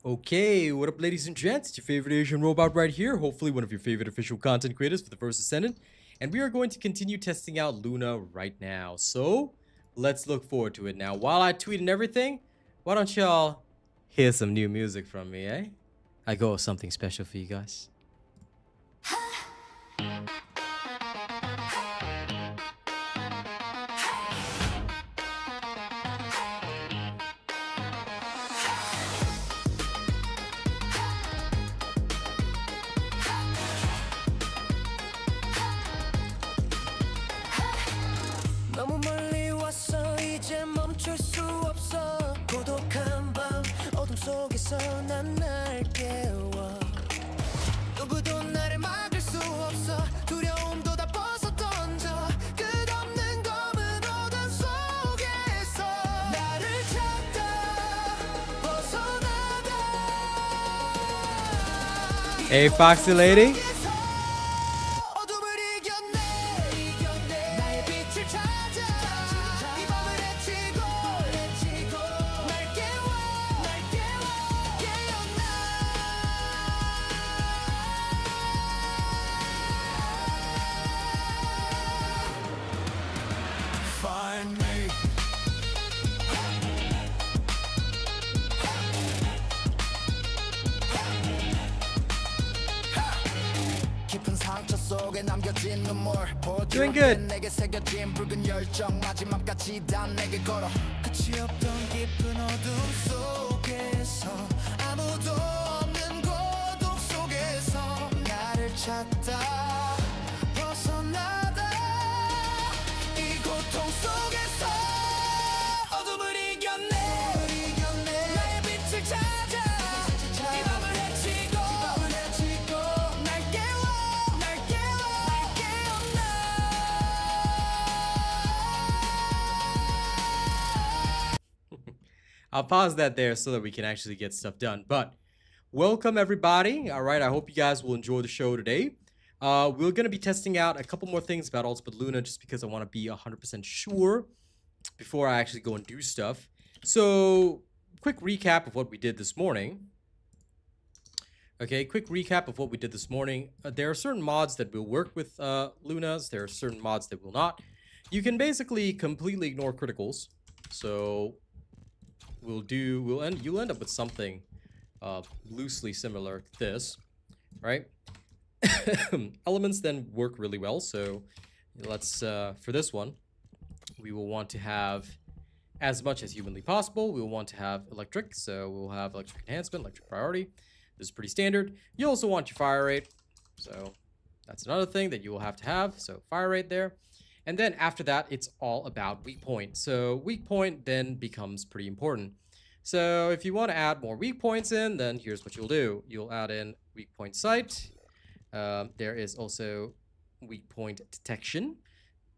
Okay, what up ladies and gents, it's your favorite Asian robot right here, hopefully one of your favorite official content creators for the First Descendant, and we are going to continue testing out Luna right now, so let's look forward to it. Now, while I tweet and everything, why don't y'all hear some new music from me, eh? I got something special for you guys. 너무 멀리 왔어 이제 멈출 수 없어 고독한 밤 어둠 속에서 난 날 깨워 누구도 나를 막을 수 없어 두려움도 다 벗어 던져 끝없는 검은 어둠 속에서 나를 찾아 벗어나다 Hey Foxy lady. Doing good. 내게 새겨진 붉은 열정 마지막까지 다 내게 걸어 끝이 없던 깊은 어둠 속에서 아무도 없는 고독 속에서 나를 찾다 벗어나다 이 고통 속에서 어둠을 이겨내 나의 빛을 찾아 이 밤을 헤치고 날 깨워 I'll pause that there so that we can actually get stuff done. But welcome everybody. All right, I hope you guys will enjoy the show today. We're going to be testing out a couple more things about Ultimate Luna just because I want to be 100% sure before I actually go and do stuff. So, quick recap of what we did this morning. Okay, quick recap of what we did this morning. There are certain mods that will work with Lunas. There are certain mods that will not. You can basically completely ignore criticals. So you'll end up with something loosely similar to this, right? Elements then work really well. So let's for this one, we will want to have as much as humanly possible. We will want to have electric, so we'll have electric enhancement, electric priority. This is pretty standard. You also want your fire rate, so that's another thing that you will have to have. So fire rate there. And then after that, it's all about weak point. So weak point then becomes pretty important. So if you want to add more weak points in, then here's what you'll do. You'll add in weak point sight. There is also weak point detection.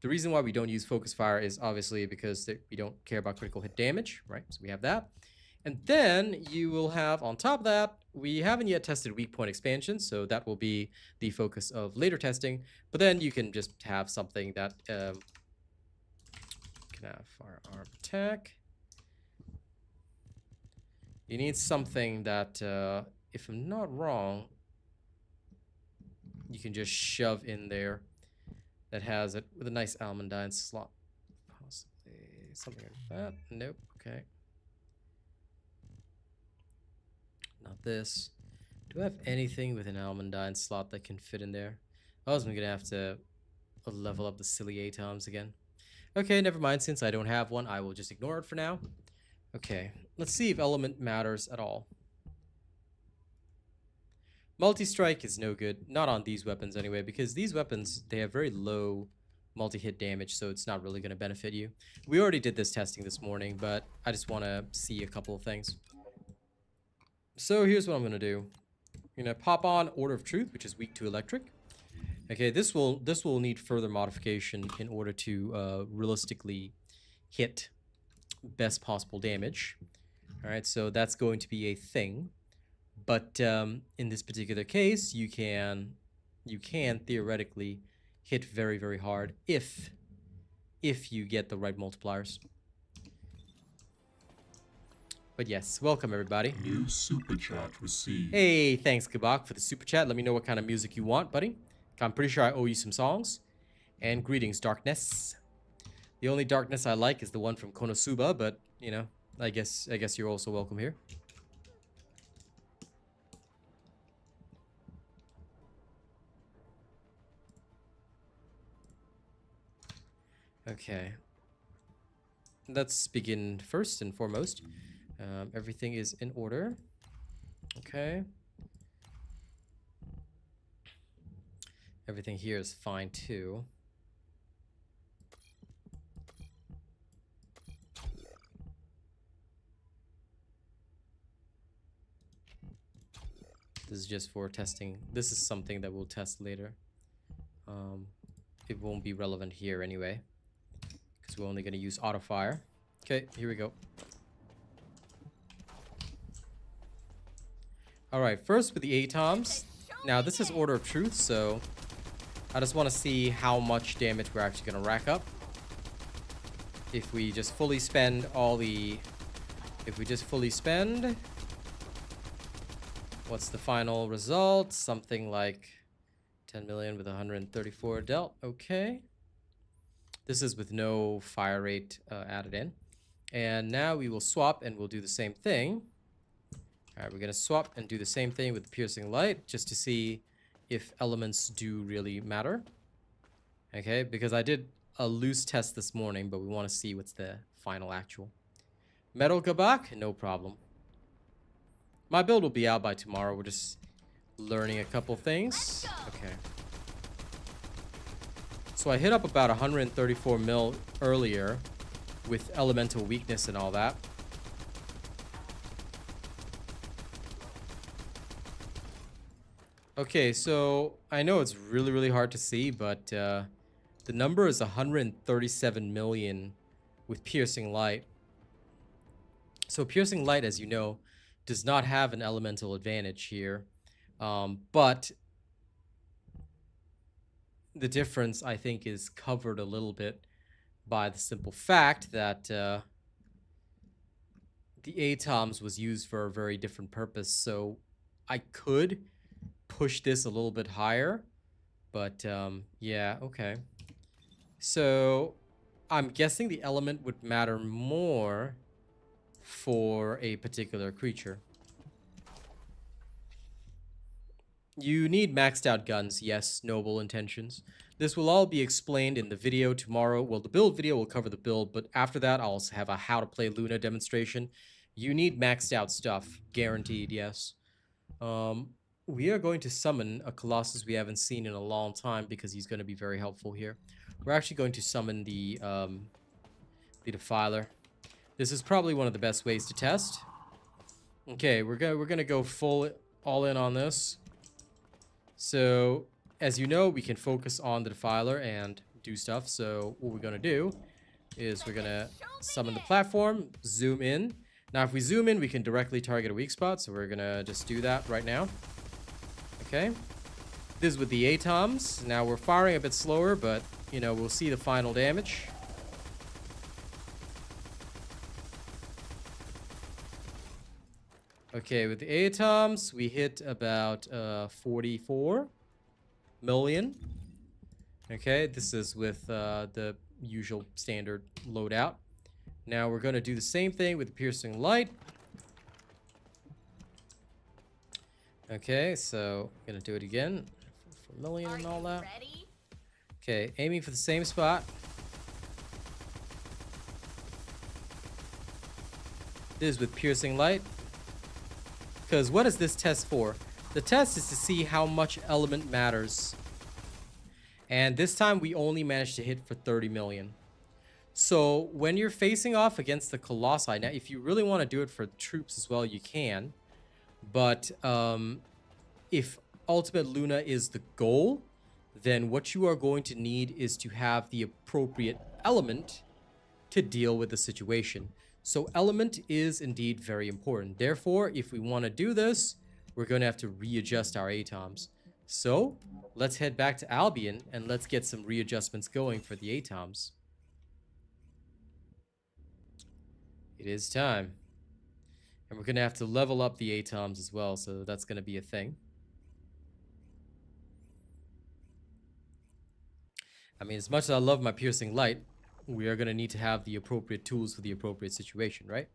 The reason why we don't use focus fire is obviously because we don't care about critical hit damage, right? So we have that. And then you will have, on top of that, we haven't yet tested weak point expansion, so that will be the focus of later testing. But then you can just have something that can have firearm attack. You need something that, if I'm not wrong, you can just shove in there that has it with a nice almandine slot. Possibly something like that. Nope. Okay. Not this. Do I have anything with an almandine slot that can fit in there? I was gonna have to level up the silly atoms again. Okay, never mind. Since I don't have one, I will just ignore it for now. Okay, let's see if element matters at all. Multi-strike is no good. Not on these weapons anyway, because these weapons, they have very low multi-hit damage, so it's not really going to benefit you. We already did this testing this morning, but I just want to see a couple of things. So here's what I'm going to do. I'm going to pop on Order of Truth, which is weak to electric. Okay, this will need further modification in order to realistically hit best possible damage. All right, so that's going to be a thing. But in this particular case, you can theoretically hit very, very hard if you get the right multipliers. But yes, welcome everybody. New super chat received. Hey, thanks Kabak for the super chat. Let me know what kind of music you want, buddy. I'm pretty sure I owe you some songs. And greetings, Darkness. The only Darkness I like is the one from Konosuba, but you know, I guess you're also welcome here. Okay. Let's begin first and foremost. Everything is in order. Okay. Everything here is fine too. This is just for testing. This is something that we'll test later. It won't be relevant here anyway, because we're only going to use auto fire. Okay, here we go. Alright, first with the atoms. Now this is Order of Truth, so I just want to see how much damage we're actually going to rack up. If we just fully spend all the... If we just fully spend... What's the final result? Something like 10 million with 134 dealt. Okay. This is with no fire rate added in. And now we will swap and we'll do the same thing. Alright, we're going to swap and do the same thing with the piercing light just to see if elements do really matter. Okay, because I did a loose test this morning, but we want to see what's the final actual. Metal Gabak? No problem. My build will be out by tomorrow. We're just learning a couple things. Okay. So I hit up about 134 mil earlier with elemental weakness and all that. Okay, so I know it's really, really hard to see, but the number is 137 million with piercing light. So piercing light, as you know, does not have an elemental advantage here, but the difference, I think, is covered a little bit by the simple fact that the atoms was used for a very different purpose. So I could push this a little bit higher, but yeah, okay. So I'm guessing the element would matter more for a particular creature. You need maxed out guns, yes, noble intentions. This will all be explained in the video tomorrow. Well, the build video will cover the build, but after that I'll also have a how to play Luna demonstration. You need maxed out stuff, guaranteed, yes. We are going to summon a Colossus we haven't seen in a long time because he's going to be very helpful here. We're actually going to summon the Defiler. This is probably one of the best ways to test. Okay, we're gonna go all in on this. So, as you know, we can focus on the Defiler and do stuff. So what we're gonna do is we're gonna summon the platform, zoom in. Now, if we zoom in, we can directly target a weak spot. So we're gonna just do that right now. Okay. This is with the atoms. Now we're firing a bit slower, but you know we'll see the final damage. Okay, with the atoms, we hit about 44 million. Okay, this is with the usual standard loadout. Now we're going to do the same thing with the piercing light. Okay, so I'm going to do it again. 4 million and all that. Okay, aiming for the same spot. This is with piercing light. Because what is this test for? The test is to see how much element matters. And this time we only managed to hit for 30 million. So when you're facing off against the Colossi, now if you really want to do it for troops as well, you can. But if Ultimate Luna is the goal, then what you are going to need is to have the appropriate element to deal with the situation. So element is indeed very important. Therefore, if we want to do this, we're going to have to readjust our atoms. So let's head back to Albion and let's get some readjustments going for the atoms. It is time. And we're going to have to level up the atoms as well, so that's going to be a thing. I mean, as much as I love my piercing light, we are going to need to have the appropriate tools for the appropriate situation, right?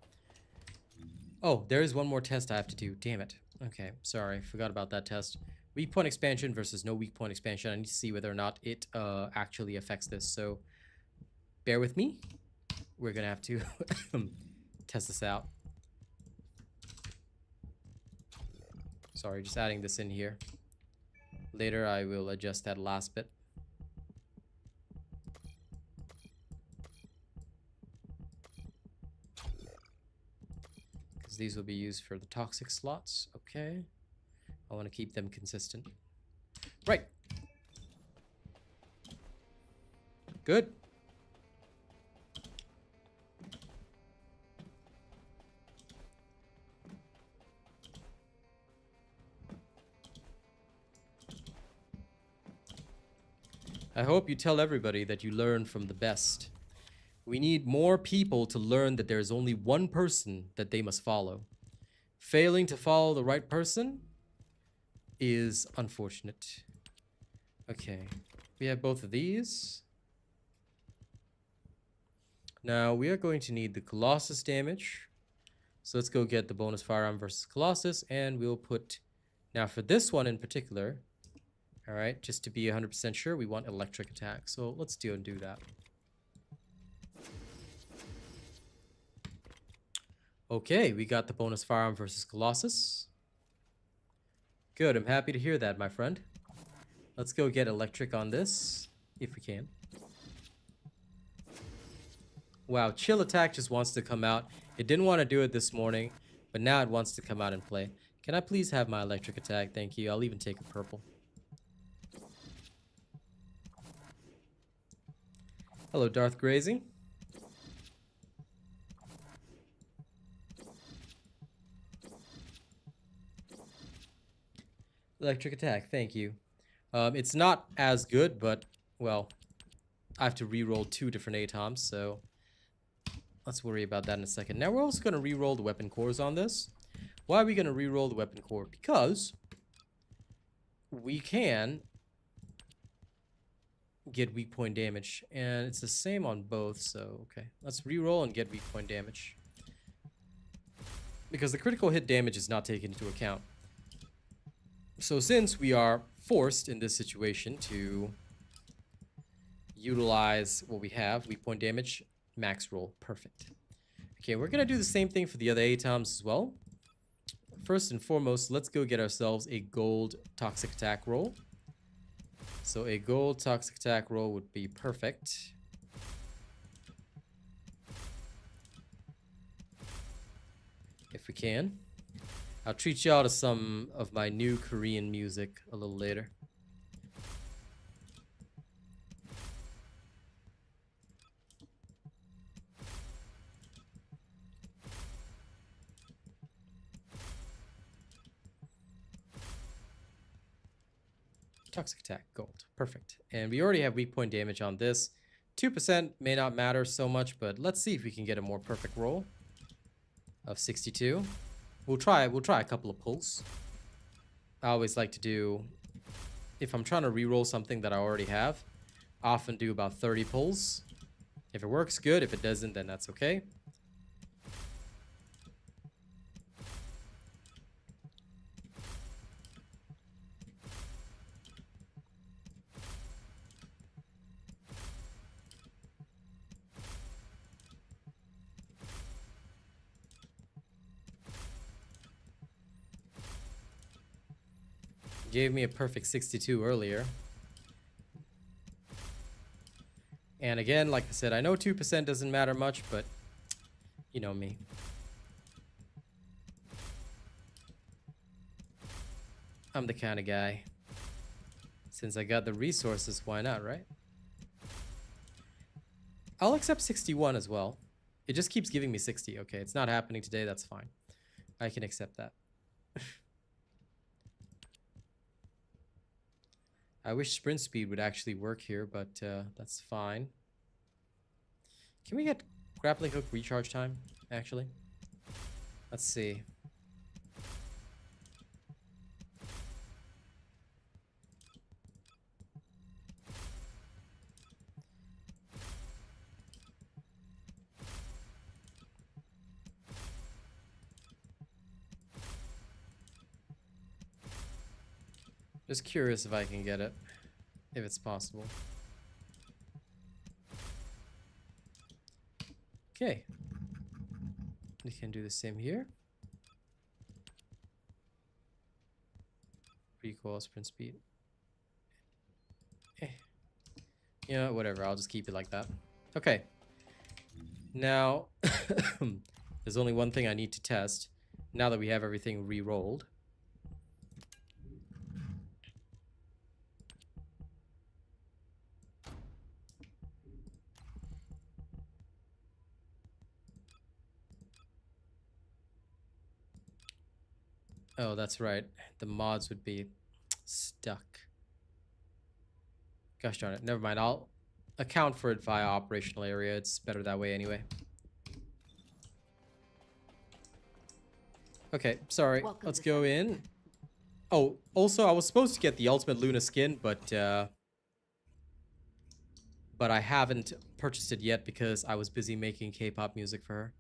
Oh, there is one more test I have to do. Damn it. Okay, sorry. Forgot about that test. Weak point expansion versus no weak point expansion. I need to see whether or not it actually affects this. So, bear with me. We're going to have to test this out. Sorry, just adding this in here. Later, I will adjust that last bit. Because these will be used for the toxic slots. Okay. I want to keep them consistent. Right. Good. I hope you tell everybody that you learn from the best. We need more people to learn that there is only one person that they must follow. Failing to follow the right person is unfortunate. Okay, we have both of these. Now we are going to need the Colossus damage. So let's go get the bonus firearm versus Colossus, and we'll put, now for this one in particular, all right, just to be 100% sure, we want electric attack. So let's do that. Okay, we got the bonus firearm versus Colossus. Good, I'm happy to hear that, my friend. Let's go get electric on this, if we can. Wow, chill attack just wants to come out. It didn't want to do it this morning, but now it wants to come out and play. Can I please have my electric attack? Thank you. I'll even take a purple. Hello, Darth Grazing. Electric attack, thank you. It's not as good, but, well, I have to re-roll 2 different atoms, so let's worry about that in a second. Now we're also going to re-roll the weapon cores on this. Why are we going to re-roll the weapon core? Because we can get weak point damage, and it's the same on both, so okay, let's re-roll and get weak point damage, because the critical hit damage is not taken into account. So since we are forced in this situation to utilize what we have, weak point damage, max roll, perfect. Okay, we're gonna do the same thing for the other atoms as well. First and foremost, let's go get ourselves a gold toxic attack roll. So a gold toxic attack roll would be perfect. If we can. I'll treat y'all to some of my new Korean music a little later. Toxic attack, gold. Perfect. And we already have weak point damage on this. 2% may not matter so much, but let's see if we can get a more perfect roll of 62. We'll try a couple of pulls. I always like to do, if I'm trying to re-roll something that I already have, I often do about 30 pulls. If it works, good. If it doesn't, then that's okay. Gave me a perfect 62 earlier. And again, like I said, I know 2% doesn't matter much, but you know me. I'm the kind of guy. Since I got the resources, why not, right? I'll accept 61 as well. It just keeps giving me 60. Okay, it's not happening today, that's fine. I can accept that. I wish sprint speed would actually work here, but that's fine. Can we get grappling hook recharge time, actually? Let's see. Just curious if I can get it, if it's possible. Okay. We can do the same here. Recoil, sprint speed. You know, whatever. I'll just keep it like that. Okay. Now, there's only one thing I need to test. Now that we have everything re-rolled. Oh, that's right. The mods would be stuck. Gosh darn it. Never mind. I'll account for it via operational area. It's better that way anyway. Okay, sorry. Let's go in. Oh, also, I was supposed to get the Ultimate Luna skin, but I haven't purchased it yet because I was busy making K-pop music for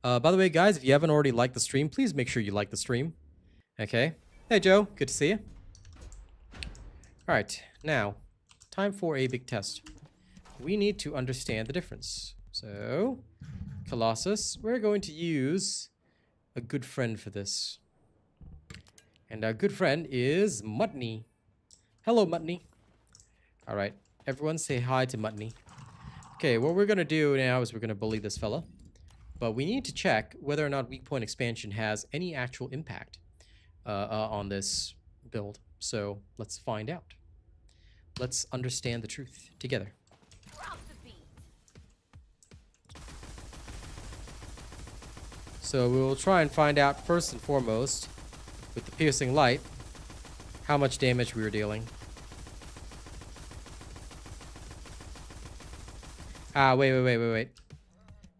her. By the way, guys, if you haven't already liked the stream, please make sure you like the stream. Okay. Hey, Joe. Good to see you. All right. Now, time for a big test. We need to understand the difference. So, Colossus, we're going to use a good friend for this. And our good friend is Mutney. Hello, Mutney. All right. Everyone say hi to Mutney. Okay, what we're going to do now is we're going to bully this fella. But we need to check whether or not weak point expansion has any actual impact on this build. So let's find out. Let's understand the truth together. So we will try and find out first and foremost with the piercing light how much damage we were dealing. Ah, wait.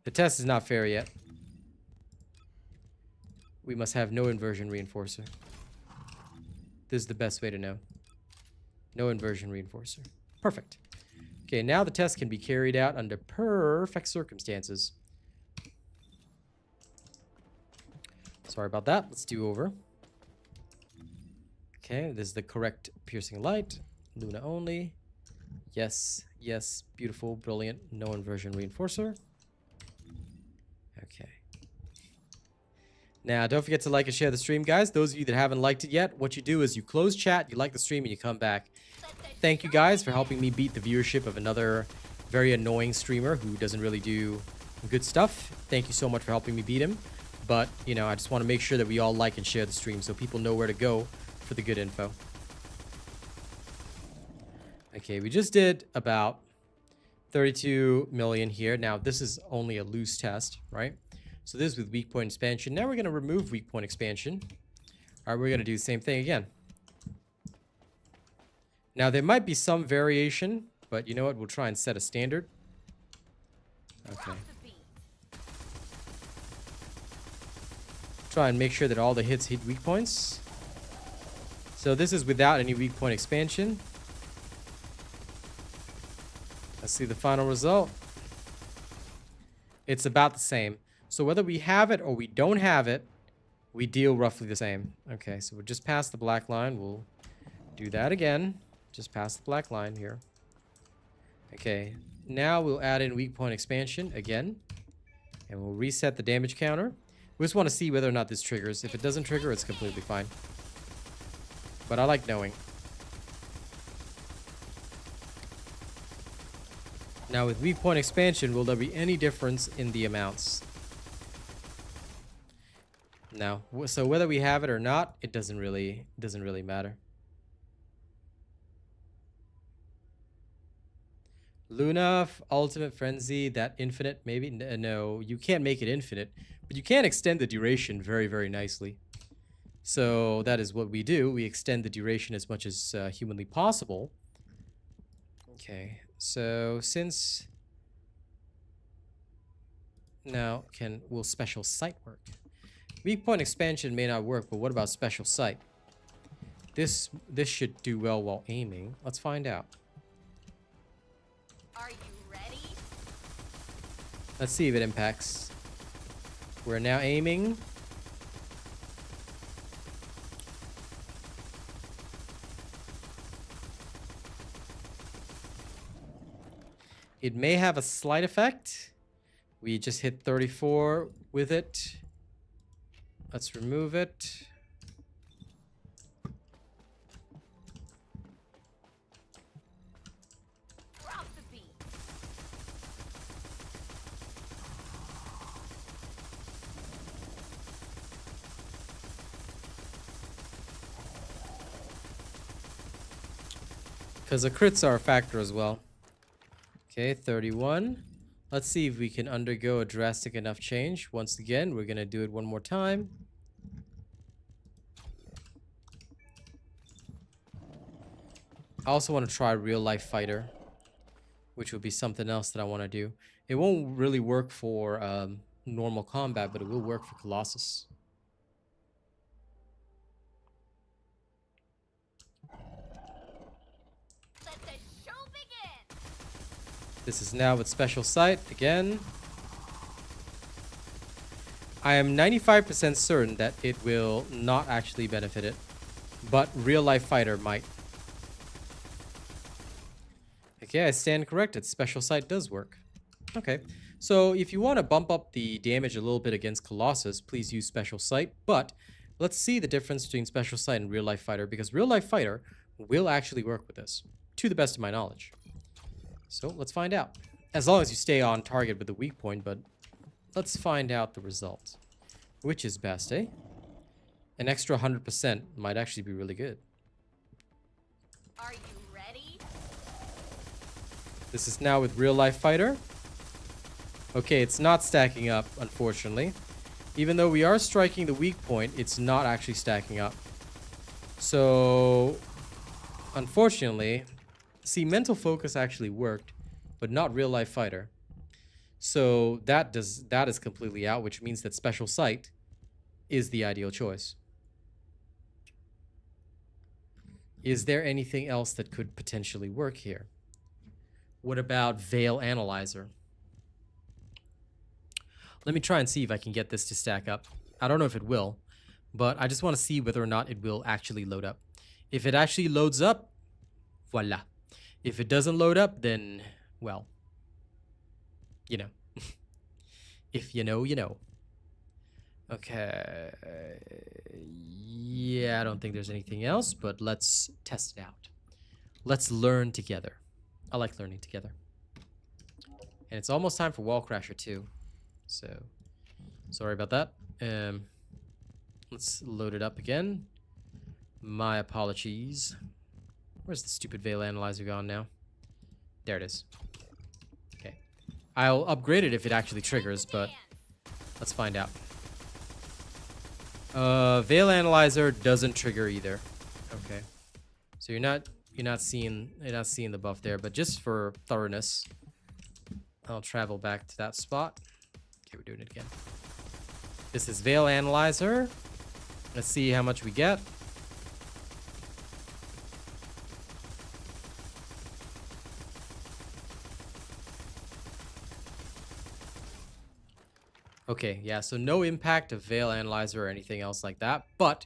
The test is not fair yet. We must have no inversion reinforcer. This is the best way to know. No inversion reinforcer. Perfect. Okay, now the test can be carried out under perfect circumstances. Sorry about that. Let's do over. Okay, this is the correct piercing light. Luna only. Yes, yes, beautiful, brilliant. No inversion reinforcer. Okay. Now, don't forget to like and share the stream, guys. Those of you that haven't liked it yet, what you do is you close chat, you like the stream, and you come back. Thank you, guys, for helping me beat the viewership of another very annoying streamer who doesn't really do good stuff. Thank you so much for helping me beat him. But, you know, I just want to make sure that we all like and share the stream so people know where to go for the good info. Okay, we just did about 32 million here. Now, this is only a loose test, right? So this is with weak point expansion. Now we're going to remove weak point expansion. All right, we're going to do the same thing again. Now, there might be some variation, but you know what? We'll try and set a standard. Okay. Try and make sure that all the hits hit weak points. So this is without any weak point expansion. Let's see the final result. It's about the same. So whether we have it or we don't have it, we deal roughly the same. Okay, so we'll just pass the black line. We'll do that again. Just pass the black line here. Okay, now we'll add in weak point expansion again. And we'll reset the damage counter. We just want to see whether or not this triggers. If it doesn't trigger, it's completely fine. But I like knowing. Now with weak point expansion, will there be any difference in the amounts? No. So whether we have it or not, it doesn't really matter. Luna, Ultimate Frenzy, that infinite, maybe? No, you can't make it infinite. But you can extend the duration very, very nicely. So that is what we do. We extend the duration as much as humanly possible. Okay, so since... Now, will special sight work? Weak point expansion may not work, but what about special sight? This should do well while aiming. Let's find out. Are you ready? Let's see if it impacts. We're now aiming. It may have a slight effect. We just hit 34 with it. Let's remove it. Drop the beat. Because the crits are a factor as well. Okay, 31. Let's see if we can undergo a drastic enough change. Once again, we're going to do it one more time. I also want to try real life fighter, which would be something else that I want to do. It won't really work for normal combat, but it will work for Colossus. Let the show begin. This is now with special sight again. I am 95% certain that it will not actually benefit it, but real life fighter might. Okay, I stand corrected. Special sight does work. Okay, so if you want to bump up the damage a little bit against Colossus, please use special sight. But let's see the difference between special sight and real life fighter, because real life fighter will actually work with this, to the best of my knowledge. So let's find out. As long as you stay on target with the weak point, but let's find out the result. Which is best, eh? An extra 100% might actually be really good. Are you ready? This is now with real life fighter. Okay, it's not stacking up, unfortunately. Even though we are striking the weak point, it's not actually stacking up. So, unfortunately, see, mental focus actually worked, but not real life fighter. So that is completely out, which means that special sight is the ideal choice. Is there anything else that could potentially work here? What about Veil Analyzer? Let me try and see if I can get this to stack up. I don't know if it will, but I just want to see whether or not it will actually load up. If it actually loads up, voila. If it doesn't load up, then, well, you know. If you know, you know. Okay. Yeah, I don't think there's anything else, but let's test it out. Let's learn together. I like learning together. And it's almost time for Wall Crasher too. So, sorry about that. Let's load it up again. My apologies. Where's the stupid Veil Analyzer gone now? There it is. Okay. I'll upgrade it if it actually triggers, but let's find out. Veil Analyzer doesn't trigger either. Okay. So you're not seeing the buff there, but just for thoroughness, I'll travel back to that spot. Okay, we're doing it again. This is Veil Analyzer. Let's see how much we get. Okay, yeah, so no impact of Veil Analyzer or anything else like that, but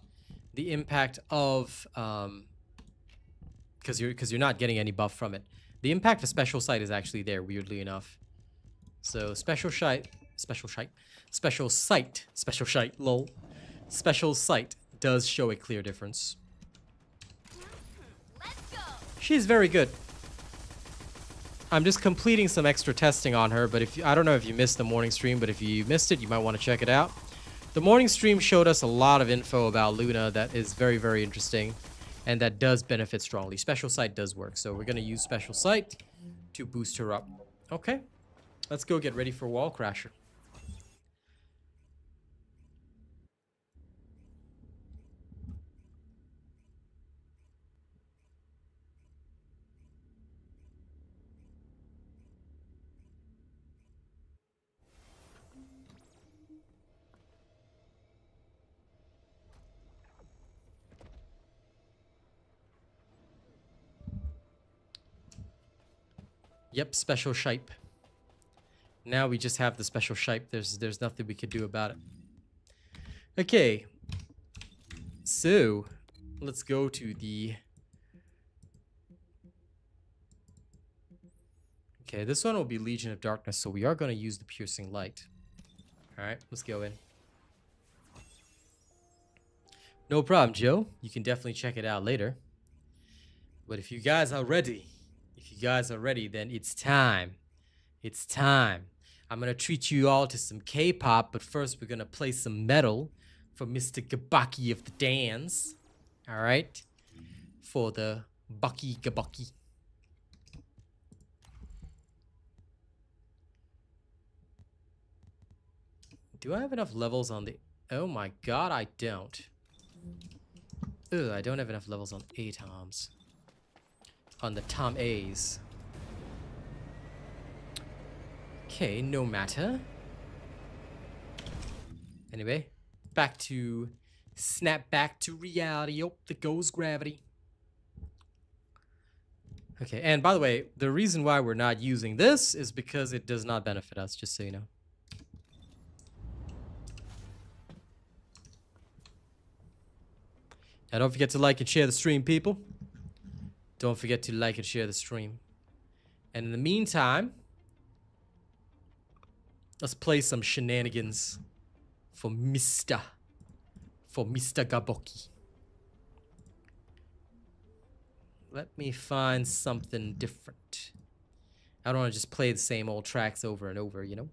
the impact of because you're not getting any buff from it. The impact of Special Sight is actually there, weirdly enough. So Special Sight, lol. Special Sight does show a clear difference. Let's go. She's very good. I'm just completing some extra testing on her, but I don't know if you missed the morning stream, but if you missed it, you might want to check it out. The morning stream showed us a lot of info about Luna that is very, very interesting, and that does benefit strongly. Special Sight does work, so we're going to use Special Sight to boost her up. Okay, let's go get ready for Wall Crasher. Yep, special shape. Now we just have the special shape. There's nothing we could do about it. Okay. So, let's go to the... Okay, this one will be Legion of Darkness, so we are going to use the Piercing Light. Alright, let's go in. No problem, Joe. You can definitely check it out later. But if you guys are ready, then it's time. It's time. I'm going to treat you all to some K-pop, but first we're going to play some metal for Mr. Gabaki of the Dance. Alright? For the Bucky Gabaki. Do I have enough levels on the... Oh my god, I don't. Ugh, I don't have enough levels on A-toms. On the Tom A's. Okay, no matter. Anyway, back to... Snap back to reality. Oh, there goes gravity. Okay, and by the way, the reason why we're not using this is because it does not benefit us, just so you know. Now don't forget to like and share the stream, people. Don't forget to like and share the stream. And in the meantime, let's play some shenanigans for Mr. Gaboki. Let me find something different. I don't want to just play the same old tracks over and over, you know?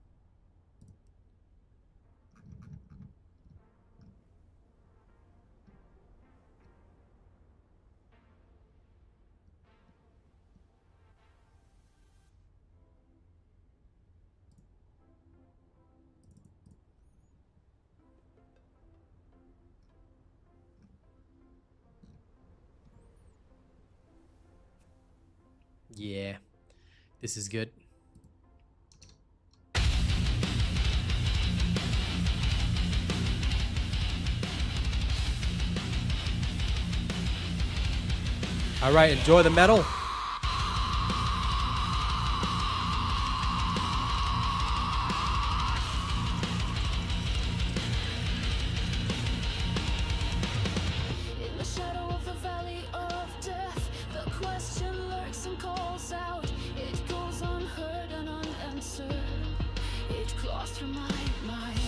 Yeah, this is good. All right, enjoy the metal. In the shadow of the valley of death, the question lurks and calls out. It goes unheard and unanswered. It claws through my mind,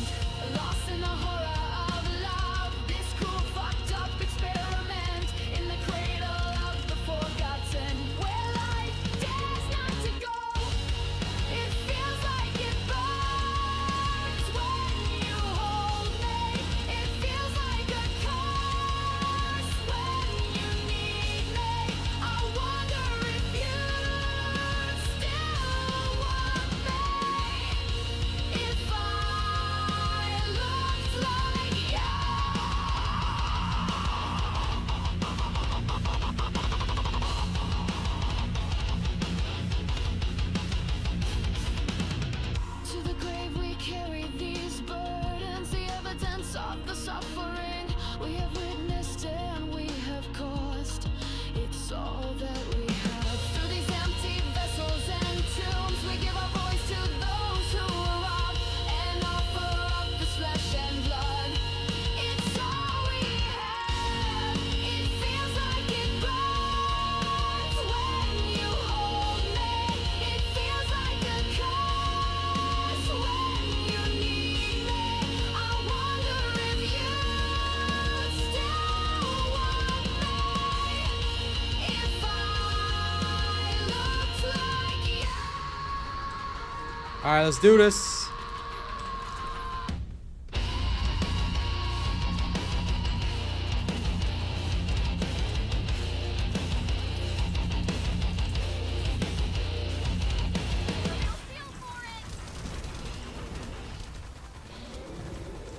lost in the horror of love. This cruel, fucked up experiment in the cradle of the forgotten, where life dares not to go. It feels like it burns when you hold me. It feels like a curse when you need me. I wonder if you still want me. If I looked like you. To the grave we carry these burdens, the evidence of the suffering we have witnessed and we have caused. It's all that we have. Through these empty vessels and tombs, we give our voice to those who were robbed and offer up this flesh and blood. It's all we have. It feels like it burns when you hold me. It feels like a curse when you need me. I wonder if you still want me. If I looked like you. All right, let's do this.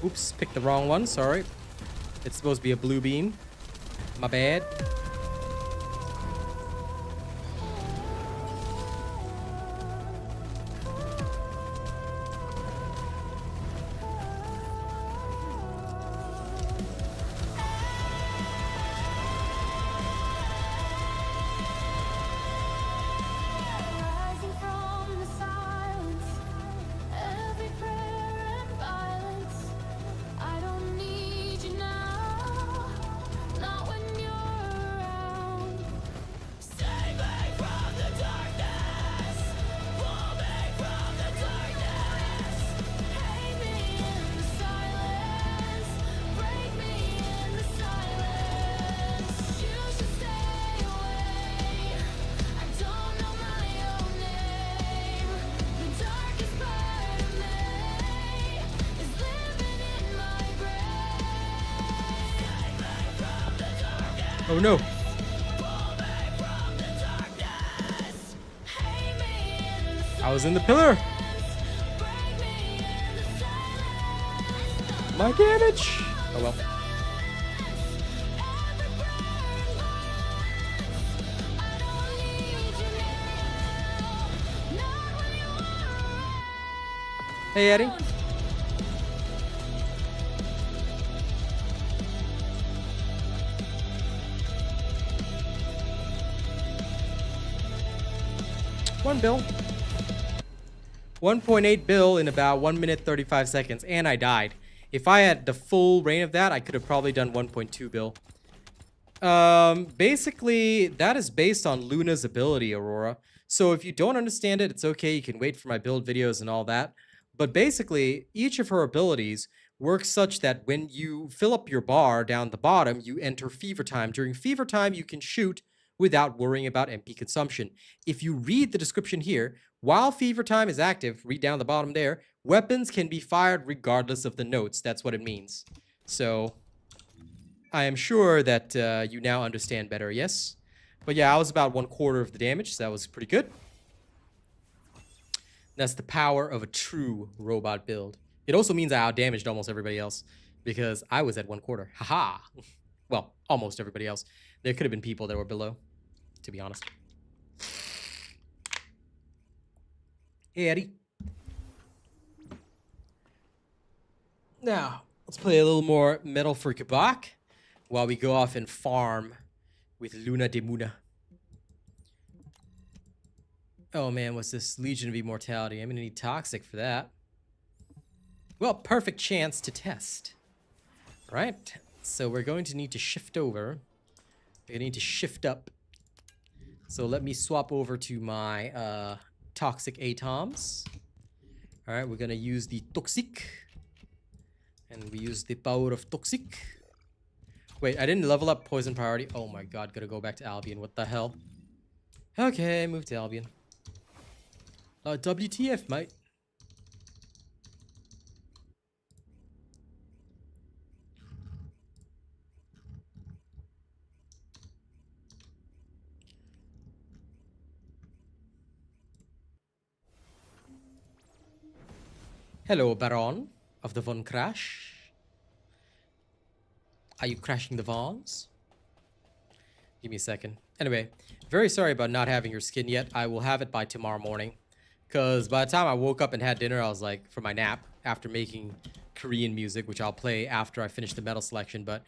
Oops, picked the wrong one, sorry. It's supposed to be a blue beam. My bad. Rising from Oh no. I was in the pillar. My damage. Oh well. Hey, Eddie. One bill. 1.8 bill in about 1 minute 35 seconds, and I died. If I had the full reign of that, I could have probably done 1.2 bill. Basically, that is based on Luna's ability, Aurora. So if you don't understand it, it's okay. You can wait for my build videos and all that. But basically, each of her abilities works such that when you fill up your bar down the bottom, you enter fever time. During fever time, you can shoot without worrying about MP consumption. If you read the description here, while fever time is active, read down the bottom there, weapons can be fired regardless of the notes. That's what it means. So I am sure that you now understand better, yes? But yeah, I was about 1/4 of the damage, so that was pretty good. That's the power of a true robot build. It also means I outdamaged almost everybody else because I was at 1/4. Haha. Well, almost everybody else. There could have been people that were below, to be honest. Hey, Eddie. Now, let's play a little more Metal for Kabak while we go off and farm with Luna de Muna. Oh man, what's this? Legion of Immortality. I'm gonna need Toxic for that. Well, perfect chance to test. Right? So we're going to need to shift over. We're gonna need to shift up. So let me swap over to my Toxic Atoms. Alright, we're gonna use the Toxic. And we use the power of Toxic. Wait, I didn't level up Poison Priority. Oh my god, gotta go back to Albion. What the hell? Okay, move to Albion. WTF, mate. Hello, Baron of the Von Crash. Are you crashing the Vons? Give me a second. Anyway, very sorry about not having your skin yet. I will have it by tomorrow morning. Because by the time I woke up and had dinner, I was like, for my nap, after making Korean music, which I'll play after I finish the metal selection, but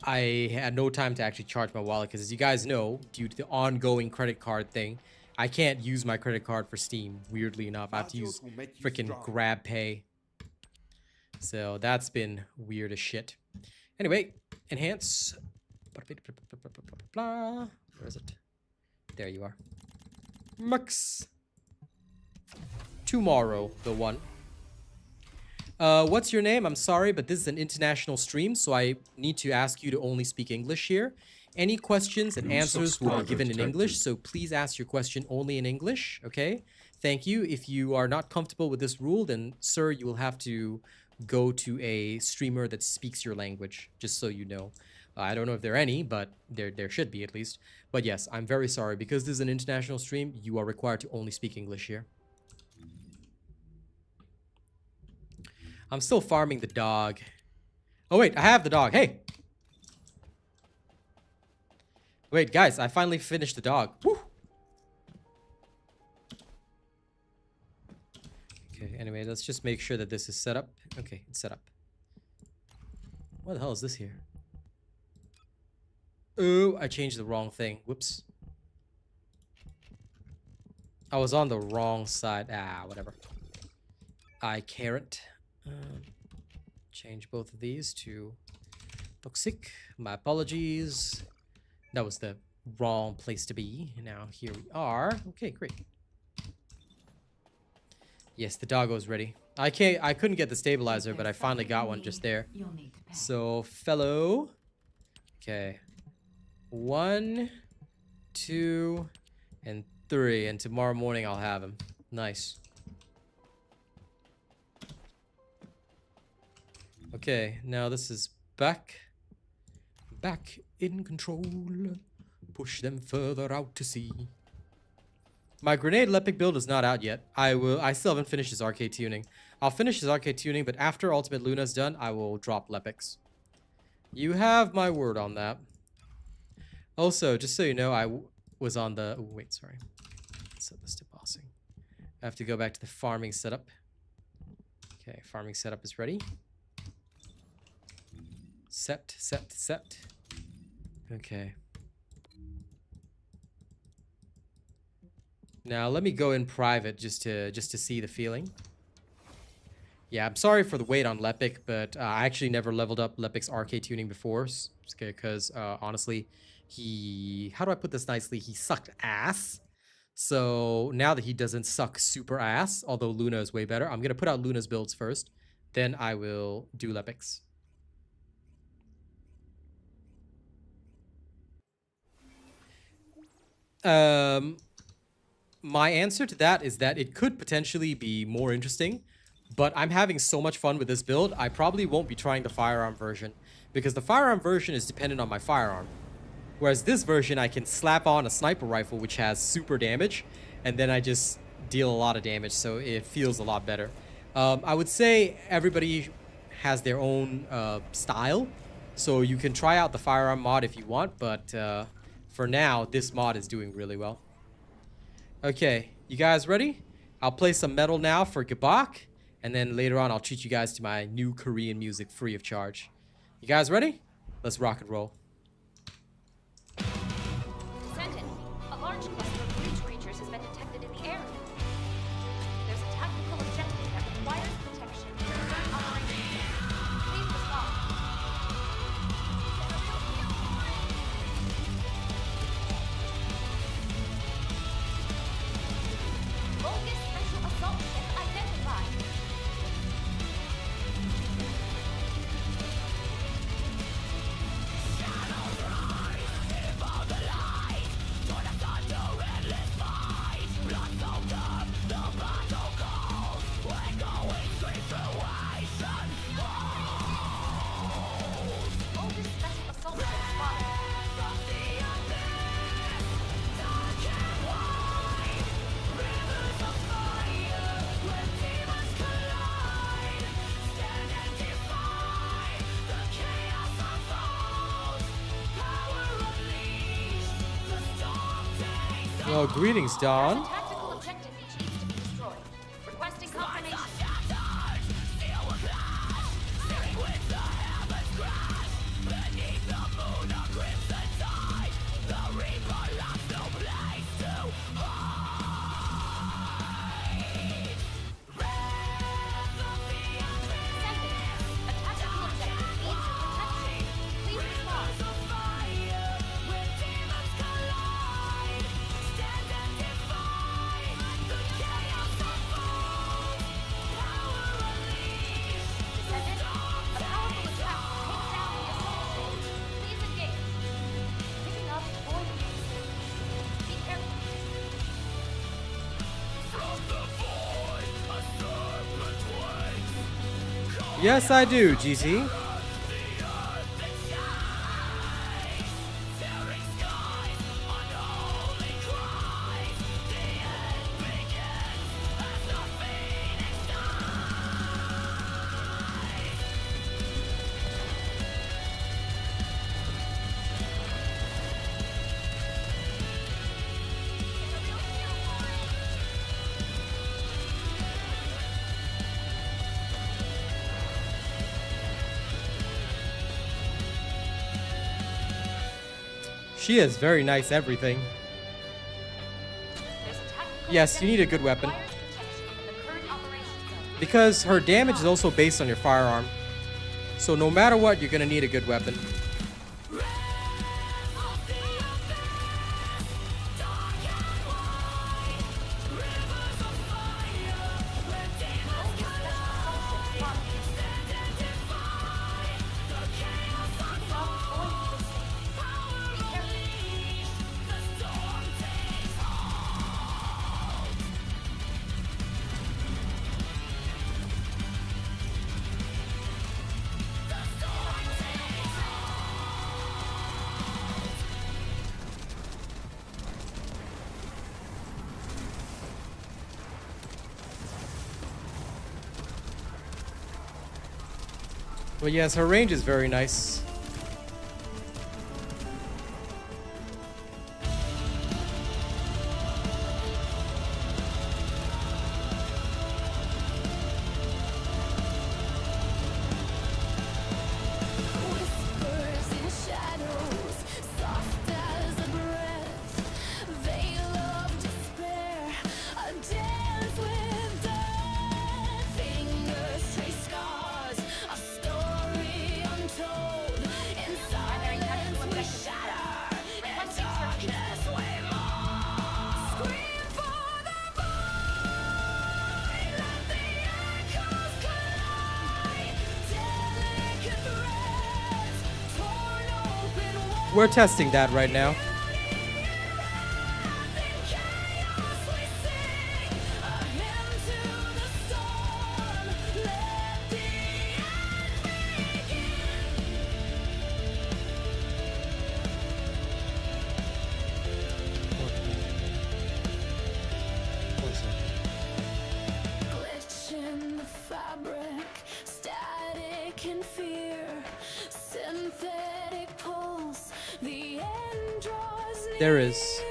I had no time to actually charge my wallet, because as you guys know, due to the ongoing credit card thing, I can't use my credit card for Steam, weirdly enough. I have to use freaking GrabPay. So that's been weird as shit. Anyway, enhance. Where is it? There you are. Max. Tomorrow, the one. What's your name? I'm sorry, but this is an international stream, so I need to ask you to only speak English here. Any questions and answers will be given in English, so please ask your question only in English, okay? Thank you. If you are not comfortable with this rule, then, sir, you will have to go to a streamer that speaks your language, just so you know. I don't know if there are any, but there should be at least. But yes, I'm very sorry. Because this is an international stream, you are required to only speak English here. I'm still farming the dog. Oh, wait, I have the dog. Hey! Wait, guys, I finally finished the dog. Woo! Okay, anyway, let's just make sure that this is set up. Okay, it's set up. What the hell is this here? Oh, I changed the wrong thing. Whoops. I was on the wrong side. Ah, whatever. I can't. Change both of these to Toxic. My apologies. That was the wrong place to be. Now here we are. Okay, great. Yes, the doggo's ready. I couldn't get the stabilizer, but I finally got one just there. So, fellow. Okay. 1, 2, and 3. And tomorrow morning I'll have him. Nice. Okay, now this is back back in control. Push them further out to sea. My grenade Lepic build is not out yet. I still haven't finished his arcade tuning. I'll finish his arcade tuning, but after Ultimate Luna's done, I will drop Lepics. You have my word on that. Also, just so you know, I was on the... Oh, wait, sorry. Let's set this to bossing. I have to go back to the farming setup. Okay, farming setup is ready. Set. Okay. Now let me go in private just to see the feeling. Yeah, I'm sorry for the wait on Lepic, but I actually never leveled up Lepic's arcade tuning before, because honestly, how do I put this nicely? He sucked ass. So now that he doesn't suck super ass, although Luna is way better, I'm gonna put out Luna's builds first, then I will do Lepic's. My answer to that is that it could potentially be more interesting, but I'm having so much fun with this build, I probably won't be trying the firearm version, because the firearm version is dependent on my firearm. Whereas this version, I can slap on a sniper rifle, which has super damage, and then I just deal a lot of damage, so it feels a lot better. I would say everybody has their own style, so you can try out the firearm mod if you want, but for now, this mod is doing really well. Okay, you guys ready? I'll play some metal now for Gabak, and then later on I'll treat you guys to my new Korean music free of charge. You guys ready? Let's rock and roll. Descendant, a large cluster of breach creatures has been detected in the area. There's a tactical objective that requires protection to current operations. Please respond. Bogus special assault ship identified. Bogus special assault ship spotted. Well, greetings, Dawn. Tactical objective each needs to be destroyed. Requesting confirmation. Descendant, a tactical objective needs your protection. Please respond. Descendant, a powerful attack will take down the assault ship. Please engage. Picking up void pieces. Be careful. Yes, I do, GT. She is very nice everything. There's a tactical Yes, you need a objective good weapon. that requires protection from the current operations zone. Because her damage is also based on your firearm. So no matter what, you're gonna need a good weapon. But yes, her range is very nice. Whispers in shadows, soft as a breath, veil of despair, a dance with death. Fingers trace scars, a story untold. In silence we shatter, in darkness we mourn. Scream for the void, let the echoes collide. Delicate threads, torn open We're testing that right now. Glitch in the fabric, static and fear, synthetic pulse, the end draws near. There is.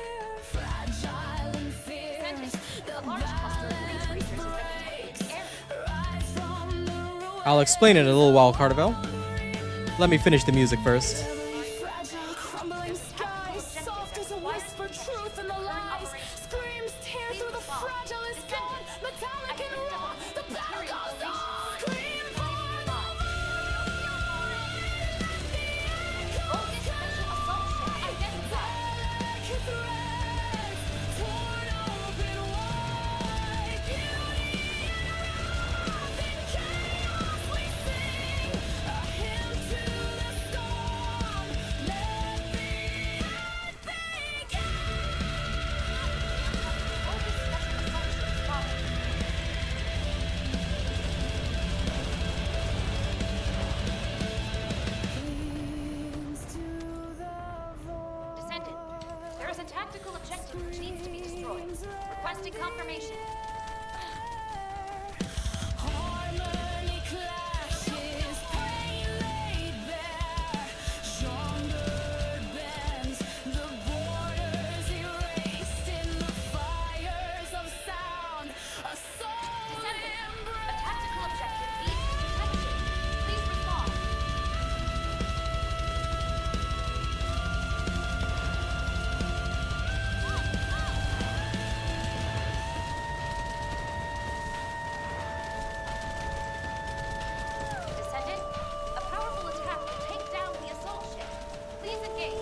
Fragile and fierce, the A large cluster of breach balance creatures has been detected in breaks. the area. Rise from the ruin. I'll explain it in a little while, Carnival. Let me finish the music first. Fragile, crumbling skies, soft as a whisper, truth in the lies. Screams tear through the fragilest dawn, metallic and raw. The battle goes on. Scream for the Bogus special assault ship identified. delicate threads, torn open wide. Beauty in chaos we sing, a hymn to the storm. Let the end begin. Bogus special assault ship spotted. Leans to the void. Descendant, there is a tactical objective which needs to be destroyed. Requesting confirmation. Harmony clashes, pain laid bare. Songbird bends, the borders erased in the fires of sound. A soul Descendant, a embrace. tactical objective needs to be detected. Please respond. Descendant, a powerful attack will take down the assault ship. Please engage.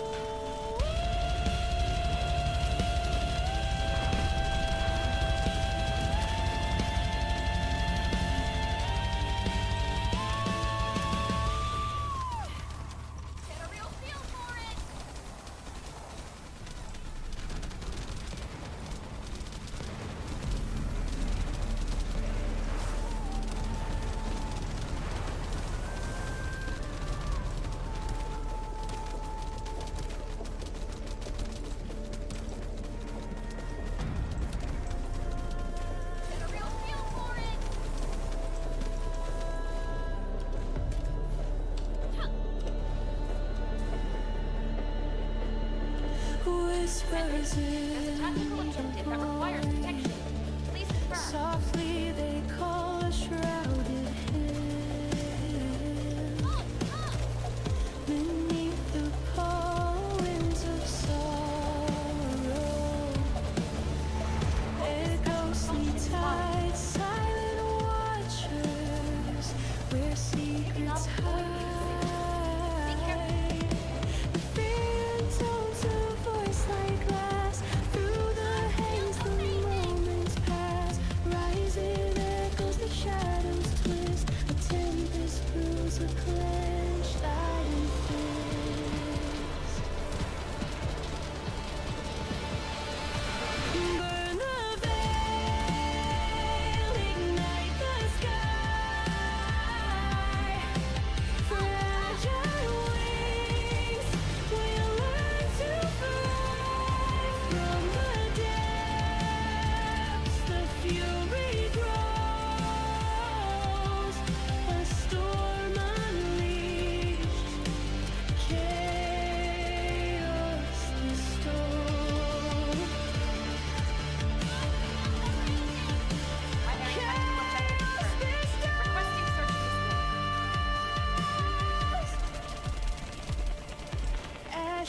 Get a real feel for it. Get a real feel for it. Whispers There's a tactical in objective the that requires void. protection. Please confirm. Softly they call a shrouded hand. Beneath the pall winds of sorrow, their ghostly tides, silent watchers, where secrets hide. The phantoms of voice like glass, through the haze the moments pass, rising echoes the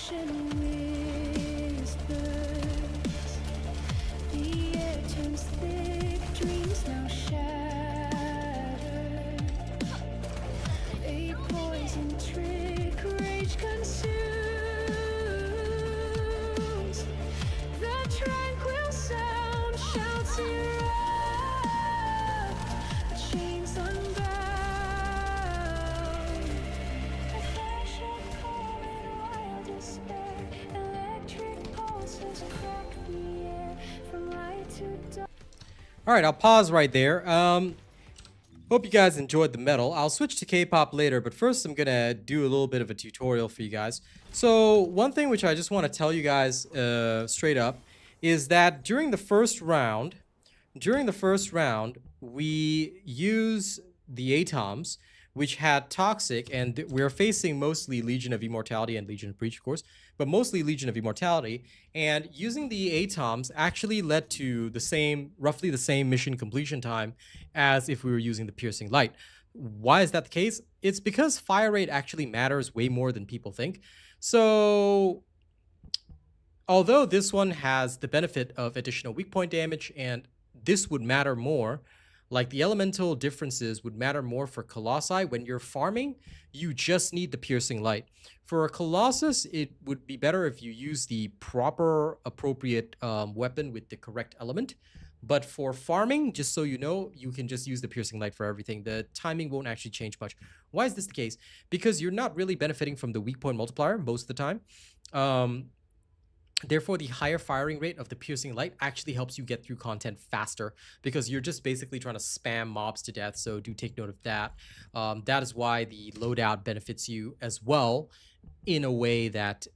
passion whispers. The air turns thick, dreams now shattered. A poison trick, rage consumes. The tranquil sound shouts erupt. Chains unbound. A flash of calm and wild despair. Electric pulses crack the air from light to dark. All right, I'll pause right there. Hope you guys enjoyed the medal. I'll switch to K-pop later, but first I'm gonna do a little bit of a tutorial for you guys. So one thing which I just want to tell you guys straight up is that during the first round, we use the atoms, which had toxic, and we're facing mostly Legion of Immortality and Legion of Breach, of course, but mostly Legion of Immortality. And using the atoms actually led to roughly the same mission completion time as if we were using the piercing light. Why is that the case? It's because fire rate actually matters way more than people think. So although this one has the benefit of additional weak point damage, and this would matter more, like the elemental differences would matter more for Colossi. When you're farming, you just need the piercing light. For a Colossus, it would be better if you use the proper, appropriate weapon with the correct element. But for farming, just so you know, you can just use the piercing light for everything. The timing won't actually change much. Why is this the case? Because you're not really benefiting from the weak point multiplier most of the time. Therefore, the higher firing rate of the piercing light actually helps you get through content faster, because you're just basically trying to spam mobs to death. So do take note of that. That is why the loadout benefits you as well in a way that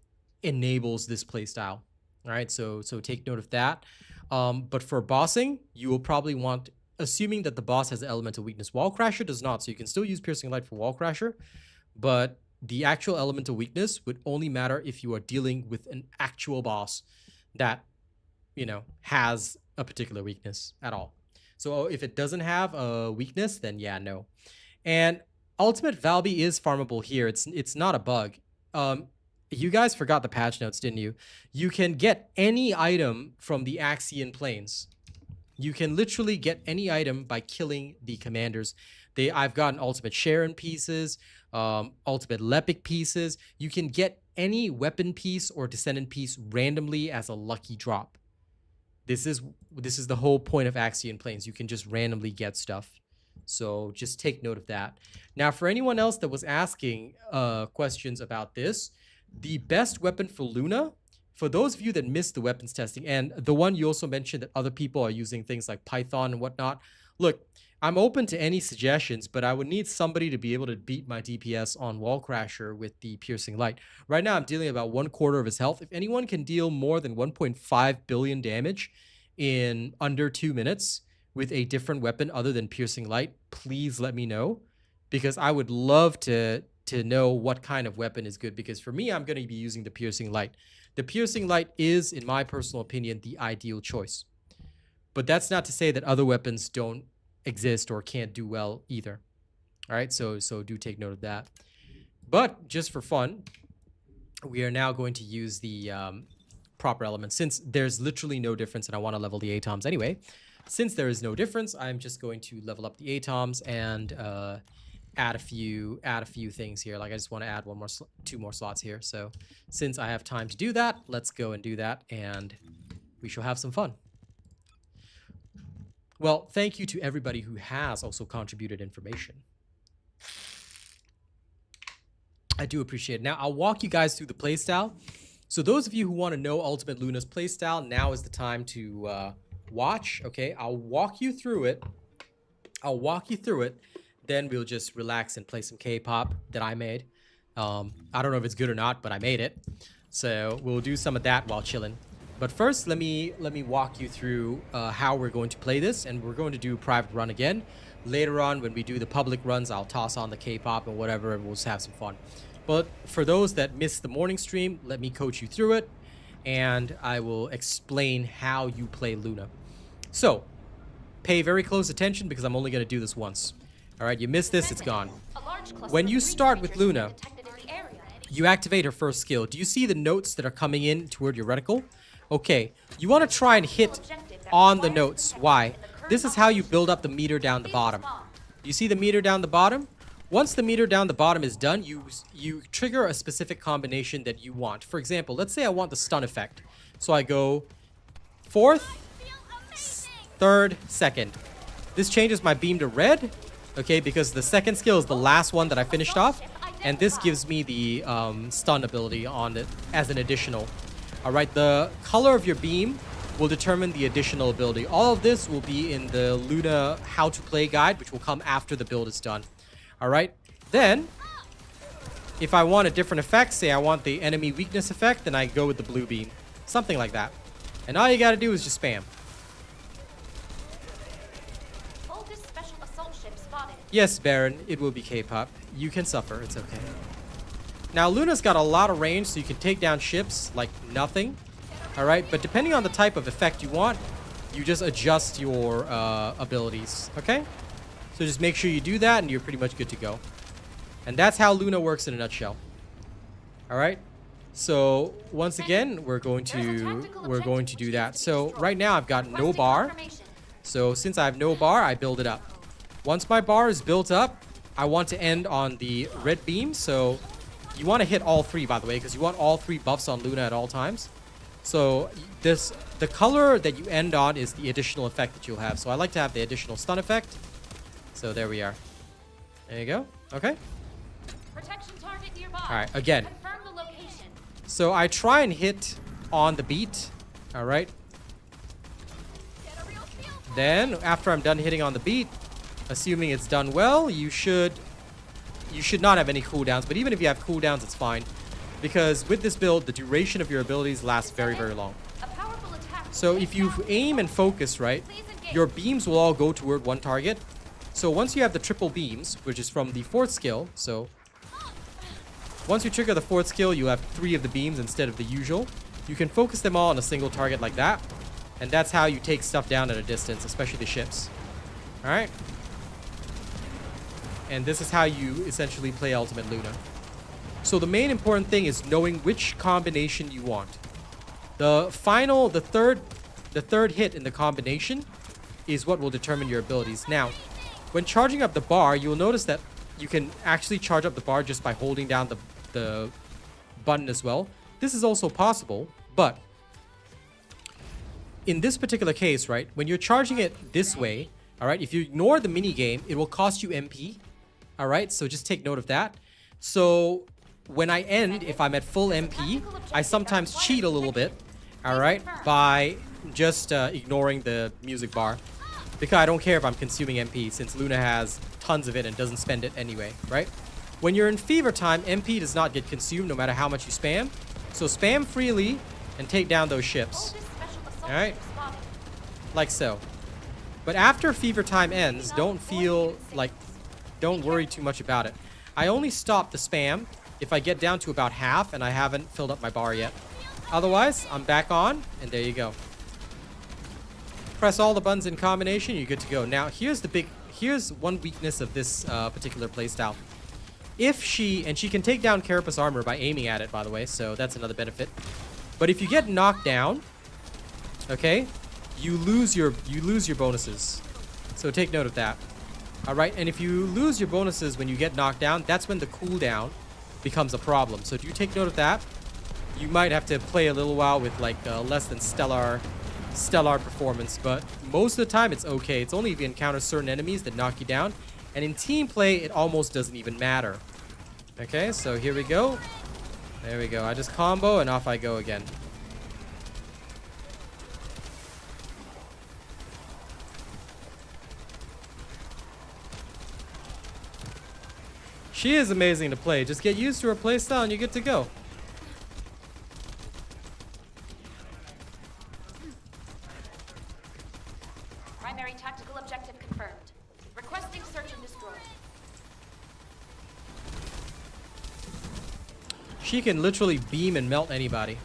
enables this playstyle. All right, so take note of that. But for bossing, you will probably want, assuming that the boss has an elemental weakness. Wall Crasher does not, so you can still use piercing light for Wall Crasher, but the actual elemental weakness would only matter if you are dealing with an actual boss that, you know, has a particular weakness at all. So if it doesn't have a weakness, then yeah, no. And Ultimate Valby is farmable here. It's not a bug. You guys forgot the patch notes, didn't you? You can get any item from the Axian Plains. You can literally get any item by killing the commanders. I've gotten Ultimate Sharon pieces, Ultimate Lepic pieces. You can get any weapon piece or Descendant piece randomly as a lucky drop. This is the whole point of Axian Plains. You can just randomly get stuff. So just take note of that. Now, for anyone else that was asking questions about this, the best weapon for Luna, for those of you that missed the weapons testing, and the one you also mentioned that other people are using things like Python and whatnot, look, I'm open to any suggestions, but I would need somebody to be able to beat my DPS on Wall Crasher with the piercing light. Right now, I'm dealing about 1/4 of his health. If anyone can deal more than 1.5 billion damage in under 2 minutes with a different weapon other than piercing light, please let me know, because I would love to know what kind of weapon is good, because for me, I'm going to be using the piercing light. The piercing light is, in my personal opinion, the ideal choice. But that's not to say that other weapons don't exist or can't do well either. All right, so do take note of that. But just for fun, we are now going to use the proper elements, since there's literally no difference, and I want to level the atoms anyway. Since there is no difference, I'm just going to level up the atoms and add a few things here. Like I just want to add two more slots here. So since I have time to do that, let's go and do that, and we shall have some fun. Well, thank you to everybody who has also contributed information. I do appreciate it. Now, I'll walk you guys through the playstyle. So those of you who want to know Ultimate Luna's playstyle, now is the time to watch, okay? I'll walk you through it. Then we'll just relax and play some K-pop that I made. I don't know if it's good or not, but I made it. So we'll do some of that while chilling. But first, let me walk you through how we're going to play this, and we're going to do private run again. Later on, when we do the public runs, I'll toss on the K-pop and whatever, and we'll just have some fun. But for those that missed the morning stream, let me coach you through it, and I will explain how you play Luna. So, pay very close attention, because I'm only going to do this once. All right, you missed this, it's gone. When you start with Luna, you activate her first skill. Do you see the notes that are coming in toward your reticle? Okay, you want to try and hit on the notes. Why? This is how you build up the meter down the bottom. You see the meter down the bottom? Once the meter down the bottom is done, you trigger a specific combination that you want. For example, let's say I want the stun effect. So I go 4th, 3rd, 2nd. This changes my beam to red, okay, because the second skill is the last one that I finished off. And this gives me the stun ability on it as an additional. Alright, the color of your beam will determine the additional ability. All of this will be in the Luna how to play guide, which will come after the build is done. Alright, then, if I want a different effect, say I want the enemy weakness effect, then I go with the blue beam. Something like that. And all you gotta do is just spam. Oldest special assault ship spotted. Yes, Baron, it will be K-pop. You can suffer, it's okay. Now, Luna's got a lot of range, so you can take down ships like nothing. Alright, but depending on the type of effect you want, you just adjust your abilities, okay? So just make sure you do that, and you're pretty much good to go. And that's how Luna works in a nutshell. Alright? So, once again, we're going to do that. So, right now, I've got no bar. So, since I have no bar, I build it up. Once my bar is built up, I want to end on the red beam. So, you want to hit all 3, by the way, because you want all 3 buffs on Luna at all times. So, the color that you end on is the additional effect that you'll have. So, I like to have the additional stun effect. So, there we are. There you go. Okay. Protection target nearby. Alright, again. Confirm the location. So I try and hit on the beat. Alright. Then, after I'm done hitting on the beat, assuming it's done well, you should not have any cooldowns. But even if you have cooldowns, it's fine. Because with this build, the duration of your abilities lasts very, very long. A powerful attack. So if you aim and focus, right, your beams will all go toward one target. So once you have the triple beams, which is from the 4th skill, so once you trigger the 4th skill, you have 3 of the beams instead of the usual. You can focus them all on a single target like that. And that's how you take stuff down at a distance, especially the ships. Alright? And this is how you essentially play Ultimate Luna. So the main important thing is knowing which combination you want. The third hit in the combination is what will determine your abilities. Now, when charging up the bar, you will notice that you can actually charge up the bar just by holding down the button as well. This is also possible, but in this particular case, right, when you're charging it this way, all right, if you ignore the mini game, it will cost you MP. All right, so just take note of that. So when I end, if I'm at full MP, I sometimes cheat a little bit, all right, by just ignoring the music bar. Because I don't care if I'm consuming MP, since Luna has tons of it and doesn't spend it anyway, right? When you're in fever time, MP does not get consumed no matter how much you spam. So spam freely and take down those ships. Alright? Like so. But after fever time ends, don't worry too much about it. I only stop the spam if I get down to about half and I haven't filled up my bar yet. Otherwise, I'm back on, and there you go. Press all the buttons in combination, you're good to go. Now, here's one weakness of this particular playstyle. She can take down Carapace armor by aiming at it, by the way, so that's another benefit. But if you get knocked down, okay, you lose your bonuses. So take note of that. All right, and if you lose your bonuses when you get knocked down, that's when the cooldown becomes a problem. So do you take note of that? You might have to play a little while with like less than stellar performance, but most of the time it's okay. It's only if you encounter certain enemies that knock you down, and in team play it almost doesn't even matter. Okay, so here we go. There we go. I just combo and off I go again. She is amazing to play. Just get used to her playstyle and you're good to go. Primary tactical objective confirmed. Requesting search and destroy. She can literally beam and melt anybody.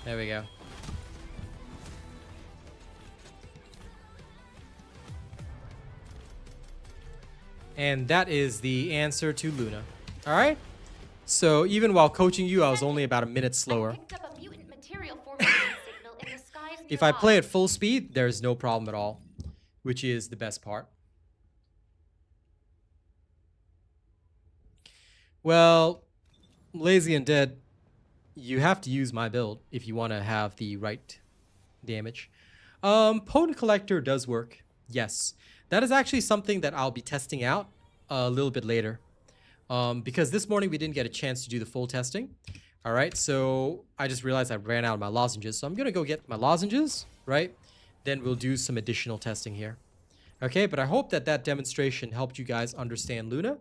There we go. And that is the answer to Luna. All right? So even while coaching you, I was only about a minute slower. I picked up a mutant material formation signal in the skies If I nearby. play at full speed, there's no problem at all, which is the best part. Well, Lazy and Dead, you have to use my build if you want to have the right damage. Potent Collector does work, yes. That is actually something that I'll be testing out a little bit later. Because this morning we didn't get a chance to do the full testing. All right, so I just realized I ran out of my lozenges. So I'm going to go get my lozenges, right? Then we'll do some additional testing here. Okay, but I hope that that demonstration helped you guys understand Luna.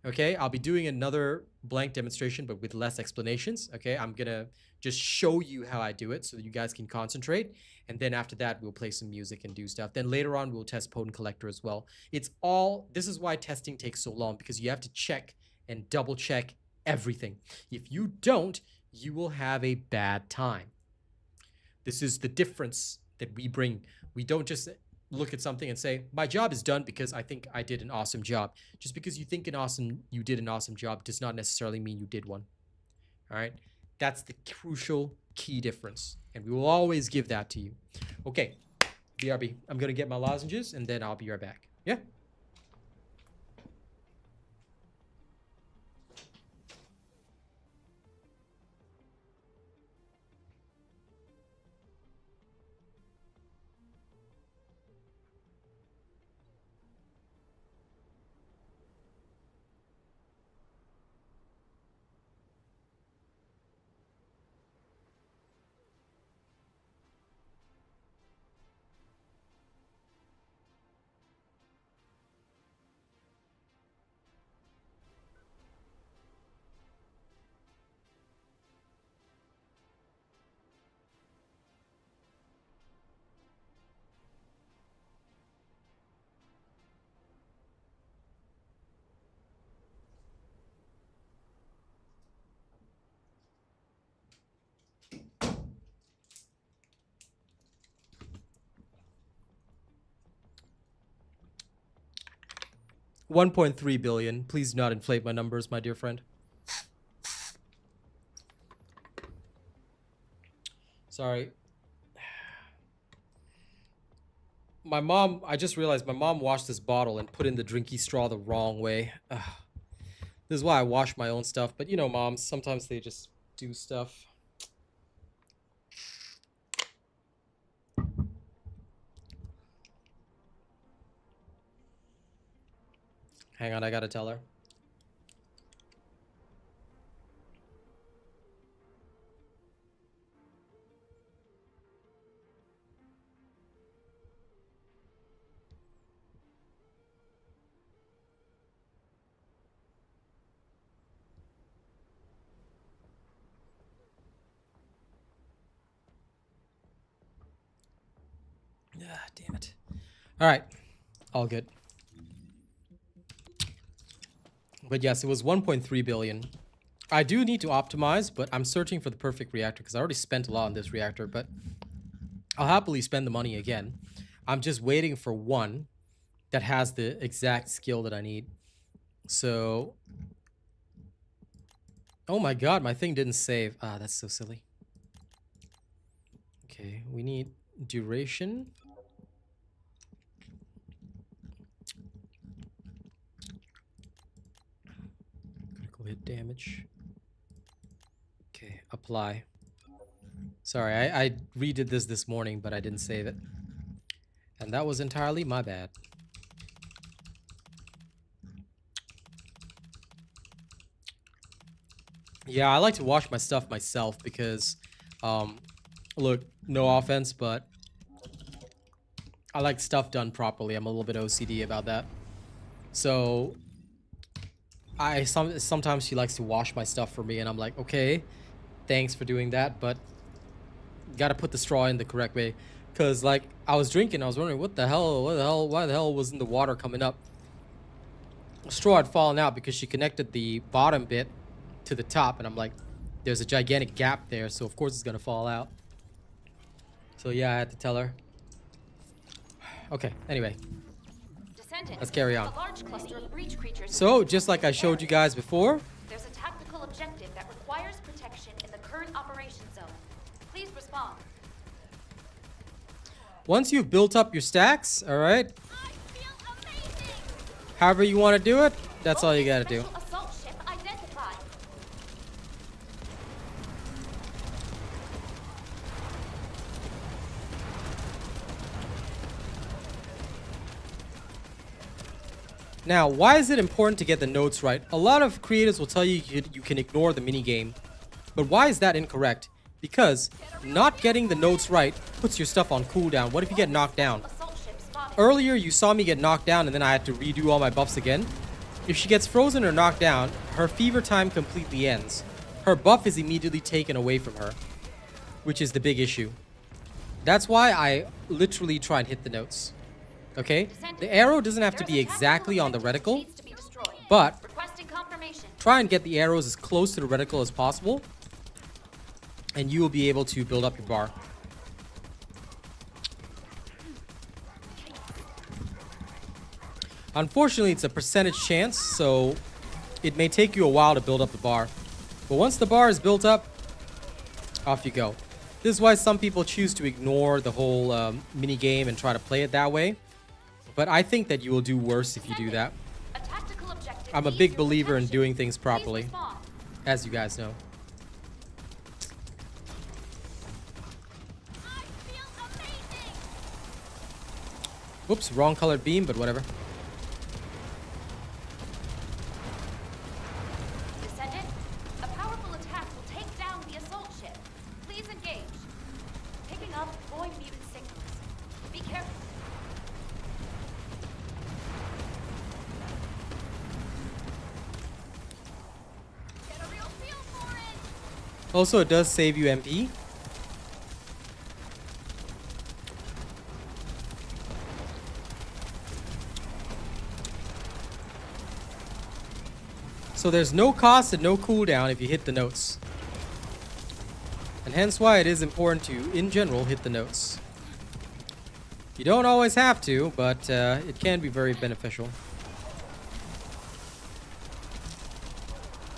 Okay, I'll be doing another blank demonstration, but with less explanations. Okay, I'm going to just show you how I do it so that you guys can concentrate. And then after that, we'll play some music and do stuff. Then later on, we'll test Potent Collector as well. This is why testing takes so long, because you have to check and double check everything. If you don't, you will have a bad time. This is the difference that we bring. We don't just look at something and say, my job is done because I think I did an awesome job. Just because you think you did an awesome job does not necessarily mean you did one. All right? That's the crucial key difference. And we will always give that to you. Okay, BRB. I'm going to get my lozenges and then I'll be right back. Yeah? $1.3 billion. Please do not inflate my numbers, my dear friend. Sorry. My mom, I just realized my mom washed this bottle and put in the drinky straw the wrong way. Ugh. This is why I wash my own stuff. But you know, moms, sometimes they just do stuff. Hang on, I gotta tell her. Ah, damn it. All right, all good. But yes, it was 1.3 billion. I do need to optimize, but I'm searching for the perfect reactor because I already spent a lot on this reactor, but I'll happily spend the money again. I'm just waiting for one that has the exact skill that I need. So, oh my god, my thing didn't save. Ah, that's so silly. Okay, we need duration. Hit damage. Okay, apply. Sorry, I redid this morning, but I didn't save it. And that was entirely my bad. Yeah, I like to wash my stuff myself because, look, no offense, but I like stuff done properly. I'm a little bit OCD about that. So sometimes she likes to wash my stuff for me, and I'm like, okay, thanks for doing that, but gotta put the straw in the correct way. Cause like I was drinking, I was wondering why the hell wasn't the water coming up? The straw had fallen out because she connected the bottom bit to the top, and I'm like, there's a gigantic gap there, so of course it's gonna fall out. So yeah, I had to tell her. Okay, anyway. Descendant, Let's carry on. a large cluster of breach creatures. So, just like I showed you guys before, There's a tactical objective that requires protection in the current operation zone. Please respond. once you've built up your stacks, alright, I feel amazing. however you want to do it, that's all you gotta do. Special assault ship identified. Now, why is it important to get the notes right? A lot of creators will tell you you can ignore the minigame. But why is that incorrect? Because not getting the notes right puts your stuff on cooldown. What if you get knocked down? Assault ship spotted. Earlier, you saw me get knocked down and then I had to redo all my buffs again. If she gets frozen or knocked down, her fever time completely ends. Her buff is immediately taken away from her, which is the big issue. That's why I literally try and hit the notes. Okay? The arrow doesn't have to be exactly on the reticle, Needs to be destroyed. but Requesting confirmation. try and get the arrows as close to the reticle as possible, and you will be able to build up your bar. Unfortunately, it's a percentage chance, so it may take you a while to build up the bar. But once the bar is built up, off you go. This is why some people choose to ignore the whole mini game and try to play it that way. But I think that you will do worse if you do that. A tactical objective I'm a needs big your believer in protection. doing things Please properly, respond. as you guys know. I feel amazing. Whoops, wrong colored beam, but whatever. Descendant, a powerful attack will take down the assault ship. Please engage. Picking up void mutant signals. Be careful. Get a real feel for it. Also, it does save you MP. So there's no cost and no cooldown if you hit the notes. And hence why it is important to, in general, hit the notes. You don't always have to, but it can be very beneficial.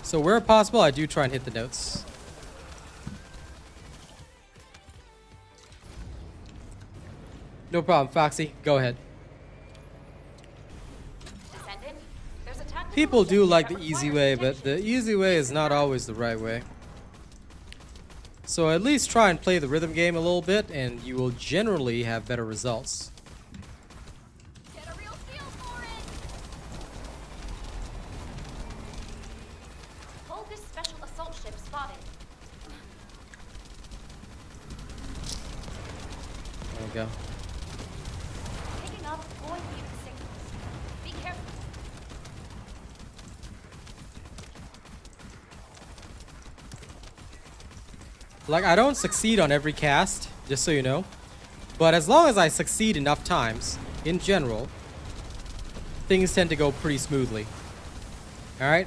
So where possible, I do try and hit the notes. No problem, Foxy. Go ahead. Descendant, there's a tactical People do objective like that the easy requires way, but the protection. easy way is not always the right way. So at least try and play the rhythm game a little bit, and you will generally have better results. Get a real feel for it. Hold this special assault ship spotted. There we go. Picking up void mutant signals. Be careful. Like, I don't succeed on every cast, just so you know. But as long as I succeed enough times, in general, things tend to go pretty smoothly. Alright?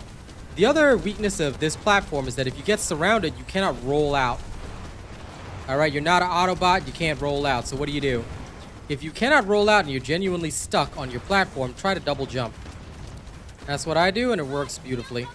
The other weakness of this platform is that if you get surrounded, you cannot roll out. Alright, you're not an Autobot, you can't roll out. So what do? If you cannot roll out and you're genuinely stuck on your platform, try to double jump. That's what I do, and it works beautifully.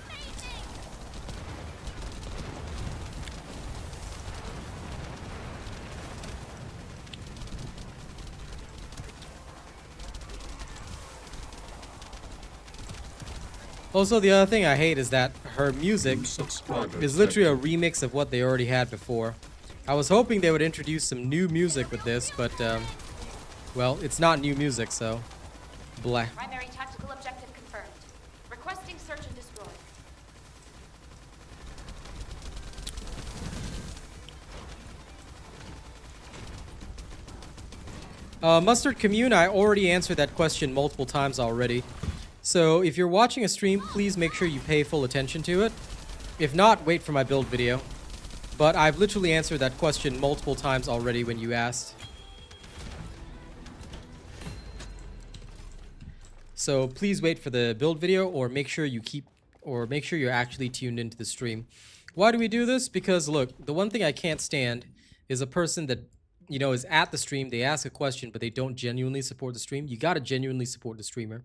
Also, the other thing I hate is that her music New subscriber is literally a remix of what they already had before. I was hoping they would introduce some new music with this, but, well, it's not new music, so blah. Primary tactical objective confirmed. Requesting search and destroy. Mustard Commune, I already answered that question multiple times already. So if you're watching a stream, please make sure you pay full attention to it. If not, wait for my build video. But I've literally answered that question multiple times already when you asked. So please wait for the build video, or make sure you're actually tuned into the stream. Why do we do this? Because look, the one thing I can't stand is a person that, you know, is at the stream, they ask a question, but they don't genuinely support the stream. You got to genuinely support the streamer.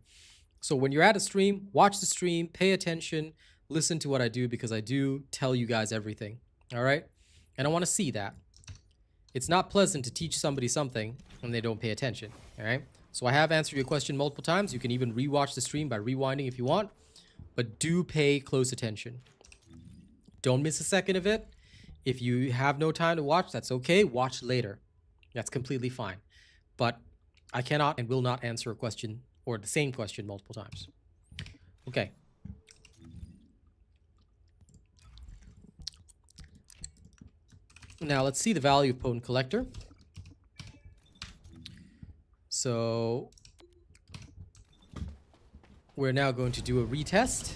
So when you're at a stream, watch the stream, pay attention, listen to what I do, because I do tell you guys everything. All right? And I want to see that. It's not pleasant to teach somebody something when they don't pay attention. All right? So I have answered your question multiple times. You can even rewatch the stream by rewinding if you want, but do pay close attention. Don't miss a second of it. If you have no time to watch, that's okay. Watch later. That's completely fine. But I cannot and will not answer a question or the same question multiple times. Okay. Now let's see the value of Potent Collector. So we're now going to do a retest.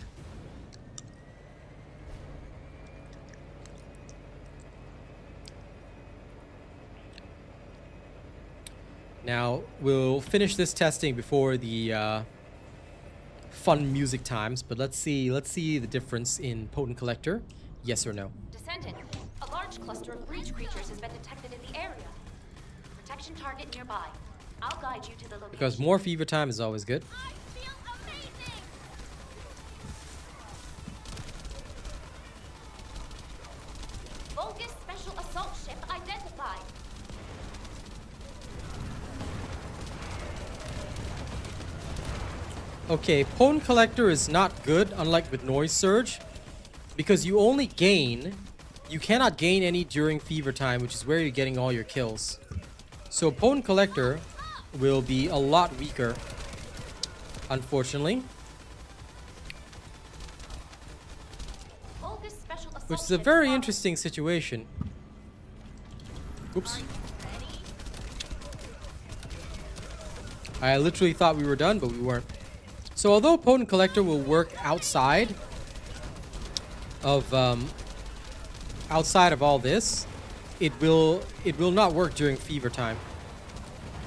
Now, we'll finish this testing before the fun music times, but let's see the difference in Potent Collector. Yes or no? Descendant, a large cluster of breach creatures has been detected in the area. Protection target nearby. I'll guide you to the location. Because more fever time is always good. I feel amazing! Vulgus special assault ship identified. Okay, Potent Collector is not good, unlike with Noise Surge, because you only gain, you cannot gain any during fever time, which is where you're getting all your kills. So Potent Collector will be a lot weaker, unfortunately. Vulgus special assault Which is a ship very spotted. interesting situation. Oops. I literally thought we were done, but we weren't. So although Potent Collector will work outside of all this, it will not work during fever time.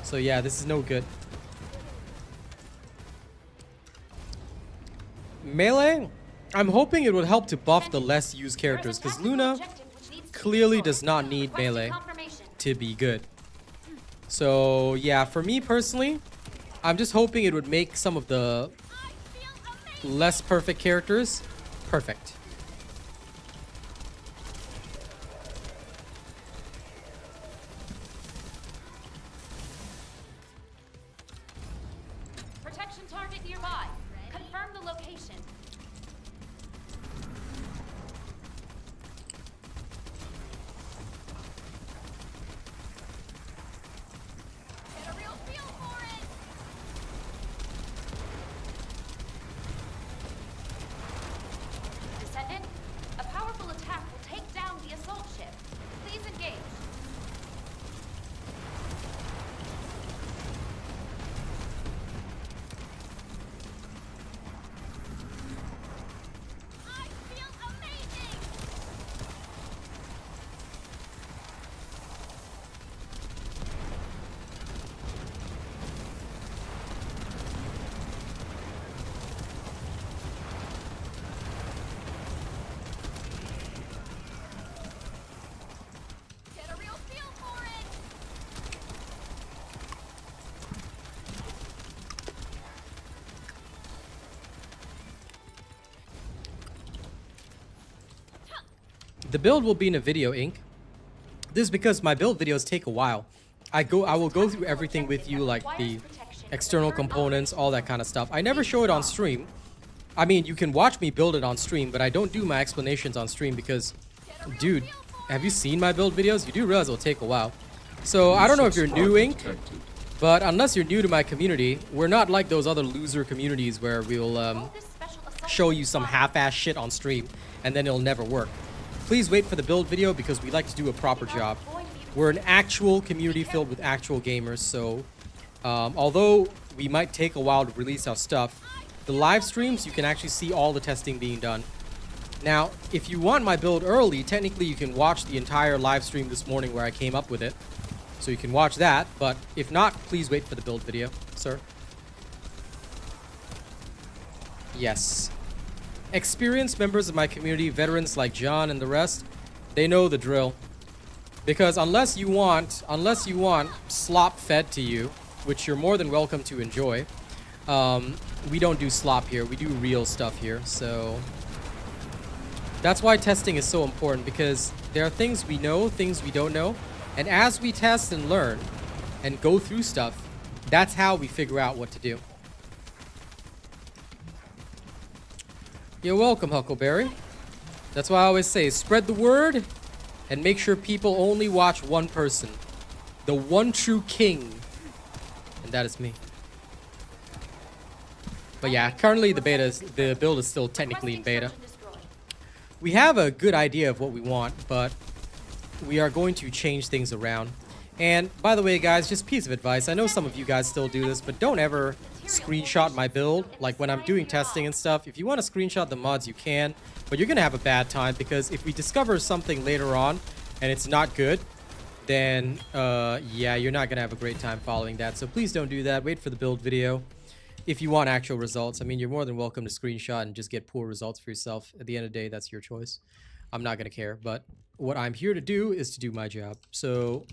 So yeah, this is no good. Melee, I'm hoping it would help to buff the less used characters, because Luna clearly does not need melee to be good. So yeah, for me personally, I'm just hoping it would make some of the less perfect characters perfect. Protection target nearby. Confirm the location. Get a real feel for it. Descendant, a powerful attack will take down the assault ship. Please engage. I feel amazing! Get a real feel for it! The build will be in a video, Inc. This is because my build videos take a while. I will go through everything with you, like the external components, all that kind of stuff. I never show it on stream. I mean, you can watch me build it on stream, but I don't do my explanations on stream because, dude, have you seen my build videos? You do realize it'll take a while. So I don't know if you're new, Inc. Detected. But unless you're new to my community, we're not like those other loser communities where we'll Vulgus special assault show ship you some spotted. half-ass shit on stream and then it'll never work. Please wait for the build video because we like to do a proper job. We're an actual community filled with actual gamers, so although we might take a while to release our stuff, the live streams you can actually see all the testing being done. Now, if you want my build early, technically you can watch the entire live stream this morning where I came up with it. So you can watch that, but if not, please wait for the build video, sir. Yes. experienced members of my community, veterans like John and the rest, they know the drill. Because unless you want slop fed to you, which you're more than welcome to enjoy, we don't do slop here. We do real stuff here. So that's why testing is so important, because there are things we know, things we don't know. And as we test and learn and go through stuff, that's how we figure out what to do. You're welcome, Huckleberry. That's why I always say, spread the word and make sure people only watch one person. The one true king. And that is me. But yeah, currently the build is still technically in beta. We have a good idea of what we want, but we are going to change things around. And by the way, guys, just piece of advice. I know some of you guys still do this, but don't ever screenshot my build. Like when I'm doing testing and stuff, if you want to screenshot the mods, you can, but you're going to have a bad time, because if we discover something later on and it's not good, then yeah, you're not going to have a great time following that. So please don't do that. Wait for the build video. If you want actual results, I mean, you're more than welcome to screenshot and just get poor results for yourself. At the end of the day, that's your choice. I'm not going to care, but what I'm here to do is to do my job. So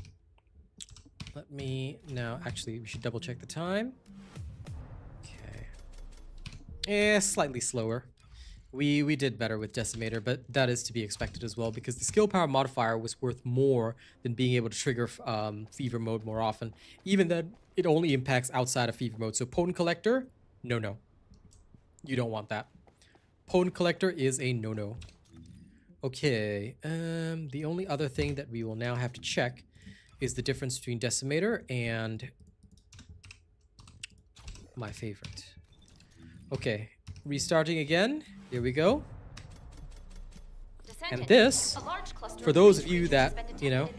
let me now, actually, we should double check the time. Okay. Yeah, slightly slower. We did better with Decimator, but that is to be expected as well, because the skill power modifier was worth more than being able to trigger Fever Mode more often. Even then, it only impacts outside of Fever Mode. So Potent Collector, no. You don't want that. Potent Collector is a no-no. Okay, the only other thing that we will now have to check is the difference between Decimator and my favorite. Okay, restarting again. Here we go. And this, for those of you that, you know,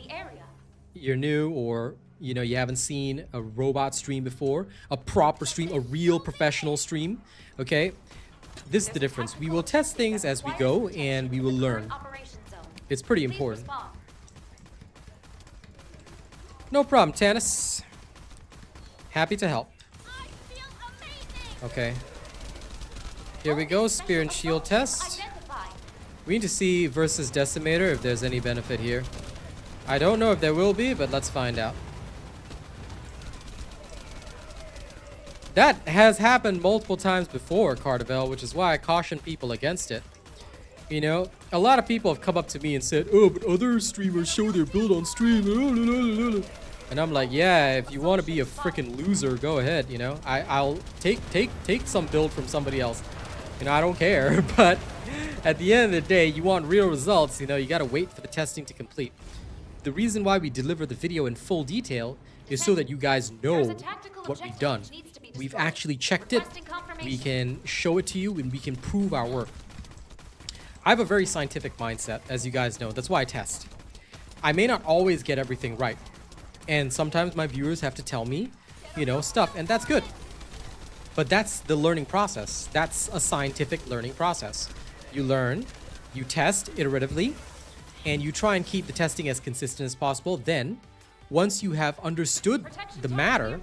you're new, or, you know, you haven't seen a robot stream before, a proper stream, a real professional stream, okay? This is the difference. We will test things as we go, and we will learn. It's pretty important. No problem, Tannis. Happy to help. Okay. Here we go, Spear and Shield test. We need to see versus Decimator if there's any benefit here. I don't know if there will be, but let's find out. That has happened multiple times before, Cardavel, which is why I caution people against it. You know, a lot of people have come up to me and said, oh, but other streamers show their build on stream. And I'm like, yeah, if you want to be a freaking loser, go ahead, you know. I'll take some build from somebody else. You know, I don't care. But at the end of the day, you want real results, you know, you got to wait for the testing to complete. The reason why we deliver the video in full detail is so that you guys know what we've done. We've actually checked it. We can show it to you, and we can prove our work. I have a very scientific mindset, as you guys know. That's why I test. I may not always get everything right. And sometimes my viewers have to tell me, you know, stuff, and that's good. But that's the learning process. That's a scientific learning process. You learn, you test iteratively, and you try and keep the testing as consistent as possible. Then, once you have understood the matter,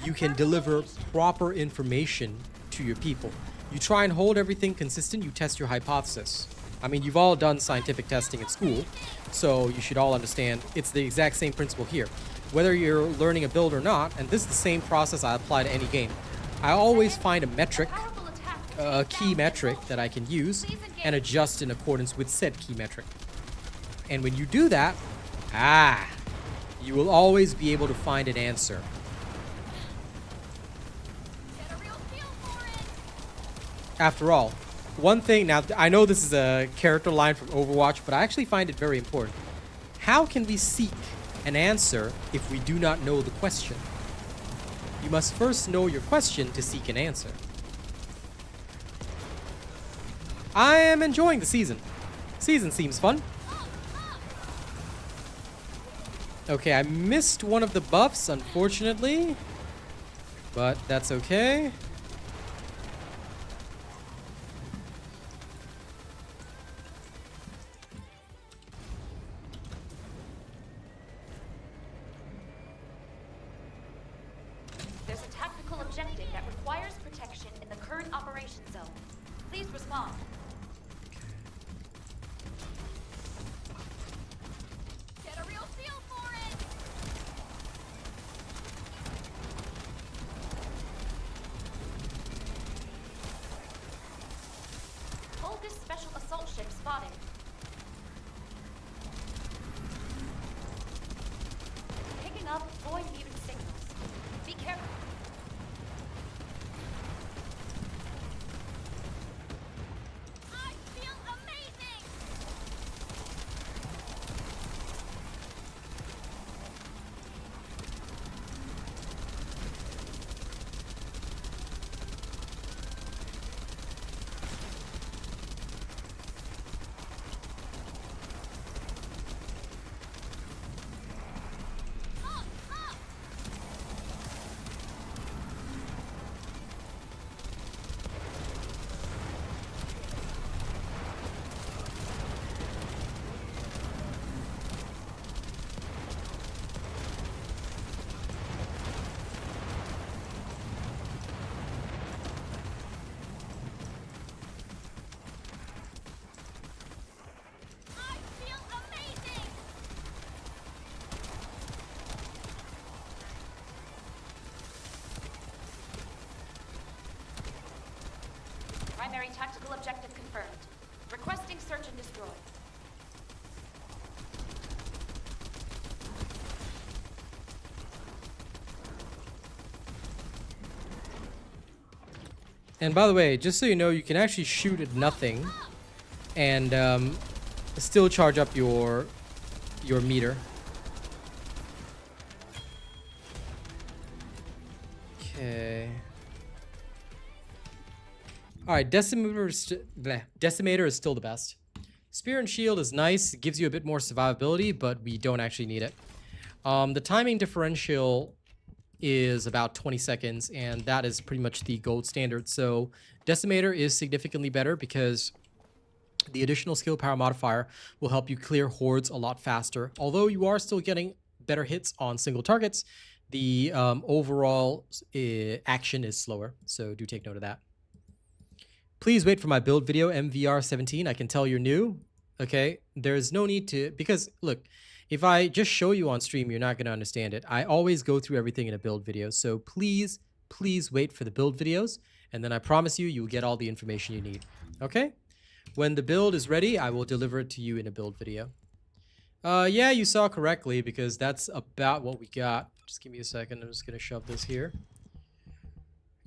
you can deliver proper information to your people. You try and hold everything consistent, you test your hypothesis. I mean, you've all done scientific testing in school, so you should all understand it's the exact same principle here. Whether you're learning a build or not, and this is the same process I apply to any game. I always find a metric, a key metric that I can use and adjust in accordance with said key metric. And when you do that, you will always be able to find an answer. After all, one thing, now I know this is a character line from Overwatch, but I actually find it very important. How can we seek an answer if we do not know the question? You must first know your question to seek an answer. I am enjoying the season. Season seems fun. Okay, I missed one of the buffs, unfortunately. But that's okay. There's a tactical objective that requires protection in the current operation zone. Please respond. primary tactical objective confirmed. Requesting search and destroy. And by the way, just so you know, you can actually shoot at nothing and still charge up your meter. Okay. All right, Decimator is still the best. Spear and Shield is nice. It gives you a bit more survivability, but we don't actually need it. The timing differential is about 20 seconds, and that is pretty much the gold standard. So Decimator is significantly better because the additional skill power modifier will help you clear hordes a lot faster. Although you are still getting better hits on single targets, the overall action is slower. So do take note of that. Please wait for my build video, MVR17. I can tell you're new. Okay, there's no need to, because look, if I just show you on stream, you're not going to understand it. I always go through everything in a build video. So please, please wait for the build videos. And then I promise you, you'll get all the information you need. Okay? When the build is ready, I will deliver it to you in a build video. Yeah, you saw correctly because that's about what we got. Just give me a second. I'm just going to shove this here.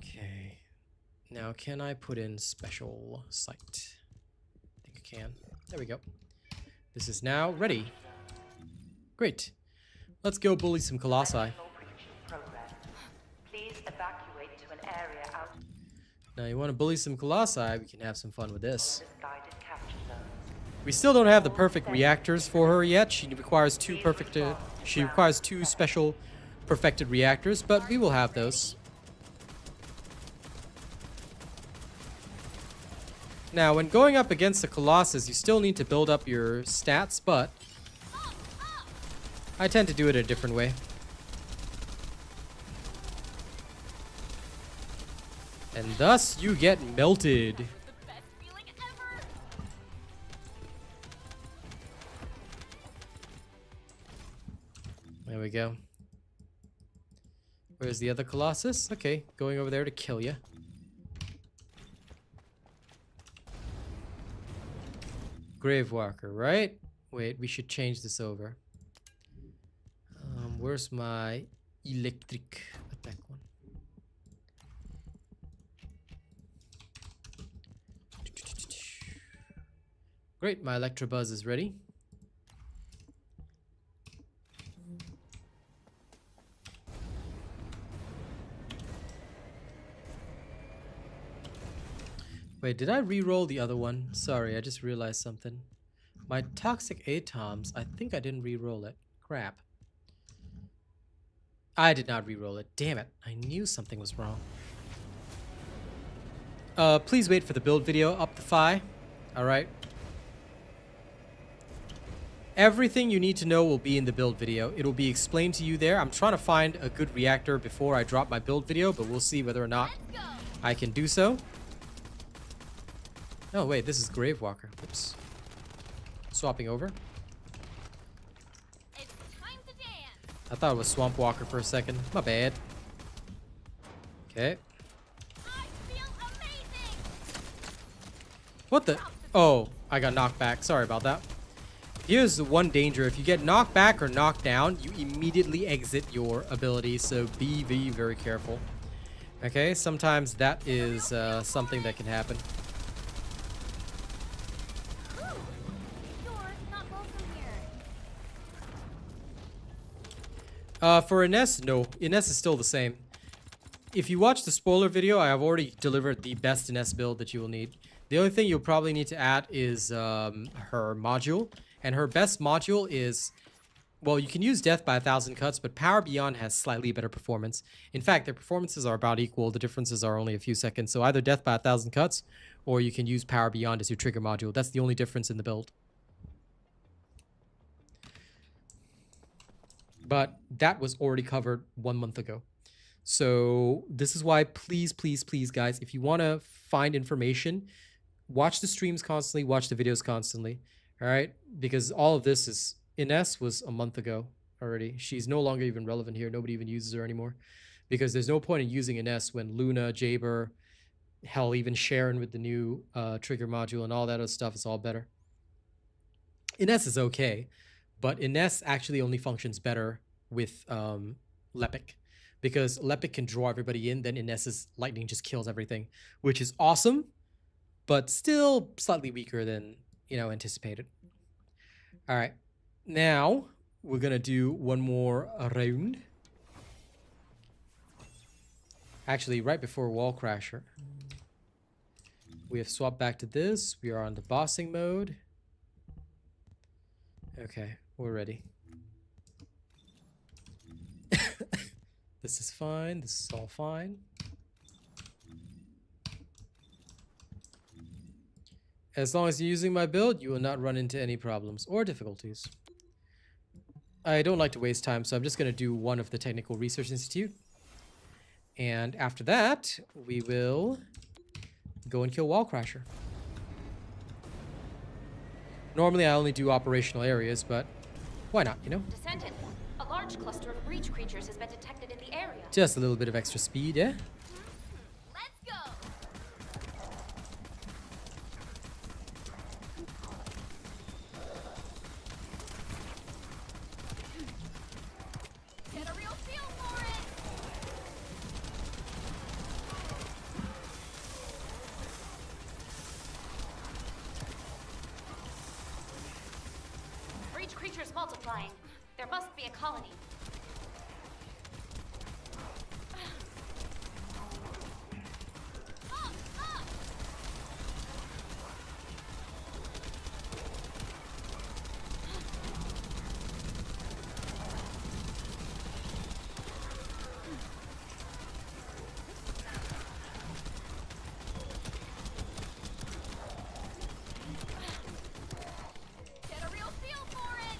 Okay. Now, can I put in special sight? I think I can. There we go. This is now ready. Great. Let's go bully some Colossi. Please evacuate to an area out Now, you want to bully some Colossi, we can have some fun with this. of guided capture zones. We still don't have the perfect reactors for her yet. She requires two special perfected reactors, but we will have those. Now, when going up against the Colossus, you still need to build up your stats, but I tend to do it a different way. And thus, you get melted. The best feeling ever. There we go. Where's the other Colossus? Okay, going over there to kill you. Gravewalker, right? Wait, we should change this over. Where's my electric attack one? Great, my Electrobuzz is ready. Wait, did I re-roll the other one? Sorry, I just realized something. My Toxic Atoms, I think I didn't re-roll it. Crap. I did not re-roll it. Damn it. I knew something was wrong. Please wait for the build video up the Fi. Alright. Everything you need to know will be in the build video. It'll be explained to you there. I'm trying to find a good reactor before I drop my build video, but we'll see whether or not I can do so. Oh, wait, this is Gravewalker. Oops. Swapping over. It's time to dance. I thought it was Swamp Walker for a second. My bad. Okay. I feel amazing. What the? Oh, I got knocked back. Sorry about that. Here's the one danger. If you get knocked back or knocked down, you immediately exit your ability. So be very careful. Okay, sometimes that is something that can happen. You're not welcome here. For Ines, no. Ines is still the same. If you watch the spoiler video, I have already delivered the best Ines build that you will need. The only thing you'll probably need to add is her module. And her best module is, well, you can use Death by 1,000 Cuts, but Power Beyond has slightly better performance. In fact, their performances are about equal. The differences are only a few seconds. So either Death by 1,000 Cuts, or you can use Power Beyond as your trigger module. That's the only difference in the build. But that was already covered 1 month ago. So this is why, please, guys, if you want to find information, watch the streams constantly, watch the videos constantly. All right, because all of this is, Ines was a month ago already. She's no longer even relevant here. Nobody even uses her anymore because there's no point in using Ines when Luna, Jaber, Hell, even sharing with the new trigger module and all that other stuff is all better. Ines is okay, but Ines actually only functions better with Lepic, because Lepic can draw everybody in, then Ines's lightning just kills everything, which is awesome, but still slightly weaker than, you know, anticipated. All right, now we're gonna do one more round. Actually, right before Wall Crasher, we have swapped back to this. We are on the bossing mode. Okay, we're ready. This is fine. This is all fine. As long as you're using my build, you will not run into any problems or difficulties. I don't like to waste time, so I'm just going to do one of the Technical Research Institute. And after that, we will go and kill Wall Crasher. Normally, I only do operational areas, but why not, you know? Descendant, a large cluster of breach creatures has been detected in the area. Just a little bit of extra speed, yeah? Let's go! Get a real feel for it! Breach creatures multiplying. There must be a colony. Get a real feel for it!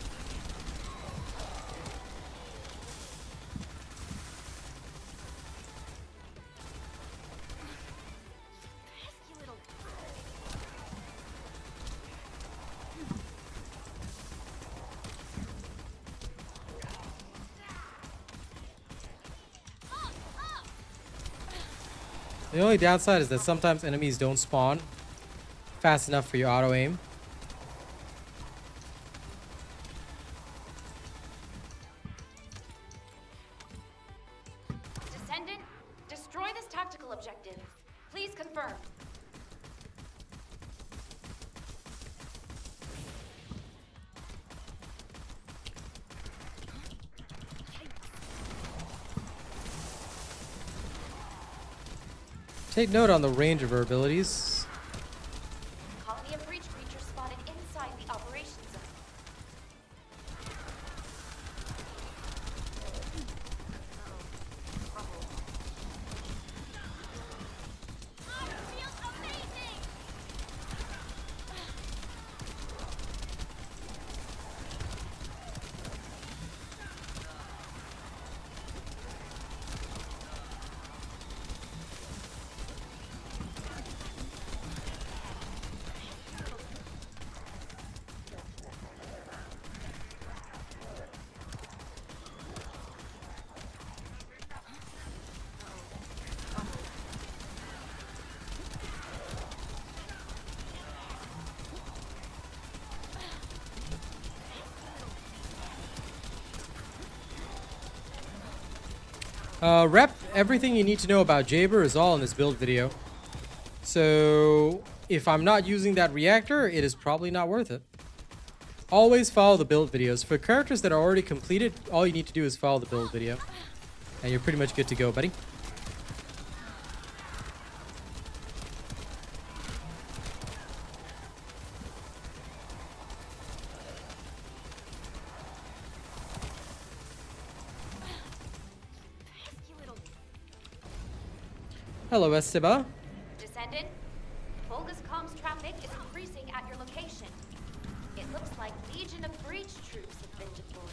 Pesky little... The only downside is that sometimes enemies don't spawn fast enough for your auto aim. Descendant, destroy this tactical objective. Please confirm. Take note on the range of her abilities. Colony of breach creatures spotted inside the operation zone. Feels amazing! Rep, everything you need to know about Jaber is all in this build video. So if I'm not using that reactor, it is probably not worth it. Always follow the build videos. For characters that are already completed, all you need to do is follow the build video. And you're pretty much good to go, buddy. Pesky little... Hello, Esteban. Descendant, Volga's comms traffic is increasing at your location. It looks like Legion of Breach troops have been deployed.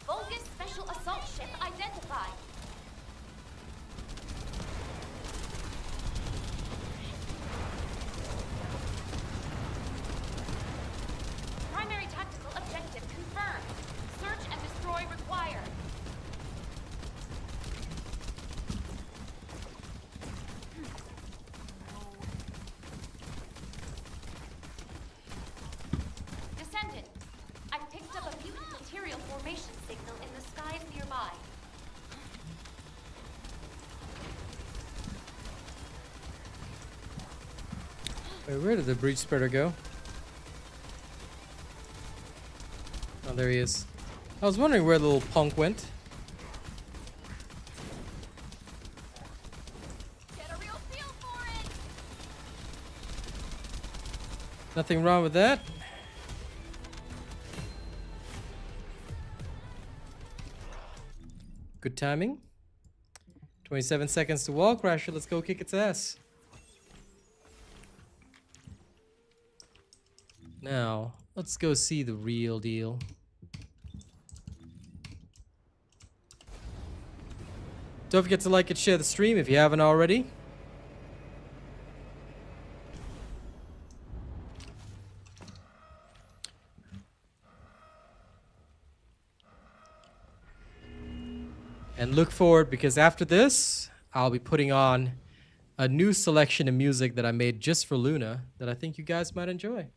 Volga's special assault ship identified. Primary tactical objective confirmed. Search and destroy required. information signal in the skies nearby. Wait, where did the breach spreader go? Oh, there he is. I was wondering where the little punk went. Get a real feel for it. Nothing wrong with that. Good timing. 27 seconds to wall crasher. Let's go kick its ass. Now, let's go see the real deal. Don't forget to like and share the stream if you haven't already. And look forward, because after this, I'll be putting on a new selection of music that I made just for Luna that I think you guys might enjoy.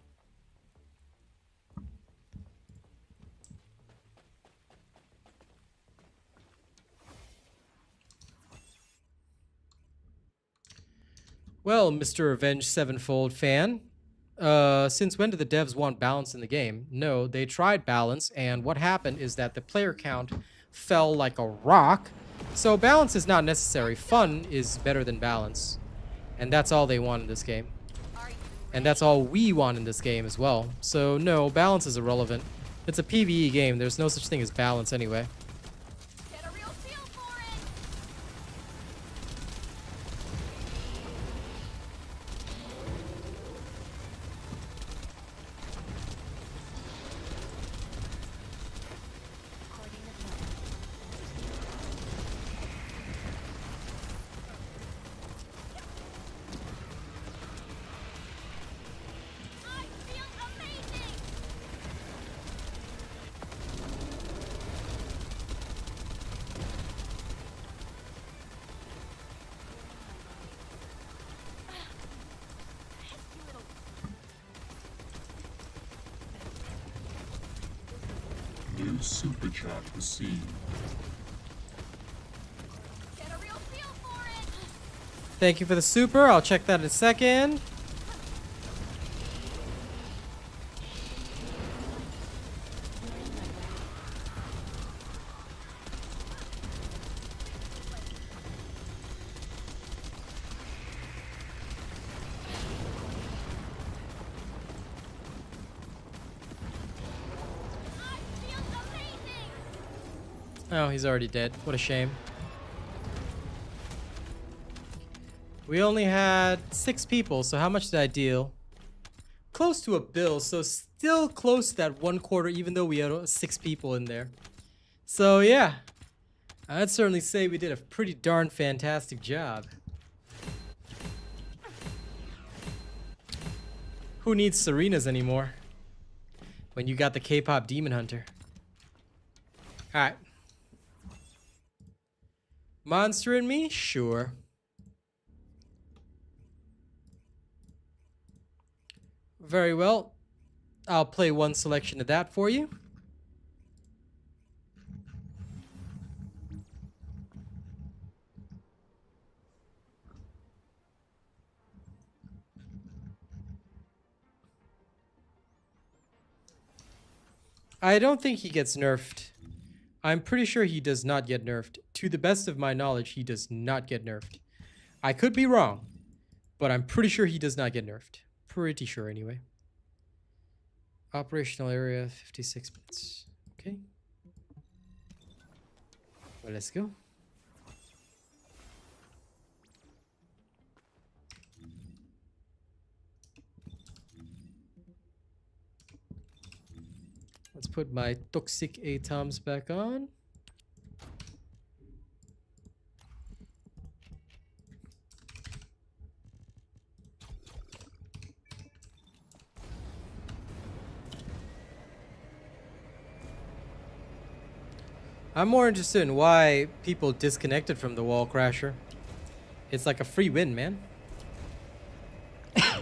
Well, Mr. Avenged Sevenfold fan, since when do the devs want balance in the game? No, they tried balance, and what happened is that the player count fell like a rock. So balance is not necessary. Fun is better than balance. And that's all they want in this game. And that's all we want in this game as well. So no, balance is irrelevant. It's a PvE game. There's no such thing as balance anyway. Get a real feel for it. I feel amazing. New super chat received. Get a real feel for it. Thank you for the super. I'll check that in a second. I feel amazing. Oh, he's already dead. What a shame. We only had 6 people, so how much did I deal? Close to a bill, so still close to that 1/4, even though we had 6 people in there. So yeah, I'd certainly say we did a pretty darn fantastic job. Who needs Serenas anymore when you got the K-pop Demon Hunter? Alright. Monster in me? Sure. Very well. I'll play one selection of that for you. I don't think he gets nerfed. I'm pretty sure he does not get nerfed. To the best of my knowledge, he does not get nerfed. I could be wrong, but I'm pretty sure he does not get nerfed. Pretty sure anyway. Operational area 56 minutes. Okay. Well, let's go. Let's put my toxic atoms back on. I'm more interested in why people disconnected from the wall crasher. It's like a free win, man.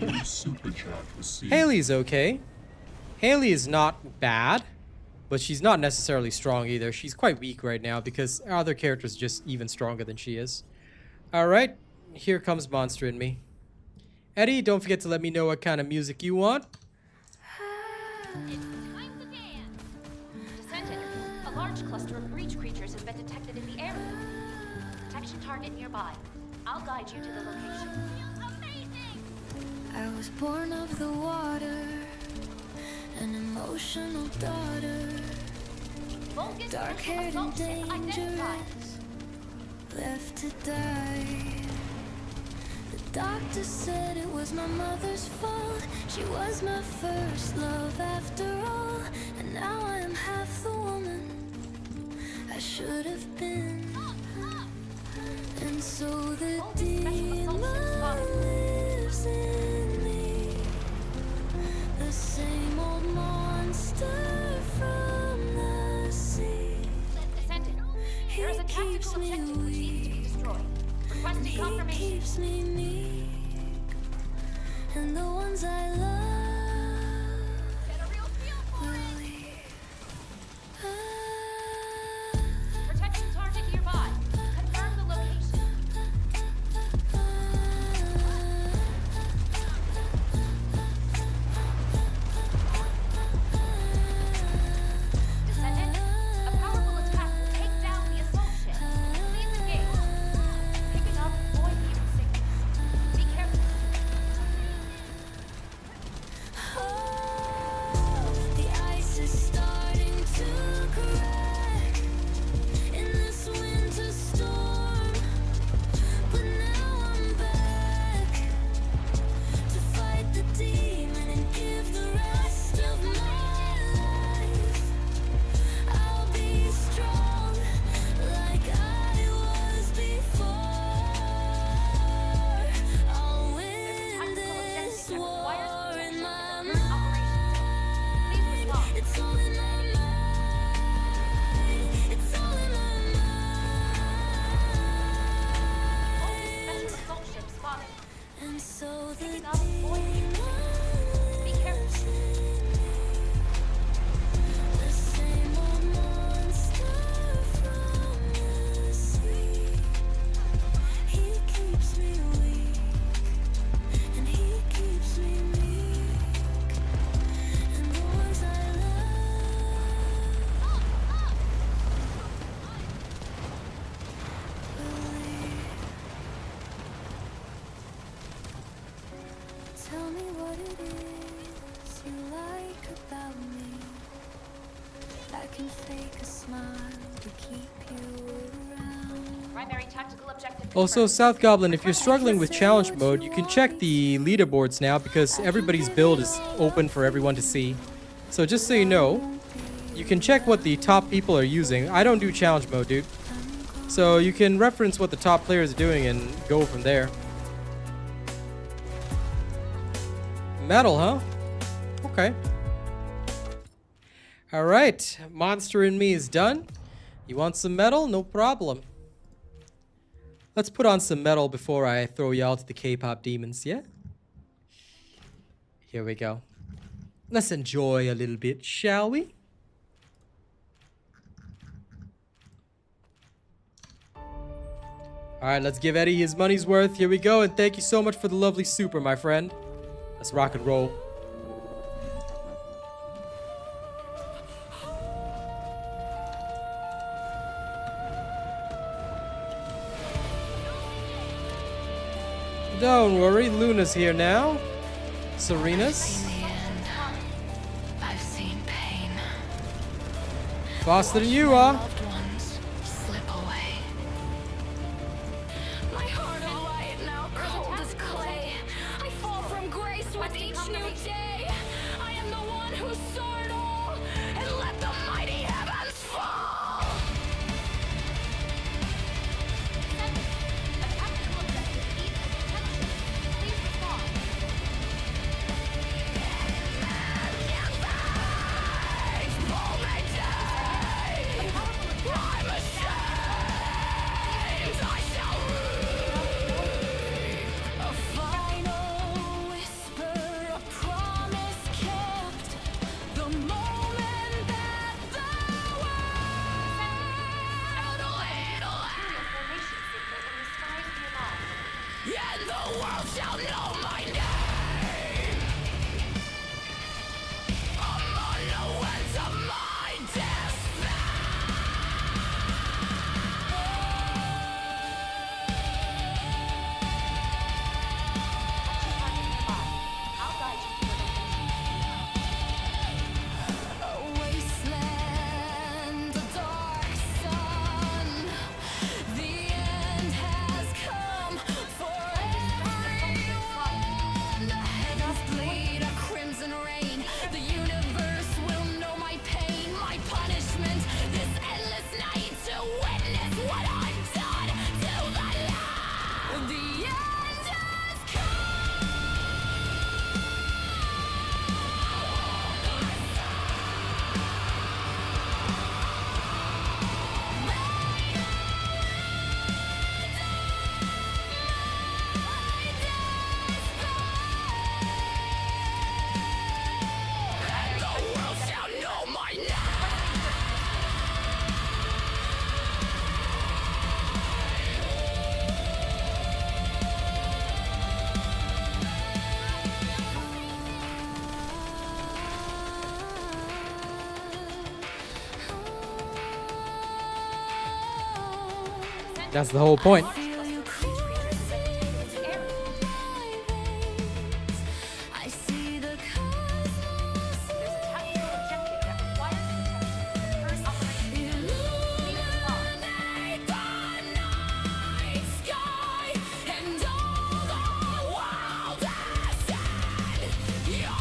New super chat received. Haley's okay. Haley is not bad. But she's not necessarily strong either. She's quite weak right now because our other character's just even stronger than she is. Alright, here comes Monster in Me. Eddie, don't forget to let me know what kind of music you want. It's time to dance! Descendant, a large cluster of breach creatures has been detected in the area. Protection target nearby. I'll guide you to the location. Amazing! I was born of the water, an emotional daughter, Vulgus dark-haired and assault ship identified. dangerous, left to die. The doctor said it was my mother's fault. She was my first love after all, and now I am half the woman I should have been. And so the demon lives in me, the same old monster from the sea. Descendant, there is a Keeps tactical me objective which needs to be weak. destroyed. Requesting He confirmation. keeps me meek, and the ones I love Get a real feel for will it. leave. Protection target nearby. Confirm the location. Descendant, a powerful attack will take down the assault ship. Please engage. Picking up void field signals. Be careful. The ice is starting to crack in this winter storm, but now I'm back to fight the demon and give the rest of my life. I'll be strong like I was before. I'll win this war in my Please respond. It's all in my mind. It's all in my mind. Special assault ship spotted. And so the Picking up void field signals. Be careful. the same old monster from the sea. He keeps me weak, and he keeps me meek, and the ones I love believe. Tell me what it is you like about me. I can fake a smile to keep you around. Primary tactical objective. Also, confirmed. South Goblin, if you're struggling with challenge mode, you can check the leaderboards now because everybody's build is open for everyone to see. So just so you know, you can check what the top people are using. I don't do challenge mode, dude. So you can reference what the top players are doing and go from there. Metal, huh? Okay. Alright, Monster in Me is done. You want some metal? No problem. Let's put on some metal before I throw y'all to the K-pop demons, yeah? Here we go. Let's enjoy a little bit, shall we? Alright, let's give Eddie his money's worth. Here we go, and thank you so much for the lovely super, my friend. Let's rock and roll. Don't worry, Luna's here now. Serena's. In the end, I've seen pain. Faster than you are. Loved ones slip away. My heart of light now cold as clay. I fall from grace with each new day. I am the one who saw it all and let the mighty heavens fall. A tactical objective needs attention. Please respond. A powerful The universe will know my pain, my punishment. This endless night to witness what I've done to the land. The end has come. The world shall know my name. That's the whole point. Feel you coursing through my veins. I see the cosmos There's a tactical objective that requires detection. First operation. illuminate the night sky, and all the world has seen your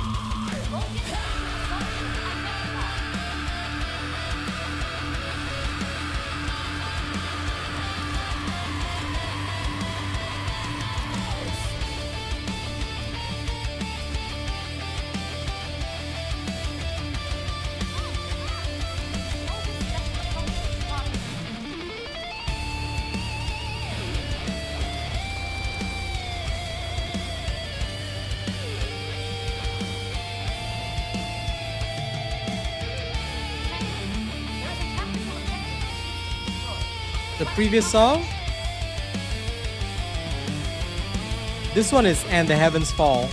The previous song. This one is "And the Heavens Fall."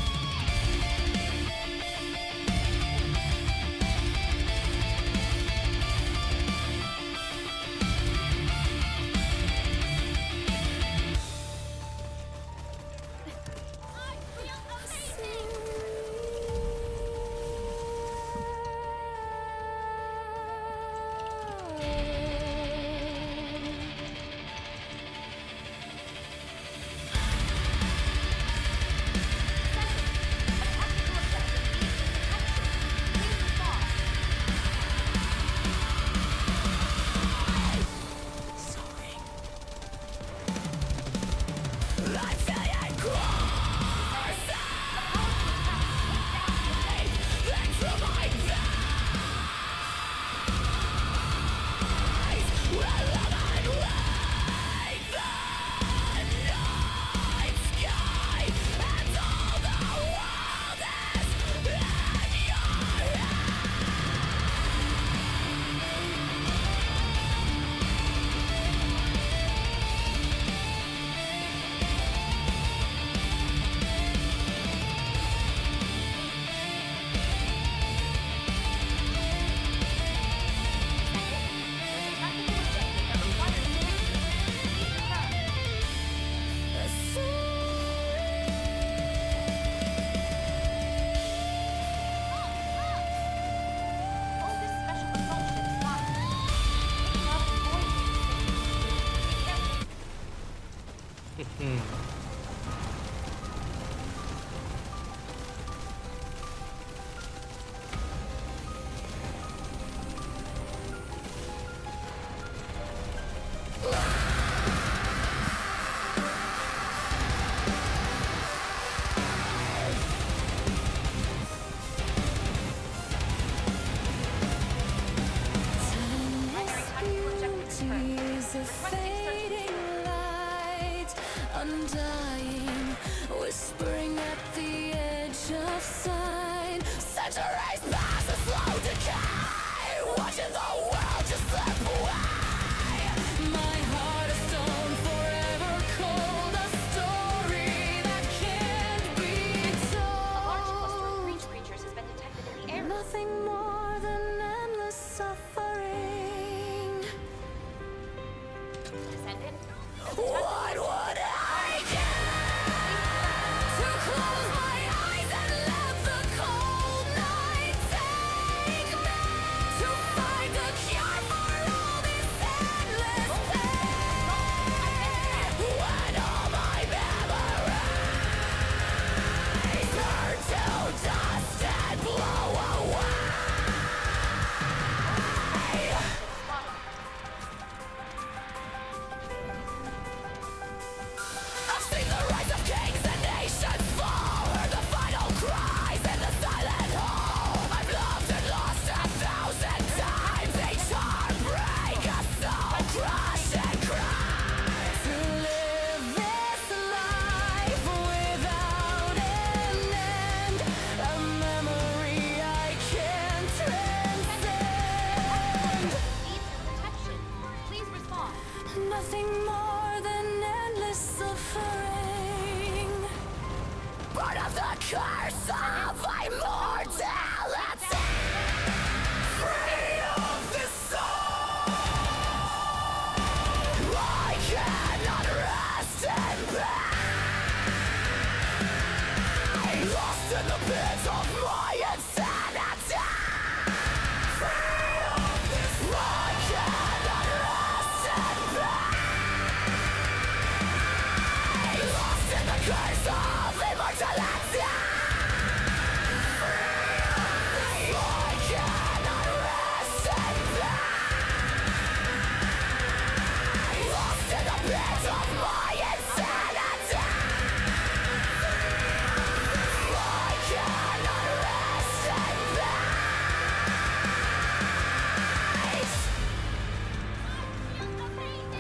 undying, whispering at the edge of sight. Centuries pass a slow decay, watching the world just slip away. My heart is stone, forever cold, a story that can't be A large cluster of told. breach creatures has been detected in the air. Nothing more than endless suffering.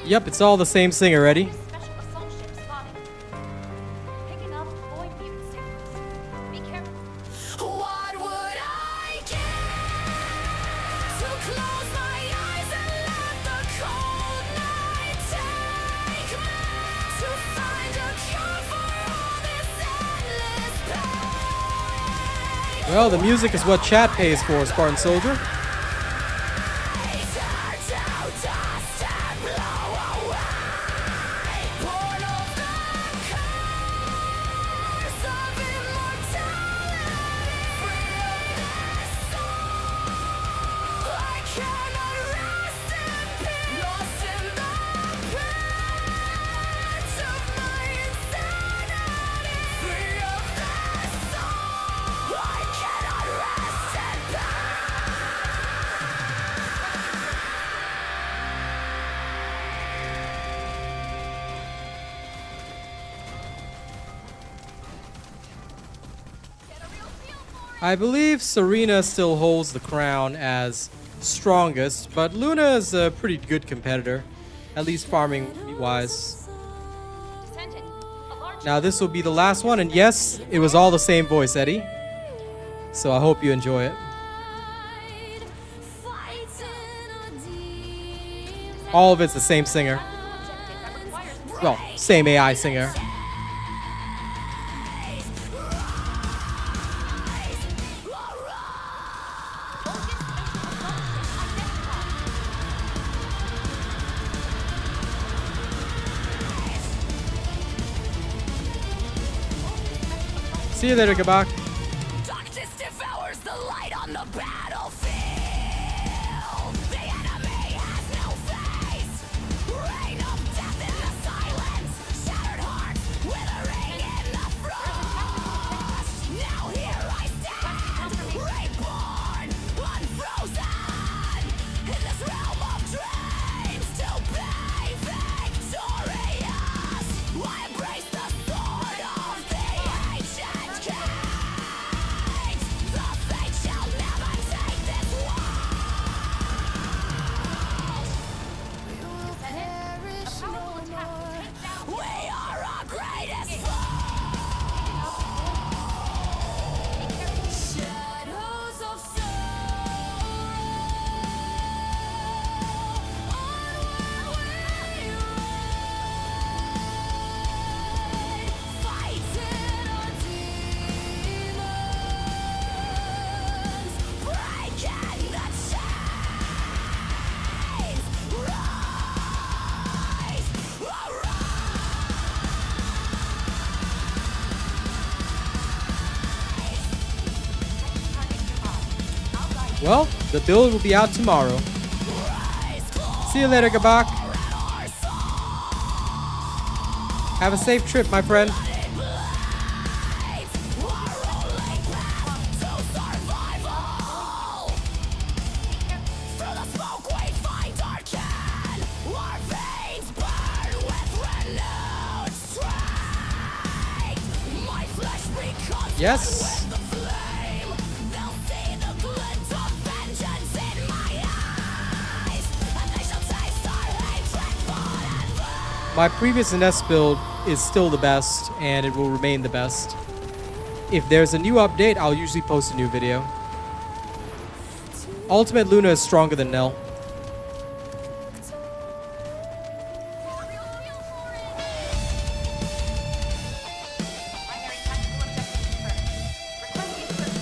Yep, it's all the same singer. Ready? Special assault ship spotted. Picking up void mutant signals. Be careful. What would I give to close my eyes and let the cold night take me, to find a cure for all this endless pain? Well, the music is what chat pays for, Spartan Soldier. I believe Serena still holds the crown as strongest, but Luna is a pretty good competitor, at least farming wise. Descendant, a large Now this will be the last one, and yes, it was all the same voice, Eddie. So I hope you enjoy it. All of it's the same singer. objective that requires Well, same AI singer. See you later, Gabak. Darkness devours the light on the battlefield. The enemy has no face. Rain of death in the silence. Shattered hearts withering in the frost. Now here I stand, reborn, unfrozen. In this realm of dreams, to be victorious. I embrace the sword of the ancient kings. The fate shall never take this world. We will perish no more. We are our greatest foe. Shadows of sorrow, onward we ride, fighting our demons, breaking the chains. Rise, Well, the build will be out tomorrow. See you later, Gabak. Have a safe trip, my friend. Yes. My previous NS build is still the best, and it will remain the best. If there's a new update, I'll usually post a new video. Ultimate Luna is stronger than Nell. primary tactical objective confirmed. Requesting search.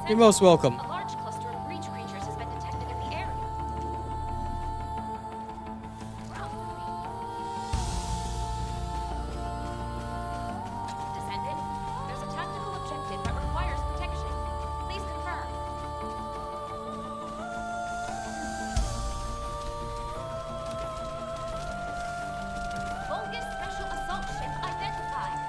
You're most welcome. A large cluster of breach creatures has been detected in the area. Descendant, there's a tactical objective that requires protection. Please confirm. Bogus special assault ship identified.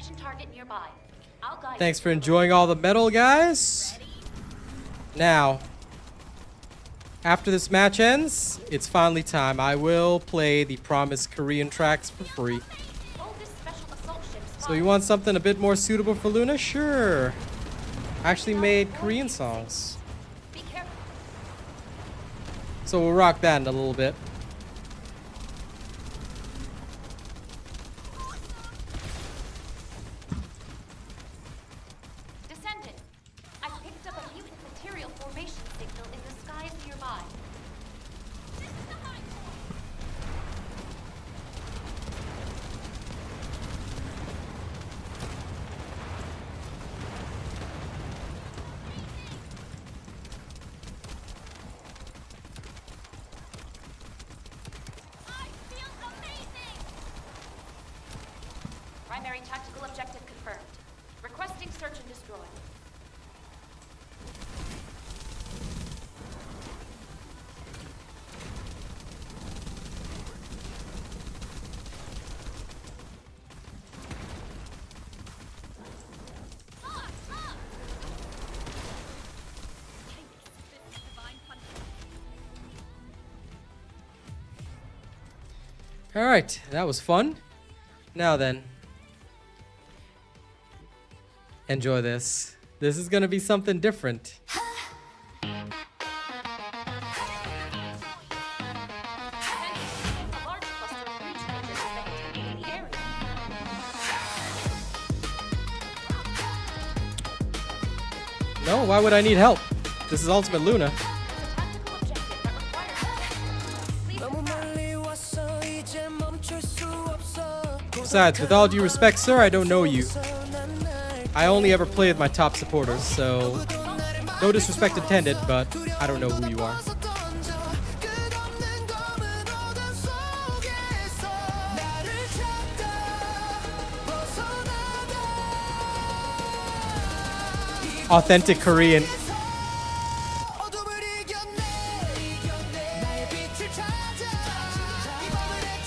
Detection target nearby. I'll guide Thanks you for to the enjoying all the metal, guys. Now, after this match ends, it's finally time. I will play the promised Korean tracks for free. Hold this special assault ship's So you want something a bit more suitable for Luna? Sure. I actually made Korean songs. Be careful. So we'll rock that in a little bit. Descendant, I picked up a mutant material formation signal in the skies nearby. Primary tactical objective confirmed. Requesting search and destroy. All right, that was fun. Now then, enjoy this. This is gonna be something different. A large cluster of breach creatures has been detected in the area. No, why would I need help? This is Ultimate Luna. It's a tactical objective that requires. Please Besides, with all due respect, sir, I don't know you. I only ever play with my top supporters, so no disrespect intended, but I don't know who you are. Authentic Korean.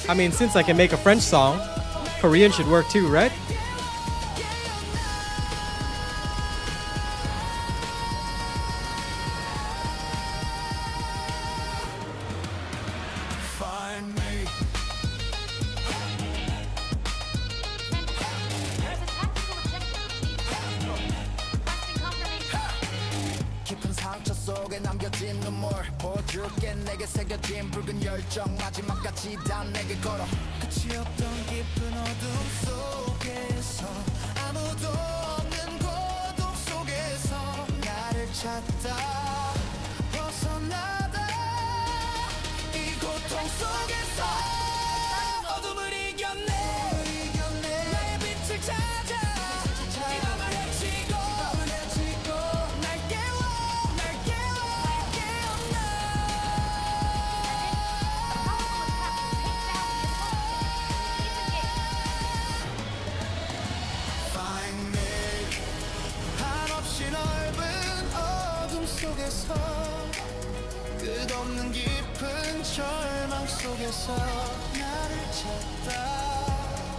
I mean, since I can make a French song, Korean should work too, right? There's a tactical objective which needs to be destroyed. Requesting confirmation. 깊은 상처 속에 남겨진 눈물 보여줄게 내게 새겨진 붉은 열정 마지막까지 다 내게 걸어 끝이 없던 깊은 어둠 속에서 아무도 없는 고독 속에서 나를 찾다 벗어나다 이 고통 속에서 어둠을 이겨내 나의 빛을 찾아 이 밤을 헤치고 날 깨워 날 깨웠나 Find me 한없이 넓은 어둠 속에서 끝없는 깊은 절망 속에서 나를 찾다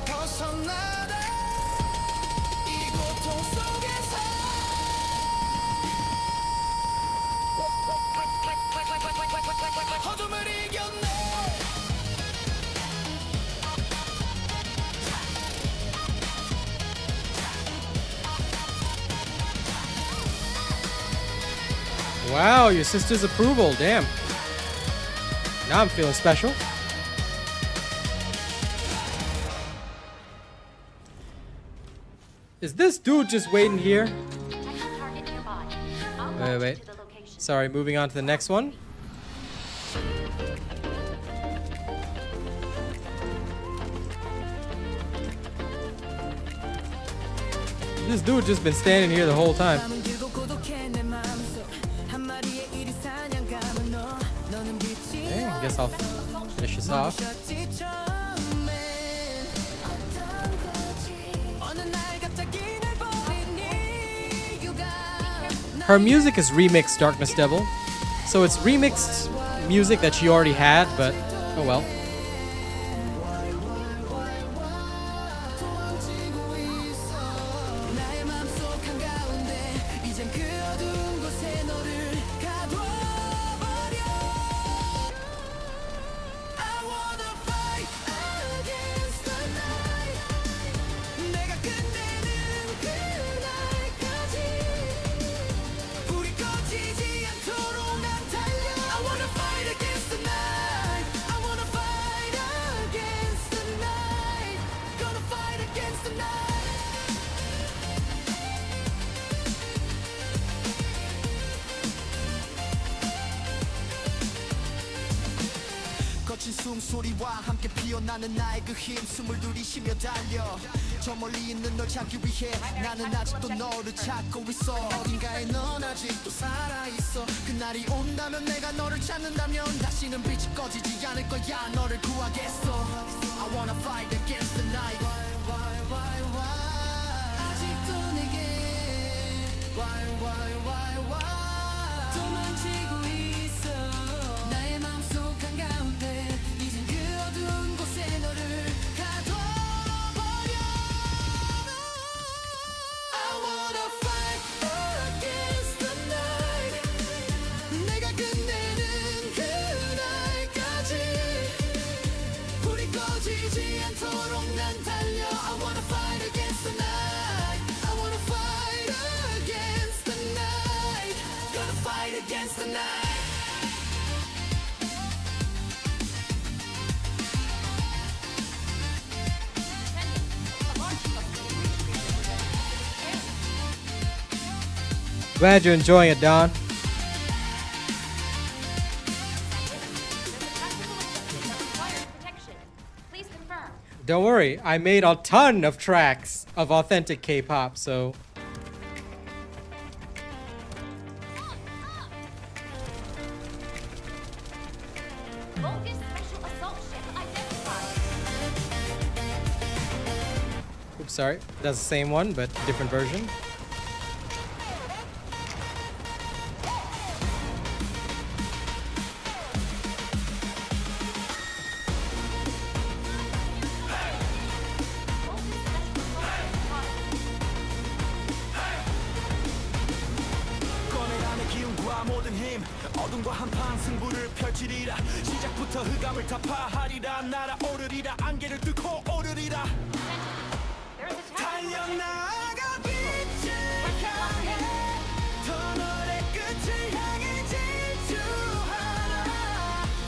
벗어나다 이 고통 속에서 어둠을 이겨내 Wow, your sister's approval, damn. Now I'm feeling special. Is this dude just waiting here? Detection target nearby. I'll Wait, guide you wait. to the location. Sorry, moving on to the next one. This dude just been standing here the whole time. 밤은 길고 고독해 내 마음속 한 마리의 이리 사냥감은 너 너는 빛이 Okay, I guess I'll finish this off. 멈췄지 처음엔 어느 날 갑자기 날 버린 이유가 Her music is remixed Darkness Devil. So it's remixed music that she already had, but oh well. 도망치고 있어 거친 숨소리와 함께 피어나는 나의 그 힘 숨을 들이쉬며 달려 저 멀리 있는 널 찾기 위해 나는 아직도 너를 찾고 있어 어딘가에 넌 아직도 살아있어 그날이 온다면 내가 너를 찾는다면 다시는 빛이 꺼지지 않을 거야 너를 구하겠어 I wanna fight against the night 아직도 내게 도망치고 있어 나의 마음속 한가운데 이젠 그 어두운 곳에 너를 가둬버려 I wanna fight against the night 내가 끝내는 그날까지 불이 꺼지지 않도록 난 달려 I wanna fight against the night I wanna fight against the night Gonna fight against the night Glad you're enjoying it, Don. Please confirm. Don't worry, I made a ton of tracks of authentic K-pop, so Bogus special assault ship identified. oops, sorry. That's the same one, but different version. 꺼내라는 기운과 모든 힘 어둠과 한판 승부를 펼치리라 시작부터 흑암을 타파하리라 날아오르리라 안개를 뚫고 오르리라 There is a tower. 달려나가 빛을 향해 더 너의 끝을 향해 질주하라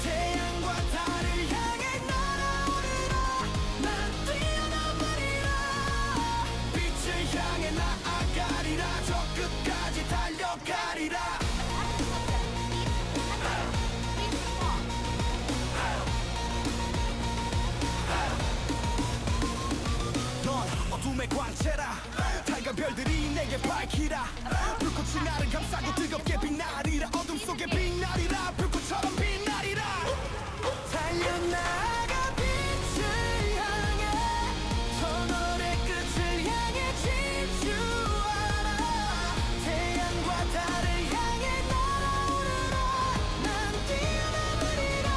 태양과 달을 향해 날아오르라 난 뛰어넘으리라 빛을 향해 나아가리라 저 끝까지 달려가리라 넌 어둠의 광채라 달간 별들이 내게 밝히라 불꽃이 나를 감싸고 뜨겁게 빛나리라 어둠 속에 빛나리라 불꽃처럼 빛나리라 달려나가 빛을 향해 저 너의 끝을 향해 질주하라 태양과 달을 향해 날아오르라 난 뛰어넘으리라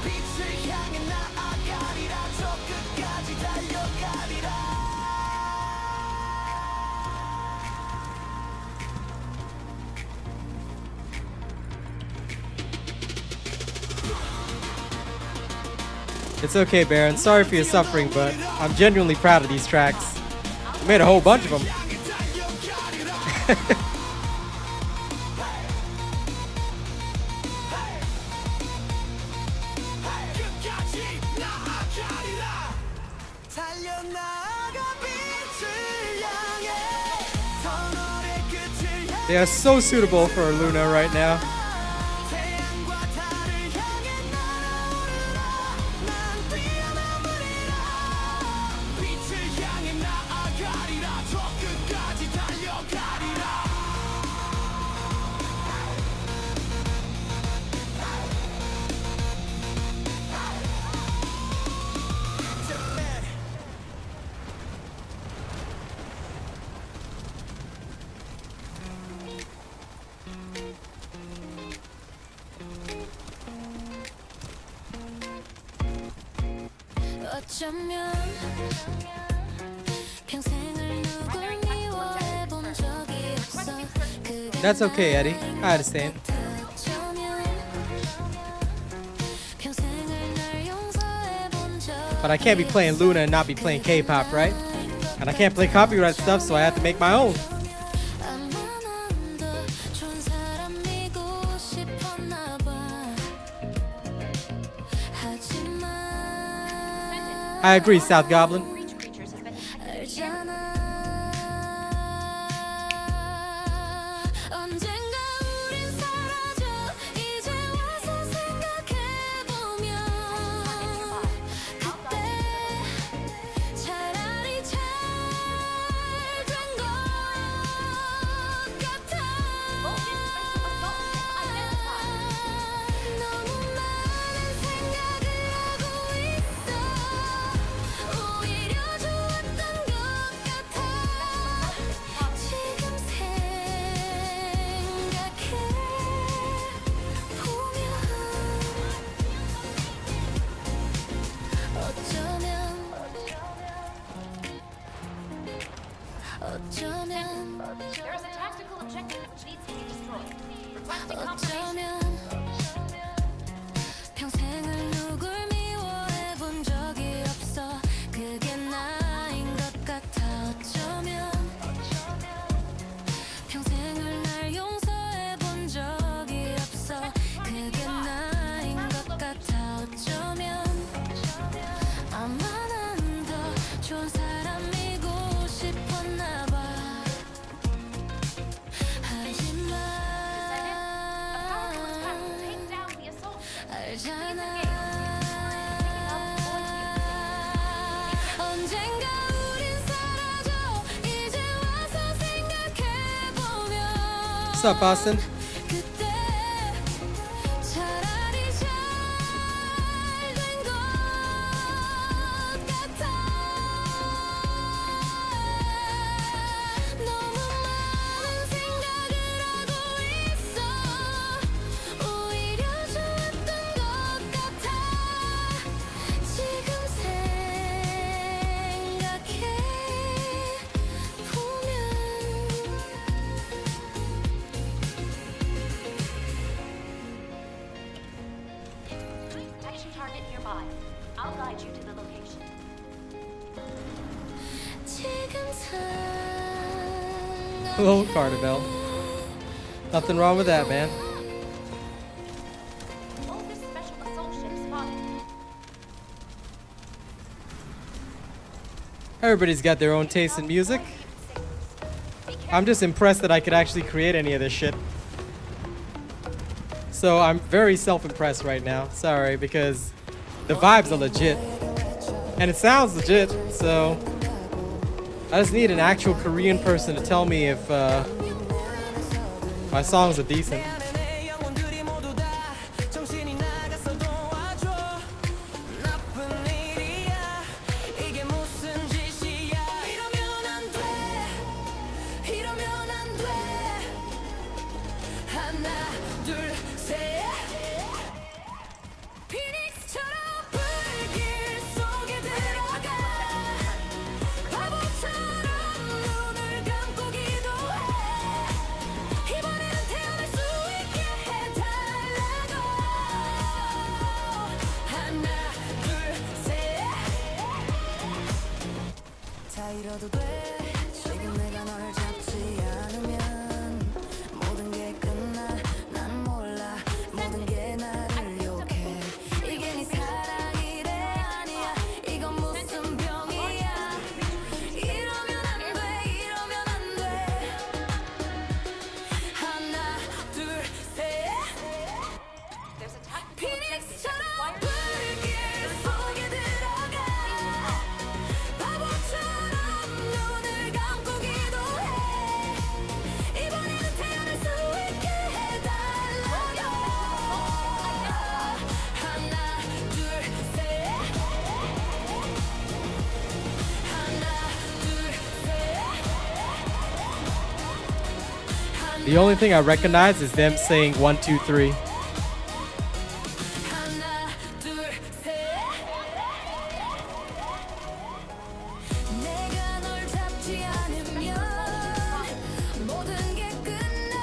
빛을 향해 나아가리라 저 끝까지 달려가리라 It's okay, Baron. Sorry for your suffering, but I'm genuinely proud of these tracks. I made a whole bunch of them. They are so suitable for Luna right now. 어쩌면 평생을 누굴 미워해본 적이 없어 That's okay, Eddie. I understand. But I can't be playing Luna and not be playing K-pop, right? And I can't play copyright stuff, so I have to make my own. I agree, South Goblin. Breach creatures have been detected in the area. 언젠가 우린 사라져 이제 와서 생각해보면 detected, which needs to be destroyed. Requesting confirmation. 어쩌면 평생을 누굴 미워해 본 적이 없어. 그게 나인 것 같아. 어쩌면 평생을 날 용서해 본 적이 없어. 그게 나인 것 같아. 어쩌면 아마 난 더 좋은 사람이고 싶었나 봐. 하지만 A powerful attack will take down the assault ship. 알잖아. 언젠가 우린 사라져. 이제 와서 생각해보면 What's up, Austin? 그때 차라리 잘된 것 같아. 너무 많은 생각을 하고 있어. 오히려 좋았던 것 같아. 지금 Protection target nearby. I'll guide you to the location. Hello, Carnival. Nothing wrong with that, man. Oh, this special assault ship spotted. Everybody's got their own taste in music. I'm just impressed that I could actually create any of this shit. So I'm very self-impressed right now. Sorry, because the vibes are legit. And it sounds legit, so I just need an actual Korean person to tell me if my songs are decent. 내 영혼들이 모두 다 정신이 나가서 도와줘. 나쁜 일이야. 이게 무슨 짓이야. 이러면 안 돼. 이러면 안 돼. 하나, 둘, 셋. 피닉스처럼 불길 속에 들어가. 바보처럼 눈을 감고 기도해. 이번에는 태어날 수 있게 해달라고. 하나, 둘, 셋. 다 잃어도 돼. 지금 내가 널 잡지 않으면 모든 게 끝나. 난 몰라. 모든 게 나를 욕해. 이게 네 사랑이래. 아니야. 이건 무슨 병이야. 이러면 안 돼. 이러면 안 돼. 하나, 둘, 셋. There's a tactical objective that 피닉스처럼 requires 불길 속에 들어가. 바보처럼 눈을 감고 기도해. 이번에는 태어날 수 있게 해달라고. 하나, 둘, 셋. 하나, 둘, 셋. The only thing I recognize is them saying 1, 2, 3. 하나, 둘, 셋. 내가 널 잡지 않으면 모든 게 끝나.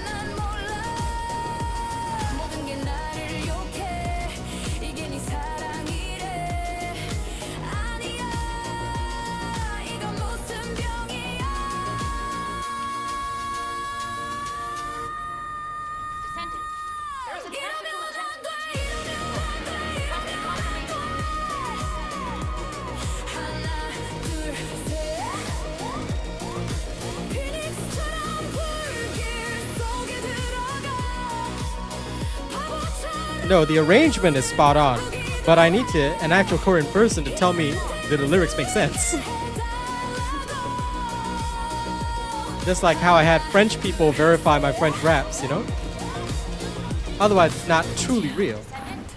난 몰라. 모든 게 나를 욕해. 이게 네 사랑이래. 아니야. 이건 무슨 병이야. Descendant. There's a tactical 이러면 안 objective 돼. which needs 이러면 안 돼. 이러면 안 돼. 하나, 둘, 셋. 피닉스처럼 불길 속에 들어가. 바보처럼 No, the arrangement is spot on. But I need an actual Korean person to tell me that the lyrics make sense. Just like how I had French people verify my French raps, you know? Otherwise, it's not truly real. Descendant.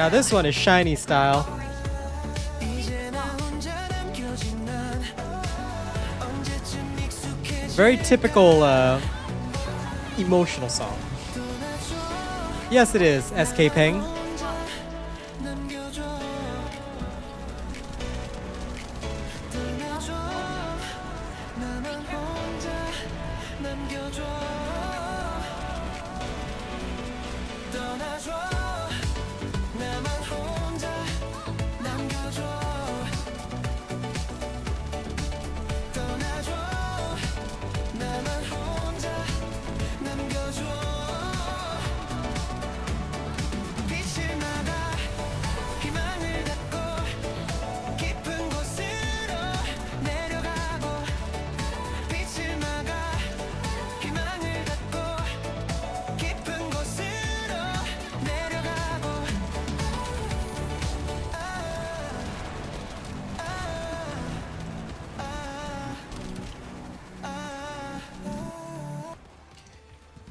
Now this one is shiny style. Very typical emotional song. Yes, it is. SK Peng.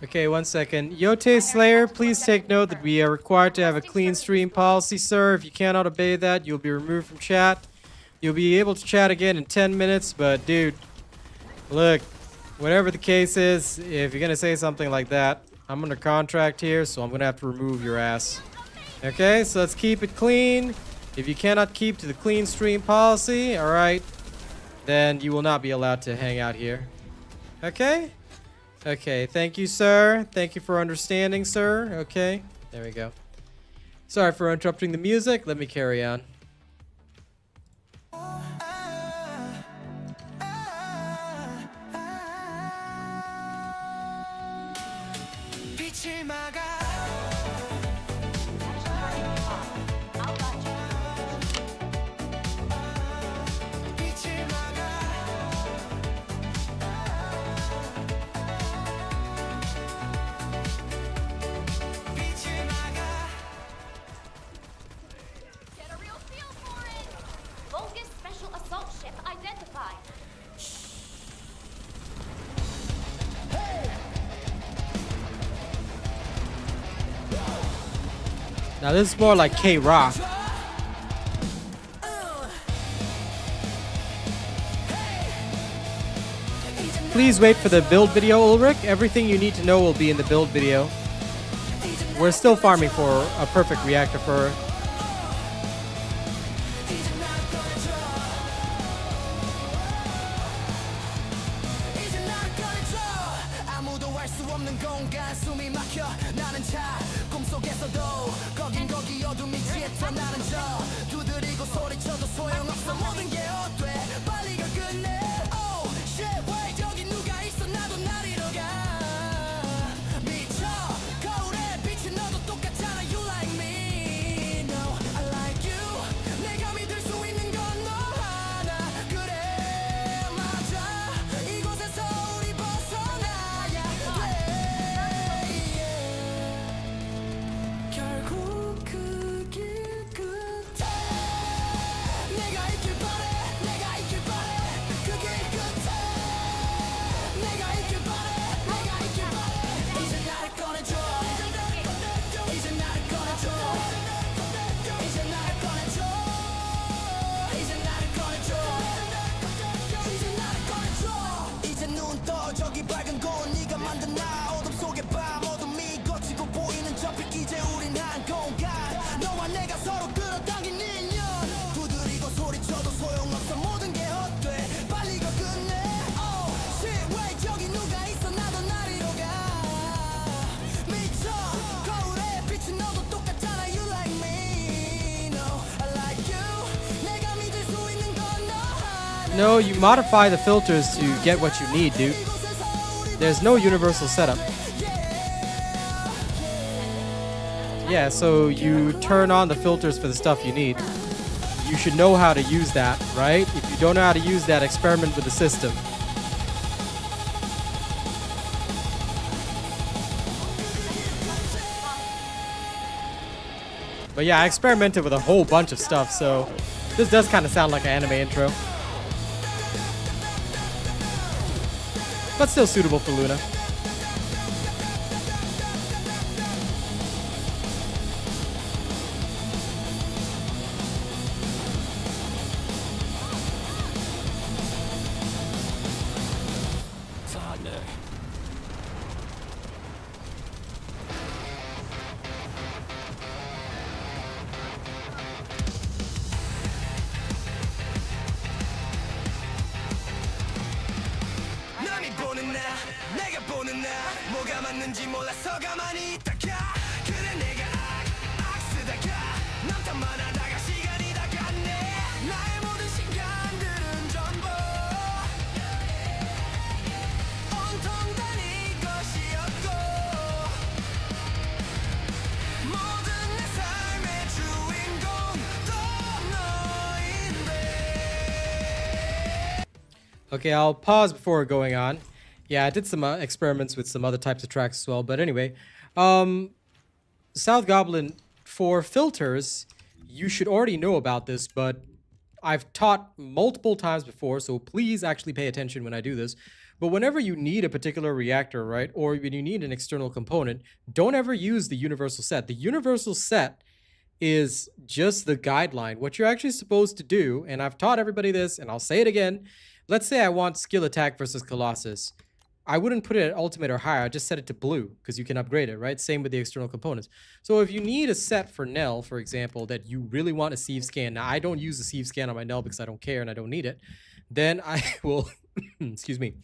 Okay, 1 second. Yote Slayer, please take note that we are required to have a clean stream policy, sir. If you cannot obey that, you'll be removed from chat. You'll be able to chat again in 10 minutes, but dude, look, whatever the case is, if you're gonna say something like that, I'm under contract here, so I'm gonna have to remove your ass. Okay, so let's keep it clean. If you cannot keep to the clean stream policy, alright, then you will not be allowed to hang out here. Okay? Okay, thank you, sir. Thank you for understanding, sir. Okay, there we go. Sorry for interrupting the music. Let me carry on. Now this is more like K-Rock. Please wait for the build video, Ulrich. Everything you need to know will be in the build video. We're still farming for a perfect reactor for Earth. No, you modify the filters to get what you need, dude. There's no universal setup. Yeah, so you turn on the filters for the stuff you need. You should know how to use that, right? If you don't know how to use that, experiment with the system. But yeah, I experimented with a whole bunch of stuff, so this does kind of sound like an anime intro. But still suitable for Luna. 내가 보는 나 뭐가 맞는지 몰라서 가만히 있다가 그래 내가 쓰다가 남탓만 하다가 시간이 다 갔네 나의 모든 시간들은 전부 온통 다 네 것이었고 모든 내 삶의 주인공도 너인데. Okay, I'll pause before going on. Yeah, I did some experiments with some other types of tracks as well. But anyway, South Goblin, for filters, you should already know about this, but I've taught multiple times before, so please actually pay attention when I do this. But whenever you need a particular reactor, right, or when you need an external component, don't ever use the universal set. The universal set is just the guideline. What you're actually supposed to do, and I've taught everybody this, and I'll say it again. Let's say I want skill attack versus Colossus. I wouldn't put it at ultimate or higher. I just set it to blue because you can upgrade it, right? Same with the external components. So if you need a set for Nell, for example, that you really want a sieve scan. Now, I don't use a sieve scan on my Nell because I don't care and I don't need it. Then I will, excuse me,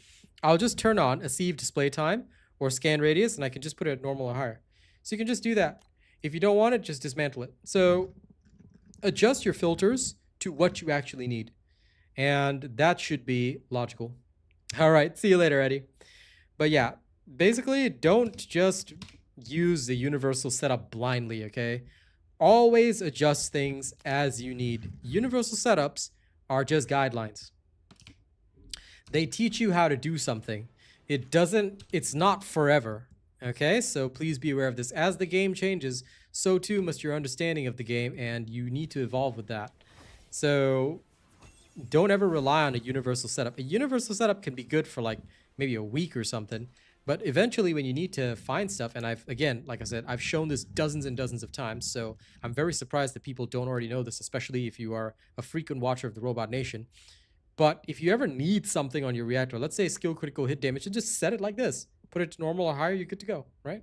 I'll just turn on a sieve display time or scan radius and I can just put it at normal or higher. So you can just do that. If you don't want it, just dismantle it. So adjust your filters to what you actually need. And that should be logical. All right, see you later, Eddie. But yeah, basically, don't just use the universal setup blindly, okay? Always adjust things as you need. Universal setups are just guidelines. They teach you how to do something. It's not forever, okay? So please be aware of this. As the game changes, so too must your understanding of the game, and you need to evolve with that. So don't ever rely on a universal setup. A universal setup can be good for like maybe a week or something, but eventually when you need to find stuff, and again, like I said, I've shown this dozens and dozens of times, so I'm very surprised that people don't already know this, especially if you are a frequent watcher of the Robot Nation. But if you ever need something on your reactor, let's say skill critical hit damage, you just set it like this. Put it to normal or higher, you're good to go, right?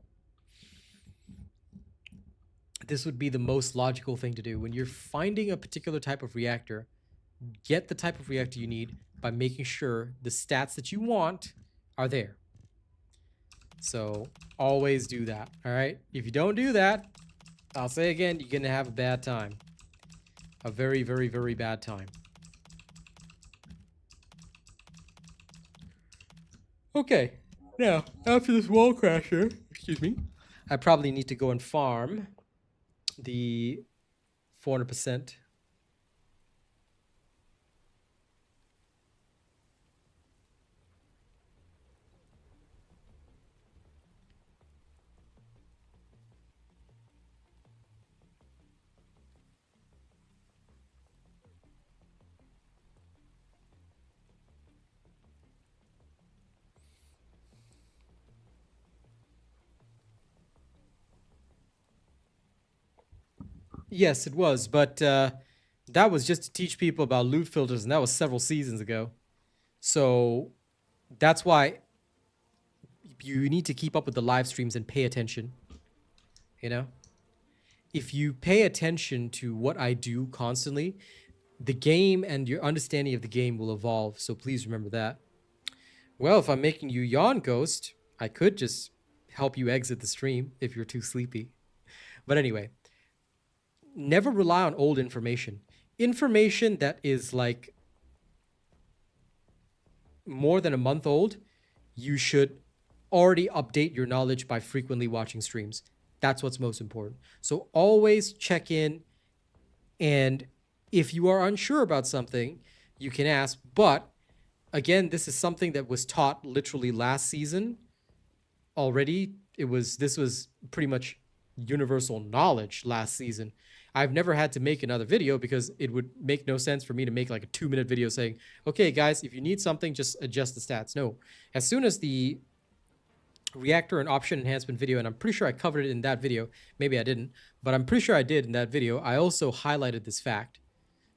This would be the most logical thing to do. When you're finding a particular type of reactor, get the type of reactor you need by making sure the stats that you want are there. So always do that, all right? If you don't do that, I'll say again, you're gonna have a bad time. A very, very, very bad time. Okay, now, after this wall crasher, excuse me, I probably need to go and farm the 400%. Yes, it was, but that was just to teach people about loot filters, and that was several seasons ago. So that's why you need to keep up with the live streams and pay attention. You know? If you pay attention to what I do constantly, the game and your understanding of the game will evolve, so please remember that. Well, if I'm making you yawn, Ghost, I could just help you exit the stream if you're too sleepy. But anyway, never rely on old information. Information that is like more than a month old, you should already update your knowledge by frequently watching streams. That's what's most important. So always check in, and if you are unsure about something, you can ask. But again, this is something that was taught literally last season already. This was pretty much universal knowledge last season. I've never had to make another video because it would make no sense for me to make like a 2-minute video saying, okay, guys, if you need something, just adjust the stats. No. As soon as the reactor and option enhancement video, and I'm pretty sure I covered it in that video. Maybe I didn't, but I'm pretty sure I did in that video. I also highlighted this fact.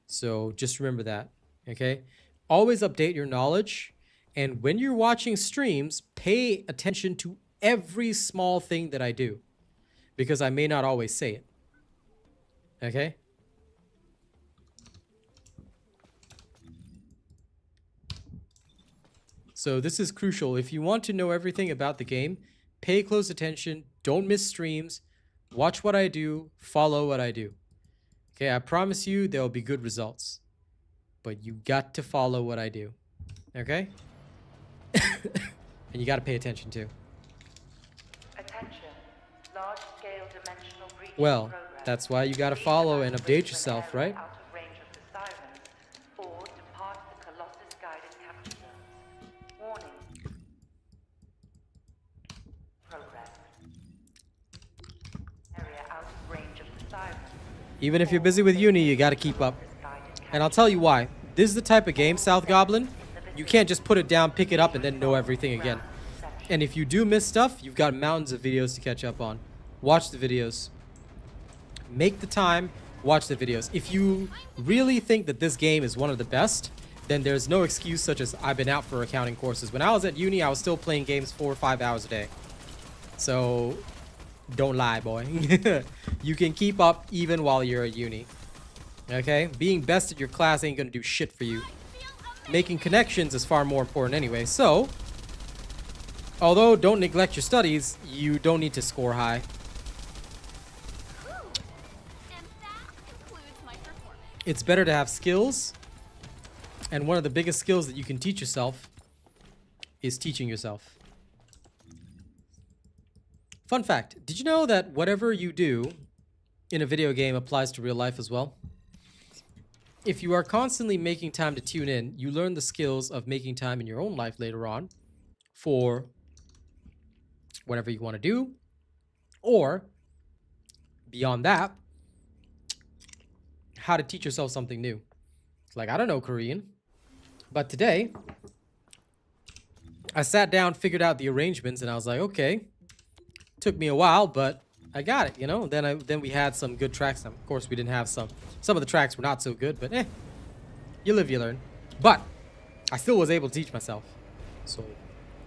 So just remember that, okay? Always update your knowledge. And when you're watching streams, pay attention to every small thing that I do, because I may not always say it. Okay? So this is crucial. If you want to know everything about the game, pay close attention, don't miss streams, watch what I do, follow what I do. Okay, I promise you there will be good results. But you got to follow what I do. Okay? And you got to pay attention too. Attention. Large-scale dimensional breach Well, in progress. that's why you got to Please follow and evacuate update to an yourself, area right? out of range of the sirens, or depart the Colossus guided capture zone. Warning. Progress. Area out of range of the sirens. Even if you're busy with uni, you got to keep up. And I'll tell you why. This is the type of game, South Goblin, you can't just put it down, pick it up, and then know everything again. And if you do miss stuff, you've got mountains of videos to catch up on. Watch the videos. Make the time, watch the videos. If you really think that this game is one of the best, then there's no excuse such as I've been out for accounting courses. When I was at uni, I was still playing games 4 or 5 hours a day. So, don't lie, boy. You can keep up even while you're at uni. Okay? Being best at your class ain't gonna do shit for you. Making connections is far more important anyway. So, although don't neglect your studies, you don't need to score high. And that concludes my performance. It's better to have skills. And one of the biggest skills that you can teach yourself is teaching yourself. Fun fact, did you know that whatever you do in a video game applies to real life as well? If you are constantly making time to tune in, you learn the skills of making time in your own life later on for whatever you want to do. Or, beyond that, how to teach yourself something new. Like, I don't know Korean, but today, I sat down, figured out the arrangements, and I was like, okay. Took me a while, but I got it, you know. Then we had some good tracks. Of course, we didn't have some. Some of the tracks were not so good, but you live, you learn. But I still was able to teach myself. So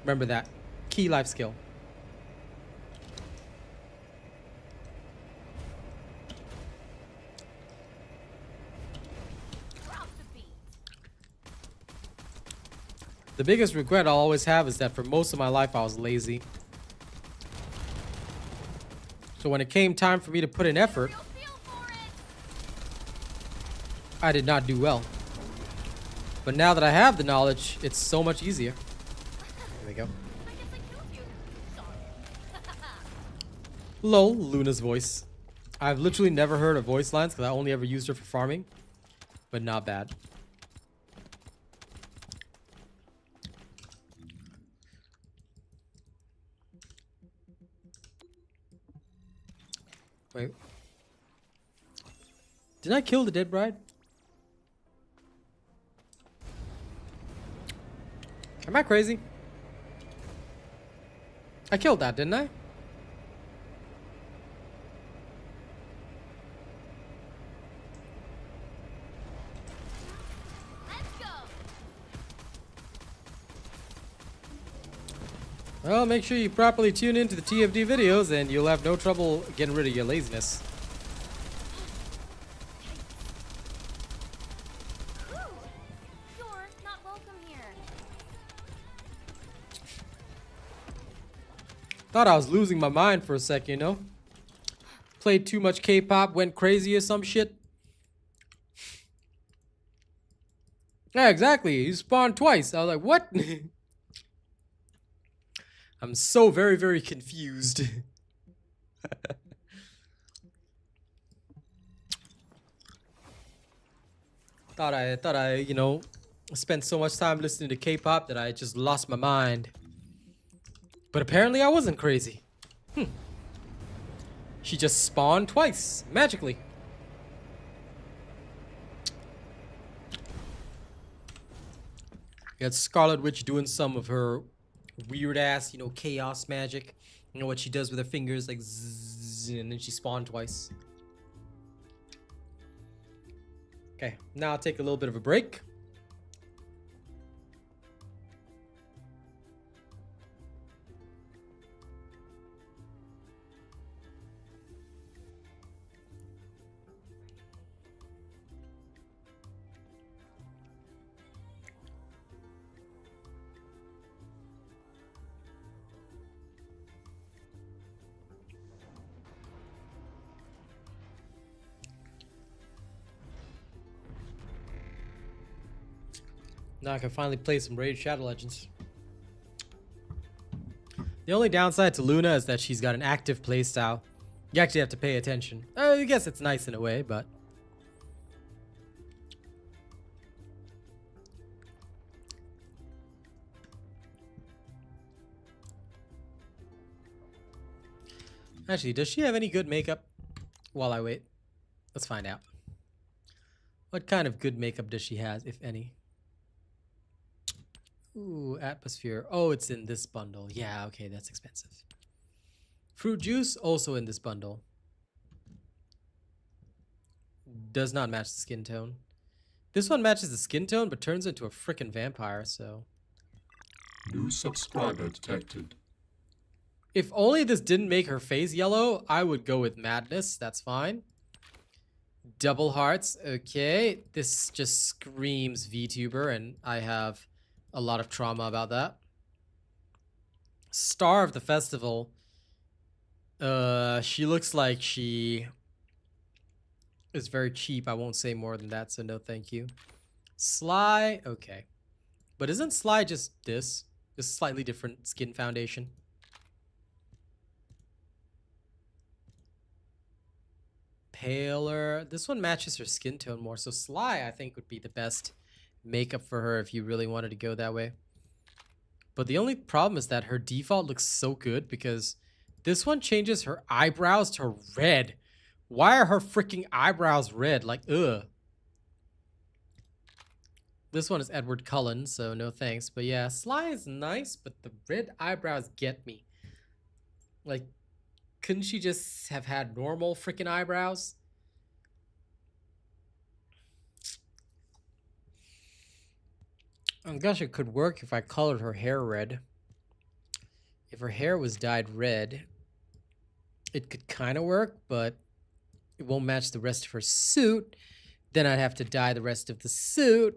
remember that key life skill. Drop the beat. The biggest regret I'll always have is that for most of my life I was lazy. So when it came time for me to put in effort, Real feel for it. I did not do well. But now that I have the knowledge, it's so much easier. There we go. I guess I killed you. Sorry. Lol, Luna's voice. I've literally never heard her voice lines because I only ever used her for farming. But not bad. Wait. Did I kill the dead bride? Am I crazy? I killed that, didn't I? Let's go. Well, make sure you properly tune into the TFD videos and you'll have no trouble getting rid of your laziness. Whew. You're not welcome here. Thought I was losing my mind for a second, you know? Played too much K-pop, went crazy or some shit. Yeah, exactly. You spawned twice. I was like, what? I'm so very, very confused. Thought I, you know, spent so much time listening to K-pop that I just lost my mind. But apparently I wasn't crazy. She just spawned twice, magically. You got Scarlet Witch doing some of her weird ass, you know, chaos magic. You know what she does with her fingers, like zzz, and then she spawned twice. Okay, now I'll take a little bit of a break. Now I can finally play some Raid Shadow Legends. The only downside to Luna is that she's got an active playstyle. You actually have to pay attention. I guess it's nice in a way, but... Actually, does she have any good makeup? While I wait, let's find out. What kind of good makeup does she have, if any? Ooh, atmosphere. Oh, it's in this bundle. Yeah, okay, that's expensive. Fruit juice, also in this bundle. Does not match the skin tone. This one matches the skin tone, but turns into a frickin' vampire, so... New subscriber detected. If only this didn't make her face yellow, I would go with madness. That's fine. Double hearts. Okay. This just screams VTuber, and I have a lot of trauma about that. Star of the festival. She looks like she is very cheap. I won't say more than that, so no thank you. Sly. Okay. But isn't Sly just this? Just slightly different skin foundation. Paler. This one matches her skin tone more. So Sly, I think, would be the best makeup for her if you really wanted to go that way. But the only problem is that her default looks so good because this one changes her eyebrows to red. Why are her freaking eyebrows red? Like, ugh. This one is Edward Cullen, so no thanks. But yeah, Sly is nice, but the red eyebrows get me. Like, couldn't she just have had normal freaking eyebrows? I guess it could work if I colored her hair red. If her hair was dyed red, it could kind of work, but it won't match the rest of her suit. Then I'd have to dye the rest of the suit,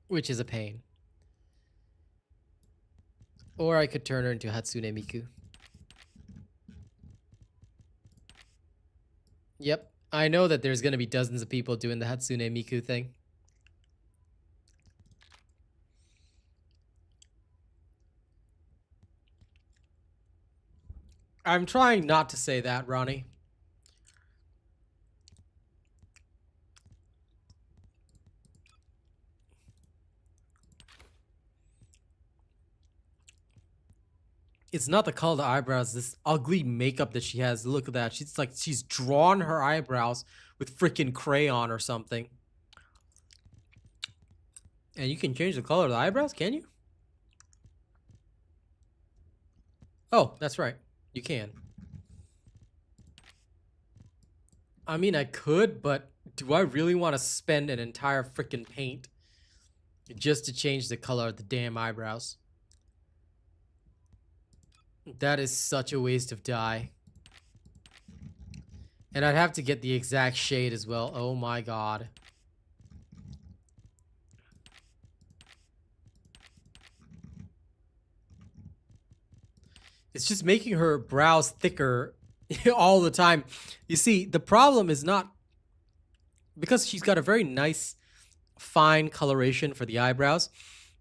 which is a pain. Or I could turn her into Hatsune Miku. Yep, I know that there's going to be dozens of people doing the Hatsune Miku thing. I'm trying not to say that, Ronnie. It's not the color of the eyebrows, this ugly makeup that she has. Look at that. She's like, she's drawn her eyebrows with freaking crayon or something. And you can change the color of the eyebrows, can you? Oh, that's right. You can. I mean, I could, but do I really want to spend an entire freaking paint just to change the color of the damn eyebrows? That is such a waste of dye. And I'd have to get the exact shade as well. Oh my god. It's just making her brows thicker all the time. You see, the problem is not... Because she's got a very nice, fine coloration for the eyebrows.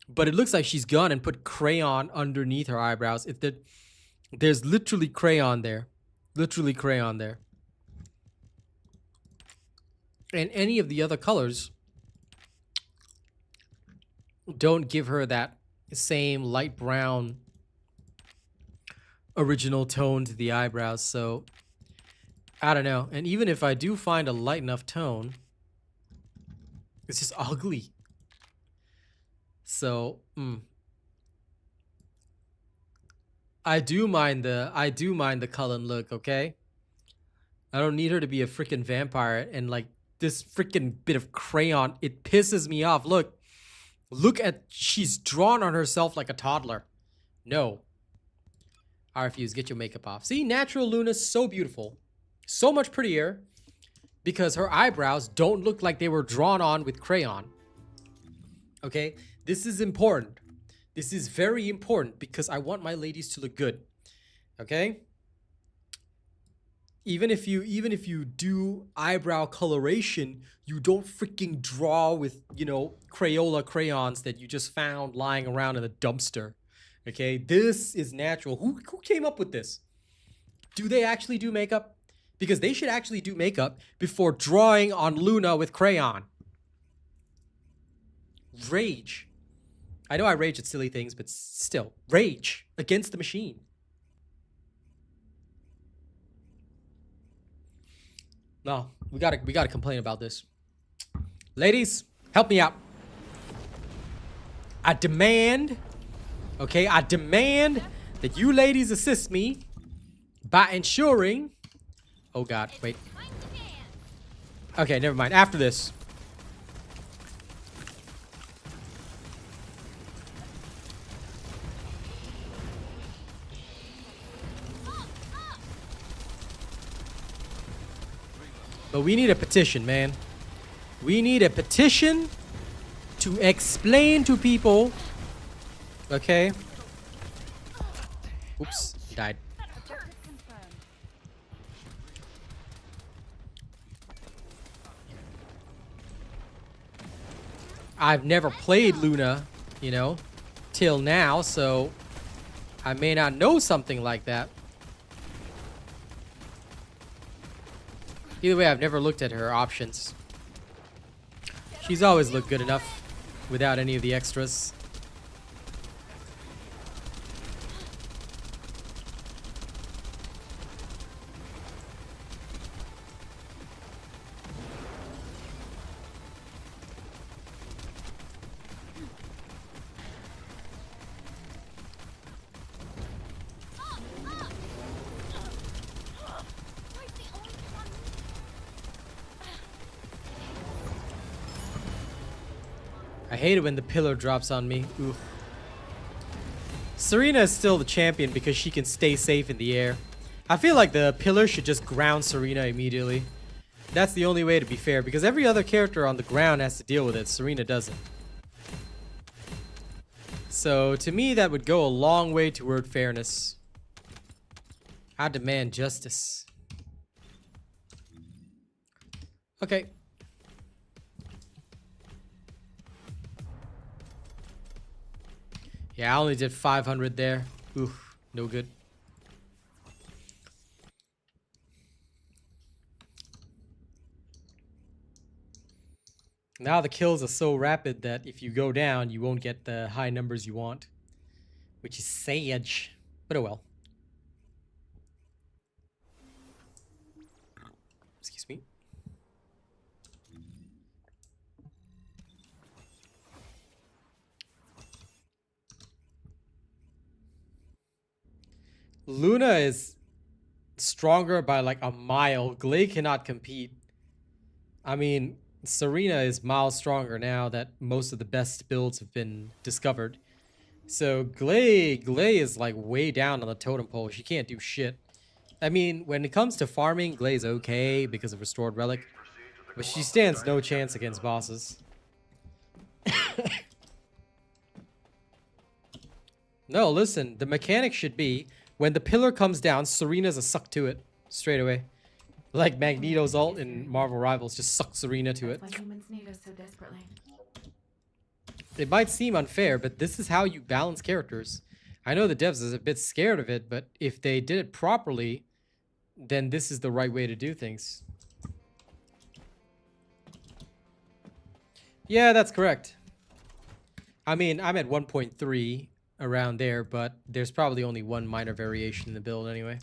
But it looks like she's gone and put crayon underneath her eyebrows. If there's literally crayon there. Literally crayon there. And any of the other colors don't give her that same light brown original tone to the eyebrows. So, I don't know. And even if I do find a light enough tone, it's just ugly. So, I do mind the Cullen look, okay? I don't need her to be a freaking vampire and like this freaking bit of crayon. It pisses me off. Look at, she's drawn on herself like a toddler. No. I refuse. Get your makeup off. See, natural Luna's so beautiful. So much prettier because her eyebrows don't look like they were drawn on with crayon. Okay? This is important. This is very important because I want my ladies to look good. Okay? even if you do eyebrow coloration, you don't freaking draw with, you know, Crayola crayons that you just found lying around in a dumpster. Okay, this is natural. Who came up with this? Do they actually do makeup? Because they should actually do makeup before drawing on Luna with crayon. Rage. I know I rage at silly things, but still, rage against the machine. No, we gotta complain about this. Ladies, help me out. I demand, okay, I demand that you ladies assist me by ensuring. Oh God, wait. Okay, never mind. After this. But we need a petition, man. We need a petition to explain to people. Okay. Oops, died. I've never played Luna, you know, till now, so I may not know something like that. Either way, I've never looked at her options. She's always looked good enough without any of the extras. I hate it when the pillar drops on me. Oof. Serena is still the champion because she can stay safe in the air. I feel like the pillar should just ground Serena immediately. That's the only way to be fair, because every other character on the ground has to deal with it. Serena doesn't. So to me, that would go a long way toward fairness. I demand justice. Okay. Yeah, I only did 500 there. Oof, no good. Now the kills are so rapid that if you go down, you won't get the high numbers you want. Which is sage. But oh well. Excuse me. Luna is stronger by like a mile. Glay cannot compete. I mean, Serena is miles stronger now that most of the best builds have been discovered. So Glay is like way down on the totem pole. She can't do shit. I mean, when it comes to farming, Glay's okay because of Restored Relic. But she stands no chance against bosses. No, listen, the mechanic should be when the pillar comes down, Serena's a suck to it straight away. Like Magneto's ult in Marvel Rivals, just suck Serena to it. Why humans need us so desperately. It might seem unfair, but this is how you balance characters. I know the devs is a bit scared of it, but if they did it properly, then this is the right way to do things. Yeah, that's correct. I mean, I'm at 1.3 around there, but there's probably only one minor variation in the build anyway.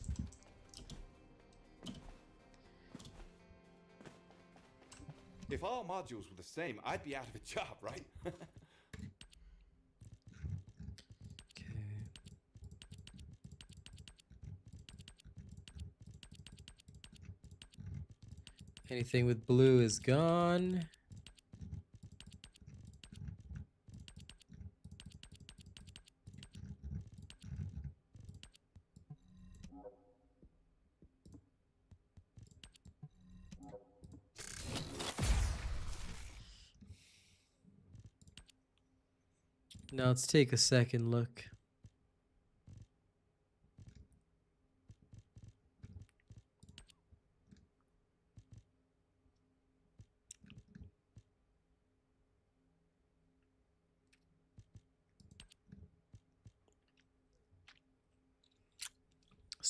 If all modules were the same, I'd be out of a job, right? Anything with blue is gone. Now let's take a second look.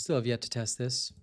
Still have yet to test this.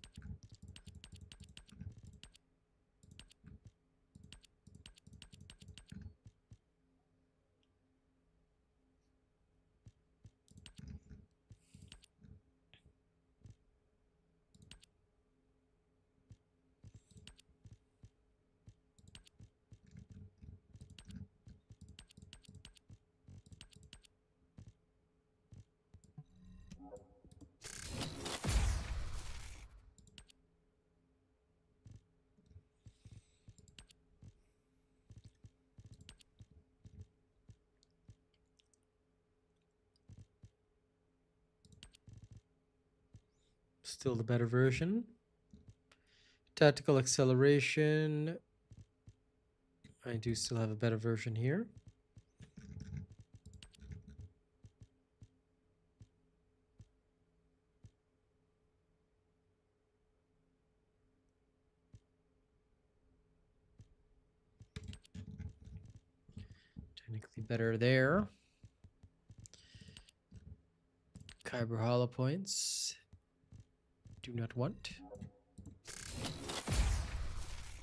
Still the better version. Tactical acceleration. I do still have a better version here. Technically better there. Kyber hollow points. Do not want.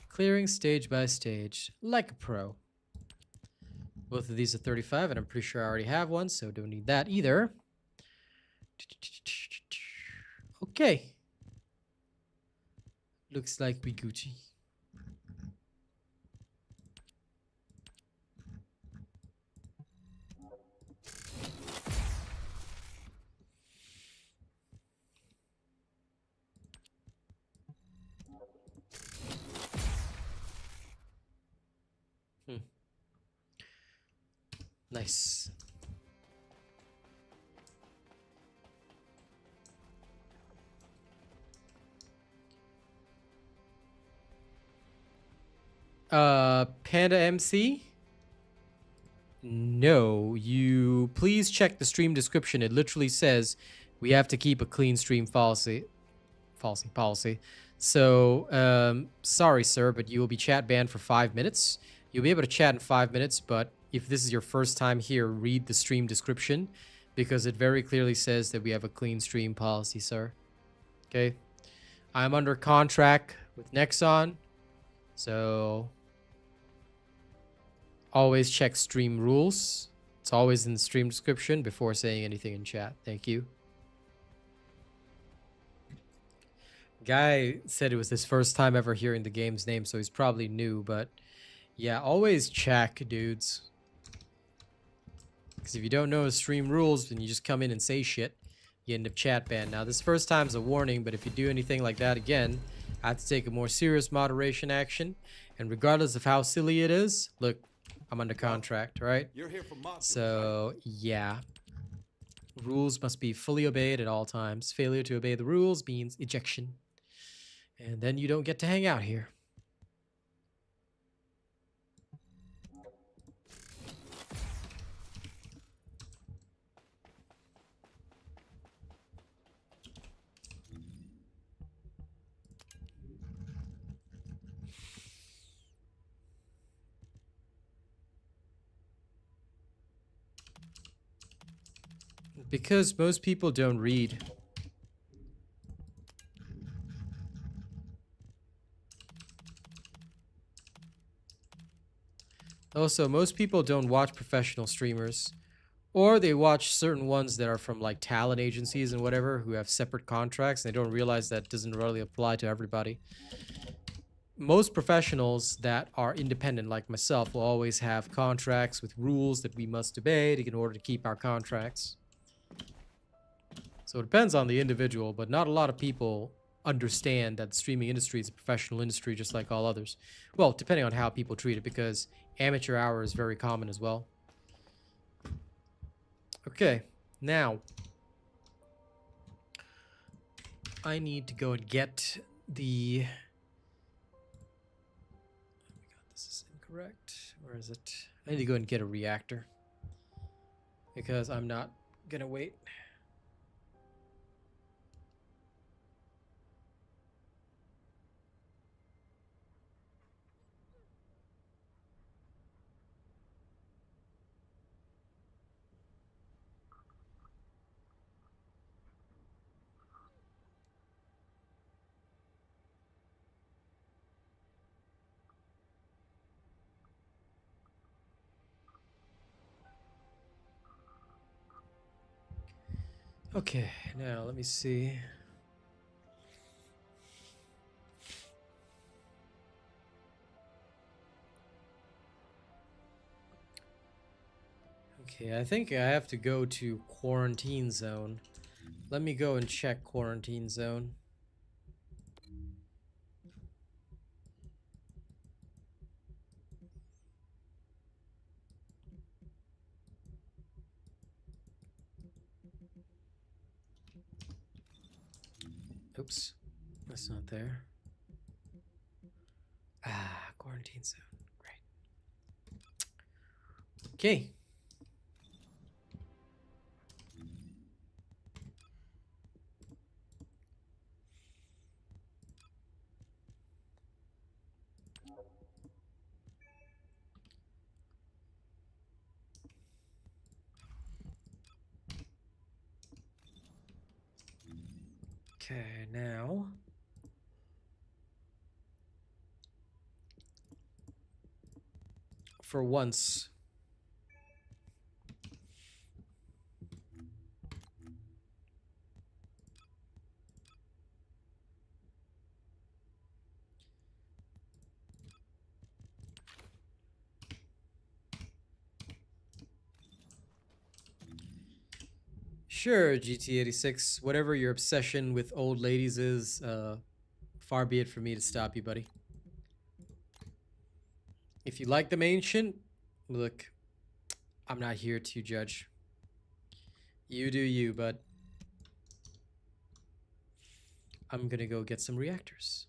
Clearing stage by stage, like a pro. Both of these are 35, and I'm pretty sure I already have one, so don't need that either. Okay. Looks like we Gucci. Nice. Panda MC? No, you please check the stream description. It literally says we have to keep a clean stream policy. So, sorry, sir, but you will be chat banned for 5 minutes. You'll be able to chat in 5 minutes, but if this is your first time here, read the stream description because it very clearly says that we have a clean stream policy, sir. Okay? I'm under contract with Nexon, so always check stream rules. It's always in the stream description before saying anything in chat. Thank you. Guy said it was his first time ever hearing the game's name, so he's probably new, but yeah, always check, dudes. Because if you don't know stream rules, then you just come in and say shit, you end up chat banned. Now, this first time's a warning, but if you do anything like that again, I have to take a more serious moderation action. And regardless of how silly it is, look, I'm under contract, right? You're here for modules, So, yeah. Rules must be fully obeyed at all times. Failure to obey the rules means ejection. And then you don't get to hang out here. Because most people don't read. Also, most people don't watch professional streamers. Or they watch certain ones that are from like talent agencies and whatever who have separate contracts and they don't realize that doesn't really apply to everybody. Most professionals that are independent like myself will always have contracts with rules that we must obey in order to keep our contracts. So it depends on the individual, but not a lot of people understand that the streaming industry is a professional industry just like all others. Well, depending on how people treat it, because amateur hour is very common as well. Okay, now I need to go and get the... Oh my god, this is incorrect. Where is it? I need to go and get a reactor because I'm not gonna wait. Okay, now let me see. Okay, I think I have to go to quarantine zone. Let me go and check quarantine zone. Oops, that's not there. Ah, quarantine zone. Great. Okay. Okay, now. For once. Sure, GT86. Whatever your obsession with old ladies is, far be it for me to stop you, buddy. If you like them ancient, look, I'm not here to judge. You do you, bud. I'm gonna go get some reactors.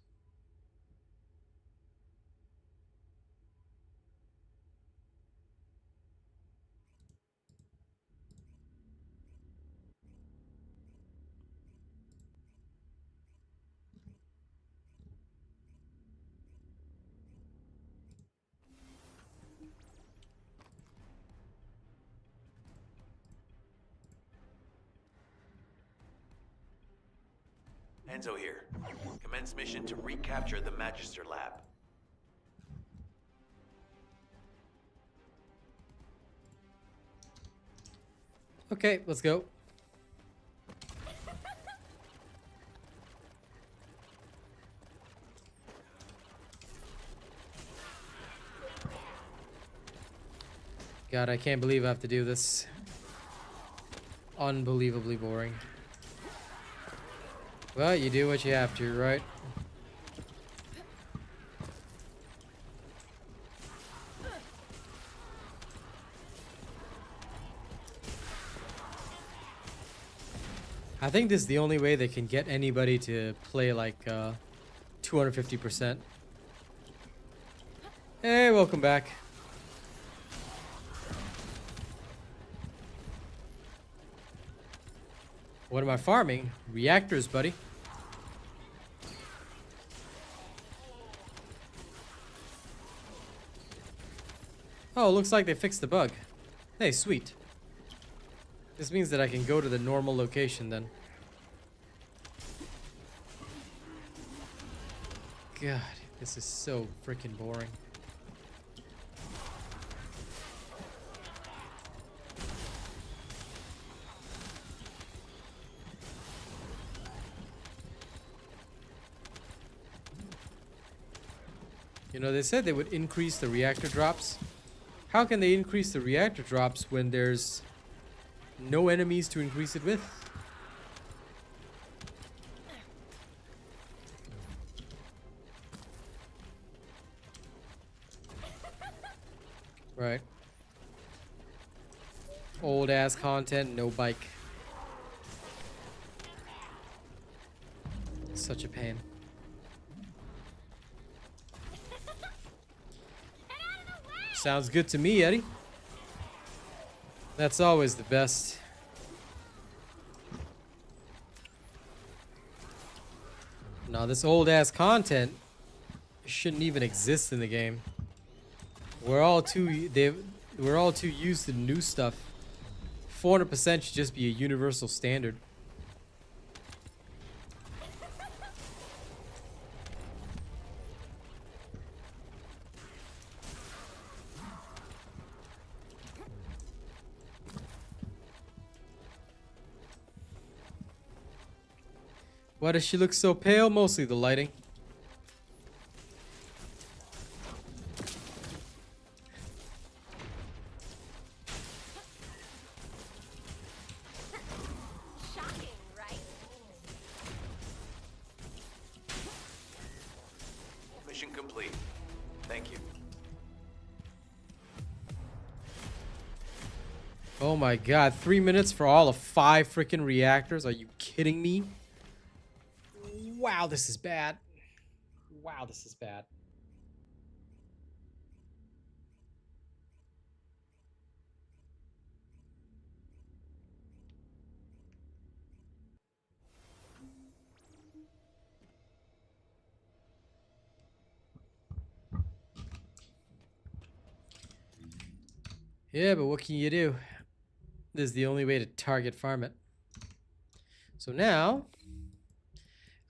Enzo here. Commence mission to recapture the Magister Lab. Okay, let's go. God, I can't believe I have to do this. Unbelievably boring. Well, you do what you have to, right? I think this is the only way they can get anybody to play like 250%. Hey, welcome back. What am I farming? Reactors, buddy. Oh, looks like they fixed the bug. Hey, sweet. This means that I can go to the normal location then. God, this is so freaking boring. You know, they said they would increase the reactor drops. How can they increase the reactor drops when there's no enemies to increase it with? Right. Old ass content, no bike. Such a pain. Sounds good to me, Eddie. That's always the best. Now, this old ass content shouldn't even exist in the game. We're all too used to new stuff. 400% should just be a universal standard. Why does she look so pale? Mostly the lighting. Shocking, right? Mission complete. Thank you. Oh my god, 3 minutes for all of 5 freaking reactors? Are you kidding me? Wow, this is bad. Wow, this is bad. Yeah, but what can you do? This is the only way to target farm it. So now,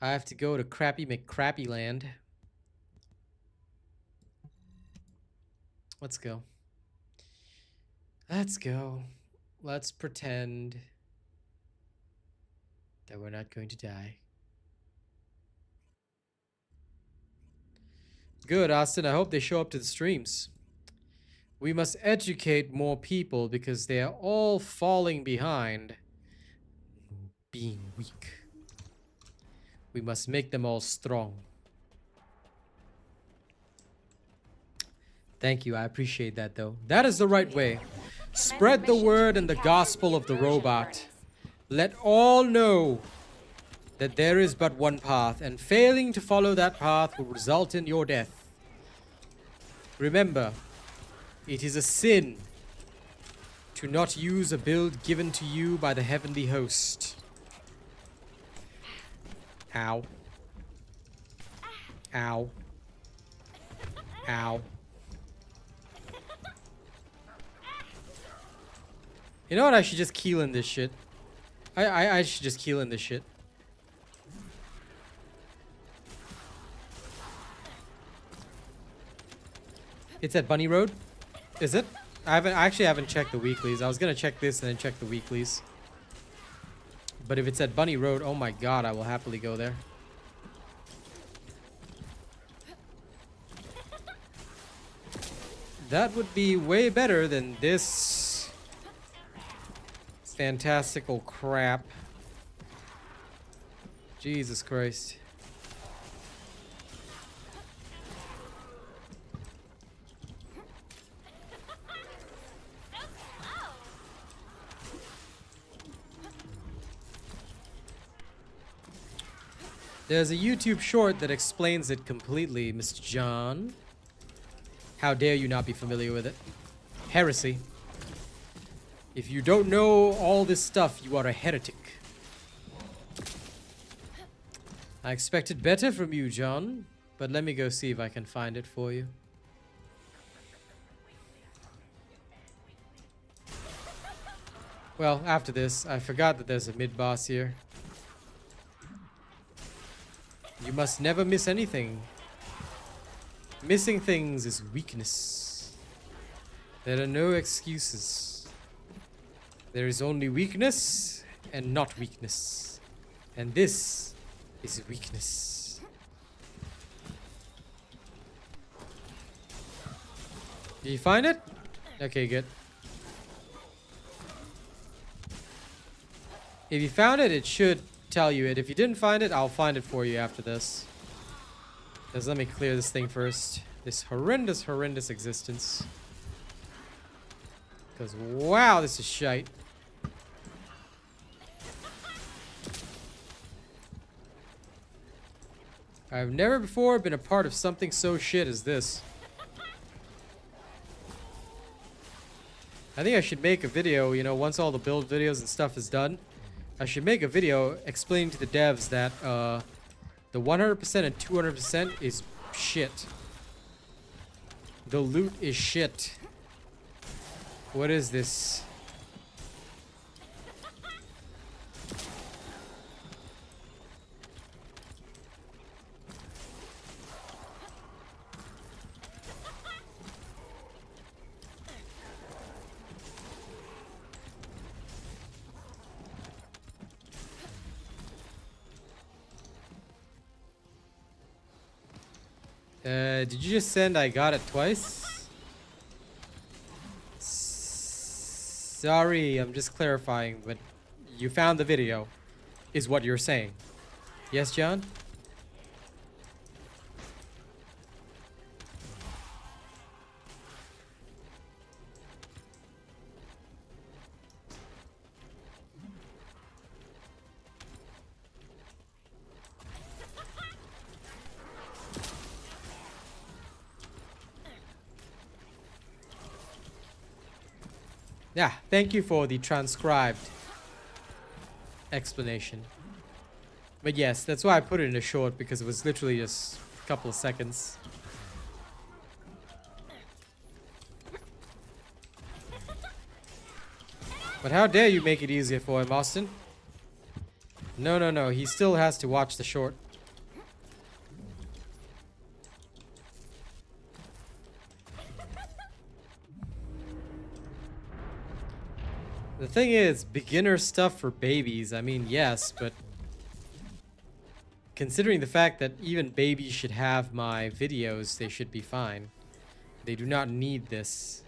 I have to go to Crappy McCrappy Land. Let's go. Let's go. Let's pretend that we're not going to die. Good, Austin. I hope they show up to the streams. We must educate more people because they are all falling behind, being weak. We must make them all strong. Thank you. I appreciate that, though. That is the right way. Spread the word and the gospel of the robot. Let all know that there is but one path, and failing to follow that path will result in your death. Remember, it is a sin to not use a build given to you by the heavenly host. Ow. Ow. Ow. You know what? I should just keel in this shit. I should just keel in this shit. It's at Bunny Road? Is it? I actually haven't checked the weeklies. I was gonna check this and then check the weeklies. But if it's at Bunny Road, oh my god, I will happily go there. That would be way better than this fantastical crap. Jesus Christ. There's a YouTube short that explains it completely, Mr. John. How dare you not be familiar with it? Heresy. If you don't know all this stuff, you are a heretic. I expected better from you, John, but let me go see if I can find it for you. Well, after this, I forgot that there's a mid-boss here. You must never miss anything. Missing things is weakness. There are no excuses. There is only weakness and not weakness. And this is weakness. Did you find it? Okay, good. If you found it, it should tell you it. If you didn't find it, I'll find it for you after this. Just let me clear this thing first. This horrendous, horrendous existence. Because, wow, this is shite. I've never before been a part of something so shit as this. I think I should make a video, you know, once all the build videos and stuff is done. I should make a video explaining to the devs that the 100% and 200% is shit. The loot is shit. What is this? Did you just send I got it twice? Sorry, I'm just clarifying, but you found the video, is what you're saying. Yes, John? Yeah, thank you for the transcribed explanation. But yes, that's why I put it in a short, because it was literally just a couple of seconds. But how dare you make it easier for him, Austin? No, no, no, he still has to watch the short. The thing is, beginner stuff for babies, I mean, yes, but considering the fact that even babies should have my videos, they should be fine. They do not need this.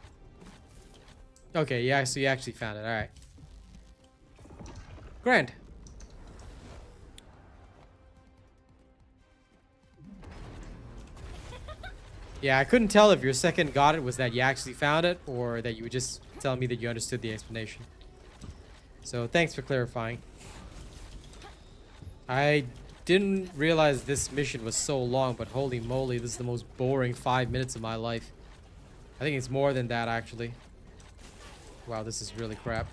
Okay, yeah, so you actually found it, alright. Grand. Yeah, I couldn't tell if your second got it was that you actually found it, or that you would just tell me that you understood the explanation. So thanks for clarifying. I didn't realize this mission was so long, but holy moly, this is the most boring 5 minutes of my life. I think it's more than that, actually. Wow, this is really crap.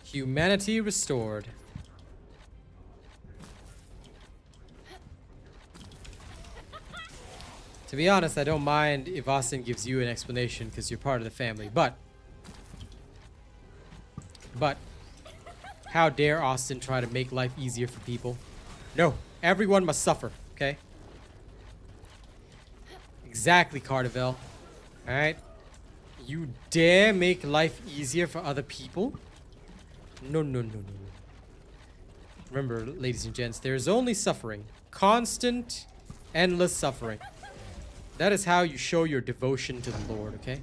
Humanity restored. To be honest, I don't mind if Austin gives you an explanation because you're part of the family, but how dare Austin try to make life easier for people? No, everyone must suffer, okay? Exactly, Cardivel. Alright? You dare make life easier for other people? No, no, no, no, no. Remember, ladies and gents, there is only suffering. Constant, endless suffering. That is how you show your devotion to the Lord, okay?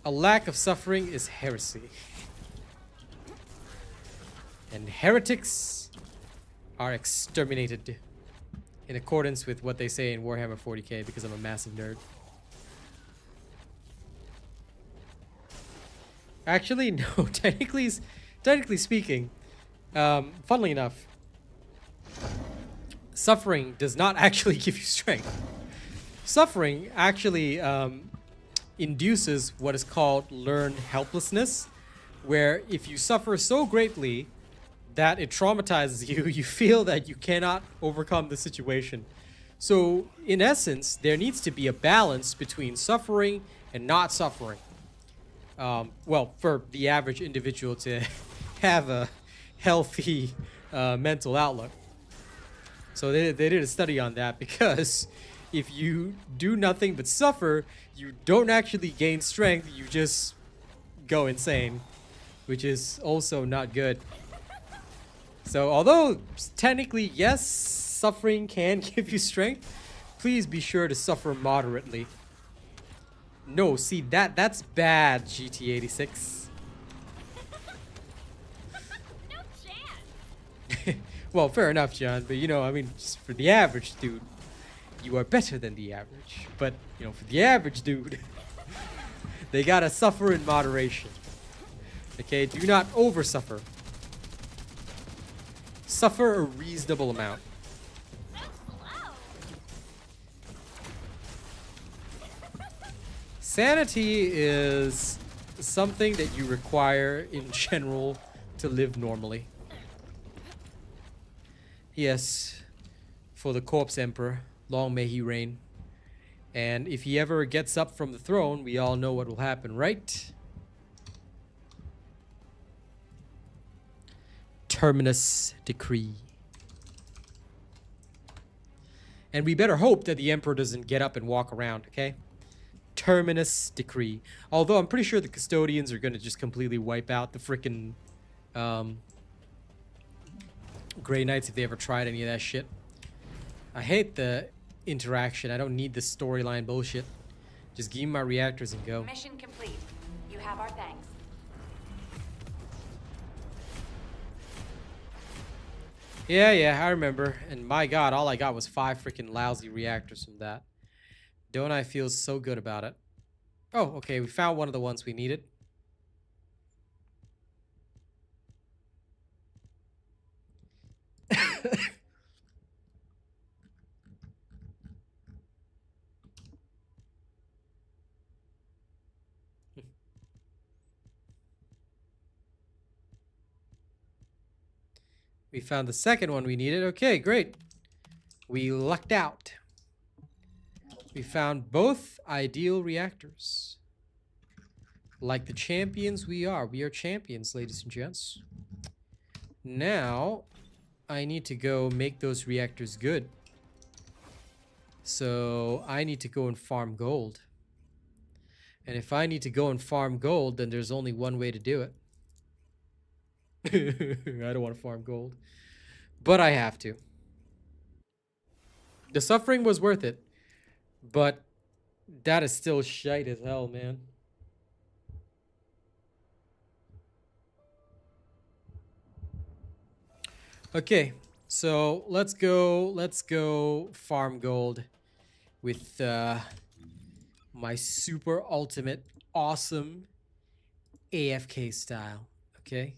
A lack of suffering is heresy. And heretics are exterminated in accordance with what they say in Warhammer 40k, because I'm a massive nerd. Actually, no, technically speaking, funnily enough, suffering does not actually give you strength. Suffering actually induces what is called learned helplessness, where if you suffer so greatly that it traumatizes you, you feel that you cannot overcome the situation. So, in essence, there needs to be a balance between suffering and not suffering. Well, for the average individual to have a healthy mental outlook. So they did a study on that, because if you do nothing but suffer, you don't actually gain strength, you just go insane, which is also not good. So although technically, yes, suffering can give you strength, please be sure to suffer moderately. No, see, that's bad, GT86. No chance. Well, fair enough, John, but you know, I mean, just for the average dude, you are better than the average. But, you know, for the average dude, they gotta suffer in moderation. Okay, do not over-suffer. Suffer a reasonable amount. Sanity is something that you require in general to live normally. Yes, for the Corpse Emperor, long may he reign. And if he ever gets up from the throne, we all know what will happen, right? Terminus Decree. And we better hope that the Emperor doesn't get up and walk around, okay? Terminus decree. Although I'm pretty sure the Custodians are going to just completely wipe out the frickin' Grey Knights if they ever tried any of that shit. I hate the interaction. I don't need the storyline bullshit. Just give me my reactors and go. Mission complete. You have our thanks. Yeah, I remember. And my god, all I got was 5 freaking lousy reactors from that. Don't I feel so good about it? Oh, okay, we found one of the ones we needed. We found the second one we needed. Okay, great. We lucked out. We found both ideal reactors. Like the champions we are. We are champions, ladies and gents. Now, I need to go make those reactors good. So, I need to go and farm gold. And if I need to go and farm gold, then there's only one way to do it. I don't want to farm gold. But I have to. The suffering was worth it. But that is still shite as hell, man. Okay, so let's go farm gold with my super ultimate awesome AFK style, okay?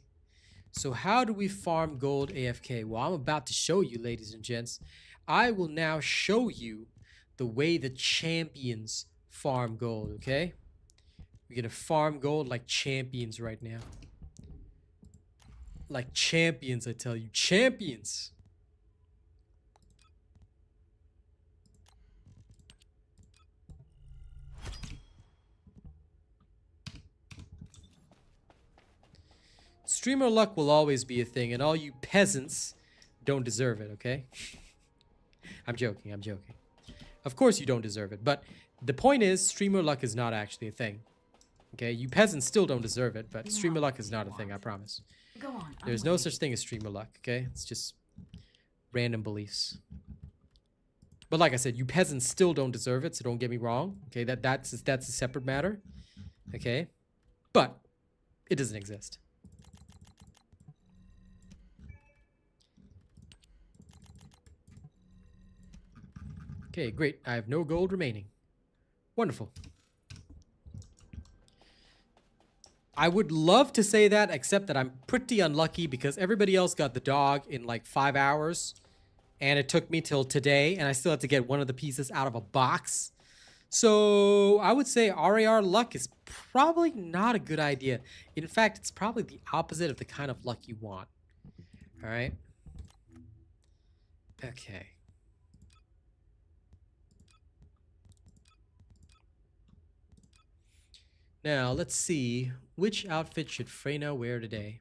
So how do we farm gold AFK? Well, I'm about to show you, ladies and gents. I will now show you the way the champions farm gold, okay? We're gonna farm gold like champions right now. Like champions, I tell you. Champions! Streamer luck will always be a thing, and all you peasants don't deserve it, okay? I'm joking. Of course you don't deserve it, but the point is, streamer luck is not actually a thing. Okay, you peasants still don't deserve it, but streamer luck is not a thing, I promise. Go on. There's no such thing as streamer luck, okay? It's just random beliefs. But like I said, you peasants still don't deserve it, so don't get me wrong. Okay, that's a separate matter. Okay? But it doesn't exist. Okay, great. I have no gold remaining. Wonderful. I would love to say that, except that I'm pretty unlucky because everybody else got the dog in like 5 hours. And it took me till today, and I still had to get one of the pieces out of a box. So I would say RAR luck is probably not a good idea. In fact, it's probably the opposite of the kind of luck you want. All right? Okay. Now, let's see. Which outfit should Freyna wear today?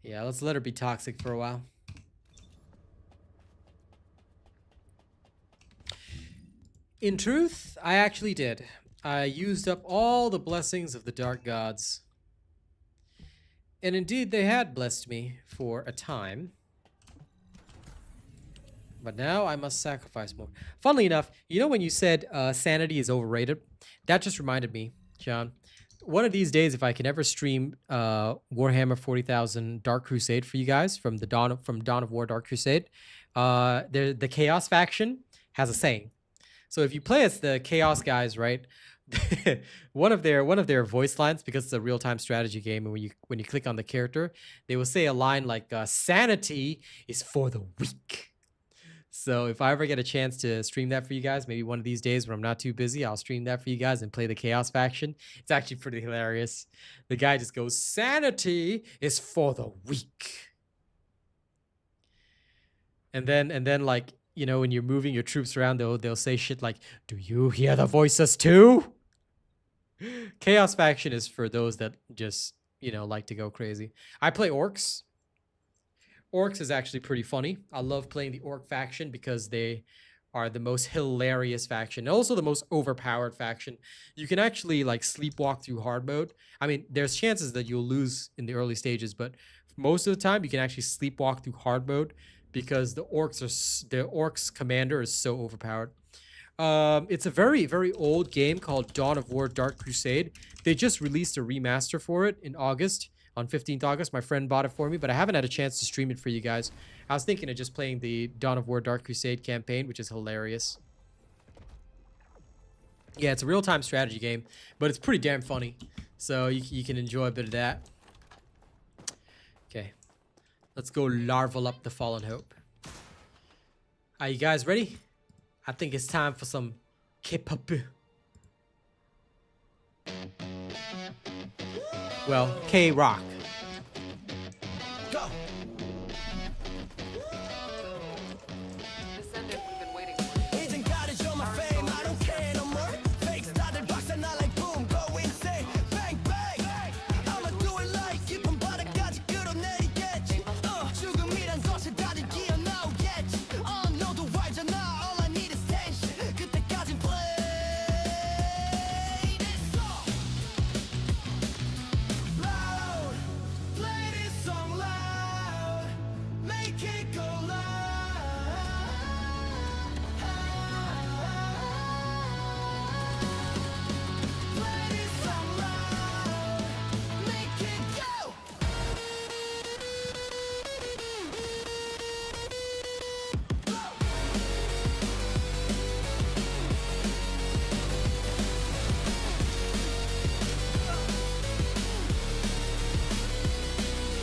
Yeah, let's let her be toxic for a while. In truth, I actually did. I used up all the blessings of the dark gods. And indeed, they had blessed me for a time. But now I must sacrifice more. Funnily enough, you know when you said sanity is overrated? That just reminded me, John. One of these days, if I can ever stream Warhammer 40,000 Dark Crusade for you guys from Dawn of War Dark Crusade, the Chaos faction has a saying. So if you play as the Chaos guys, right, one of their voice lines, because it's a real-time strategy game, and when you click on the character, they will say a line like "Sanity is for the weak." So if I ever get a chance to stream that for you guys, maybe one of these days when I'm not too busy, I'll stream that for you guys and play the Chaos faction. It's actually pretty hilarious. The guy just goes, "Sanity is for the weak." And then like, you know, when you're moving your troops around, they'll say shit like, "Do you hear the voices too?" Chaos faction is for those that just, you know, like to go crazy. I play orcs. Orcs is actually pretty funny. I love playing the orc faction because they are the most hilarious faction, and also the most overpowered faction. You can actually like sleepwalk through hard mode. I mean, there's chances that you'll lose in the early stages, but most of the time you can actually sleepwalk through hard mode because the orcs commander is so overpowered. It's a very, very old game called Dawn of War Dark Crusade. They just released a remaster for it in August, on 15th August. My friend bought it for me, but I haven't had a chance to stream it for you guys. I was thinking of just playing the Dawn of War Dark Crusade campaign, which is hilarious. Yeah, it's a real-time strategy game, but it's pretty damn funny. So you can enjoy a bit of that. Okay. Let's go larval up the Fallen Hope. Are you guys ready? I think it's time for some K-pop. Well, K-rock. Go. Descendant, we've been waiting for you. 이젠 가려줘 my fame. I don't care no more. Fakes 다들 박살나 like boom, go insane. Bang bang. I'ma do it like 깊은 바닥까지 끌어내리겠지. 죽음이란 것을 다들 기어나오겠지. 너도 알잖아. All I need is tension. 그때까진 play this song loud. Play this song loud. Make it go loud. Play this song loud. Make it go.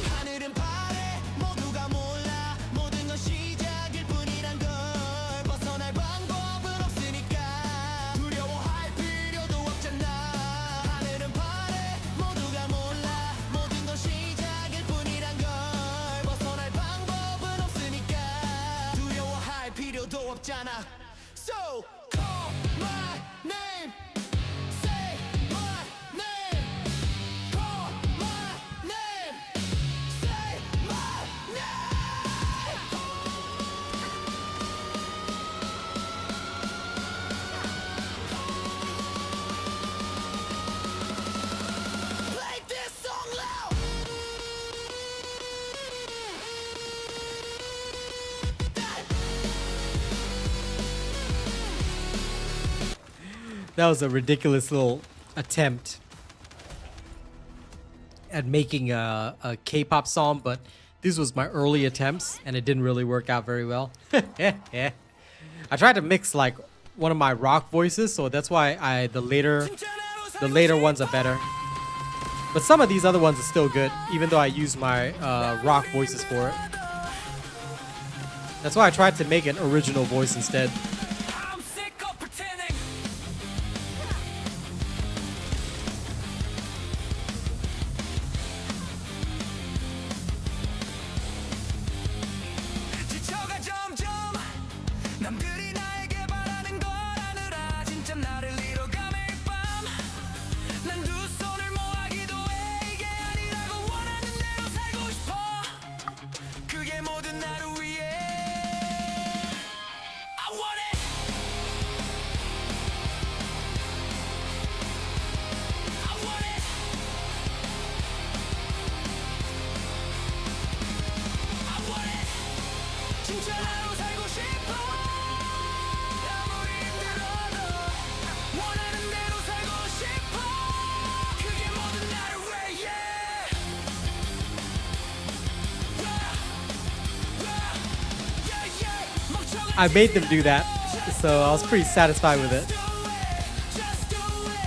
하늘은 파래 모두가 몰라 모든 건 시작일 뿐이란 걸 벗어날 방법은 없으니까 두려워할 필요도 없잖아 하늘은 파래 모두가 몰라 모든 건 시작일 뿐이란 걸 벗어날 방법은 없으니까 두려워할 필요도 없잖아 So call my name Say my name Call my name Say my name Play this song loud That was a ridiculous little attempt at making a K-pop song, but this was my early attempts, and it didn't really work out very well. Yeah. I tried to mix like one of my rock voices, so that's why the later ones are better. But some of these other ones are still good, even though I use my rock voices for it. That's why I tried to make an original voice instead. I'm sick of pretending 지쳐가 점점 남들이 나에게 바라는 걸 아느라 진짜 나를 잃어가 매일 밤난 두 손을 모아 기도해 이게 아니라고 원하는 대로 살고 싶어 그게 모든 나를 위해 I want it I want it I want it 진짜 나로 살고 싶어 아무리 힘들어도 원하는 대로 살고 싶어 그게 모든 나를 위해 I made them do that, so I was pretty satisfied with it. Just do it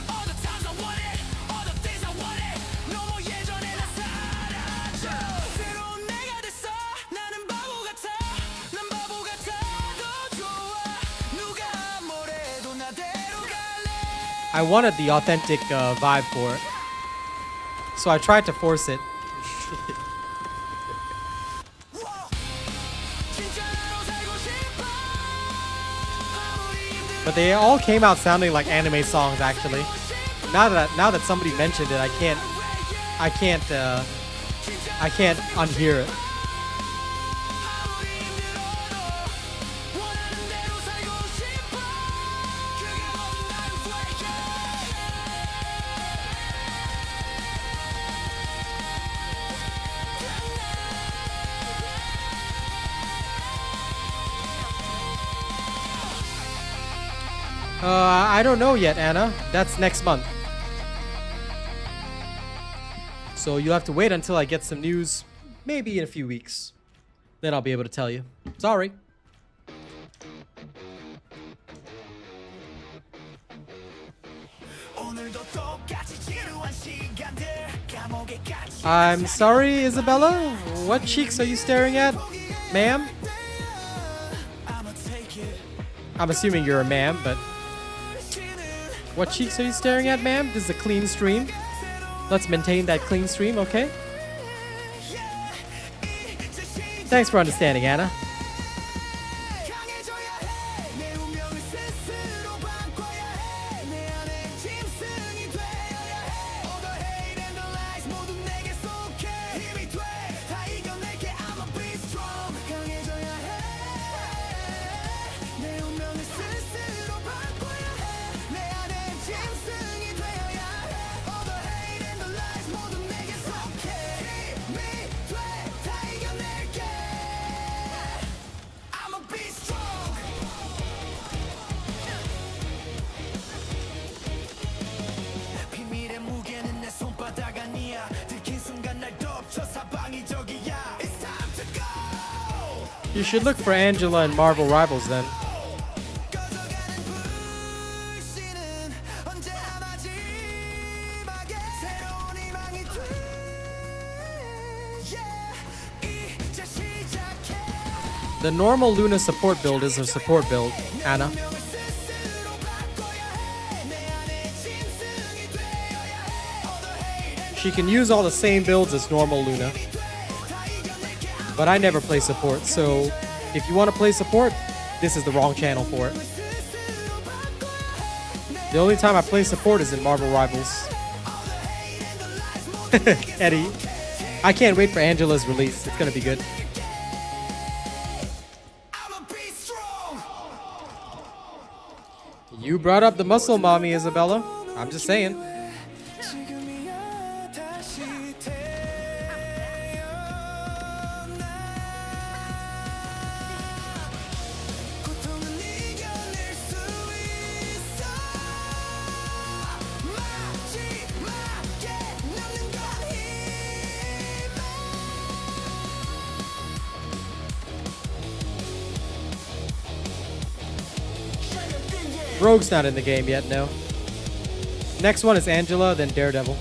all the times I want it all the things I want it 너무 예전에 나 사라져 새로운 내가 됐어 나는 바보 같아 난 바보 같아도 좋아 누가 뭐래도 나대로 갈래 I wanted the authentic vibe for it, so I tried to force it. 진짜 But they all came out sounding like anime songs, actually. Now that somebody mentioned it, I can't unhear it. I don't know yet, Anna. That's next month. So you'll have to wait until I get some news, maybe in a few weeks. Then I'll be able to tell you. Sorry. I'm sorry, Isabella. What cheeks are you staring at, ma'am? I'm assuming you're a ma'am, but... What cheeks are you staring at, ma'am? This is a clean stream. Let's maintain that clean stream, okay? Thanks for understanding, Anna. You should look for Angela in Marvel Rivals then. The normal Luna support build is a support build, Anna. She can use all the same builds as normal Luna. But I never play support, so if you want to play support, this is the wrong channel for it. The only time I play support is in Marvel Rivals. Eddie, I can't wait for Angela's release. It's gonna be good. You brought up the muscle mommy, Isabella. I'm just saying. Rogue's not in the game yet, no. Next one is Angela, then Daredevil.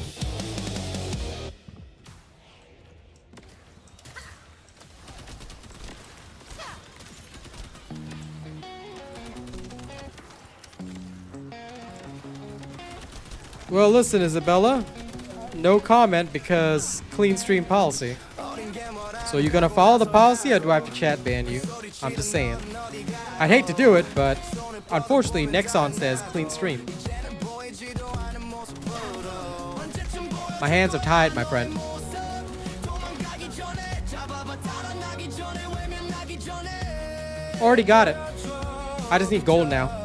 Well, listen, Isabella. No comment because clean stream policy. So you gonna follow the policy or do I have to chat ban you? I'm just saying. I'd hate to do it, but unfortunately Nexon says clean stream. My hands are tied, my friend. Already got it. I just need gold now.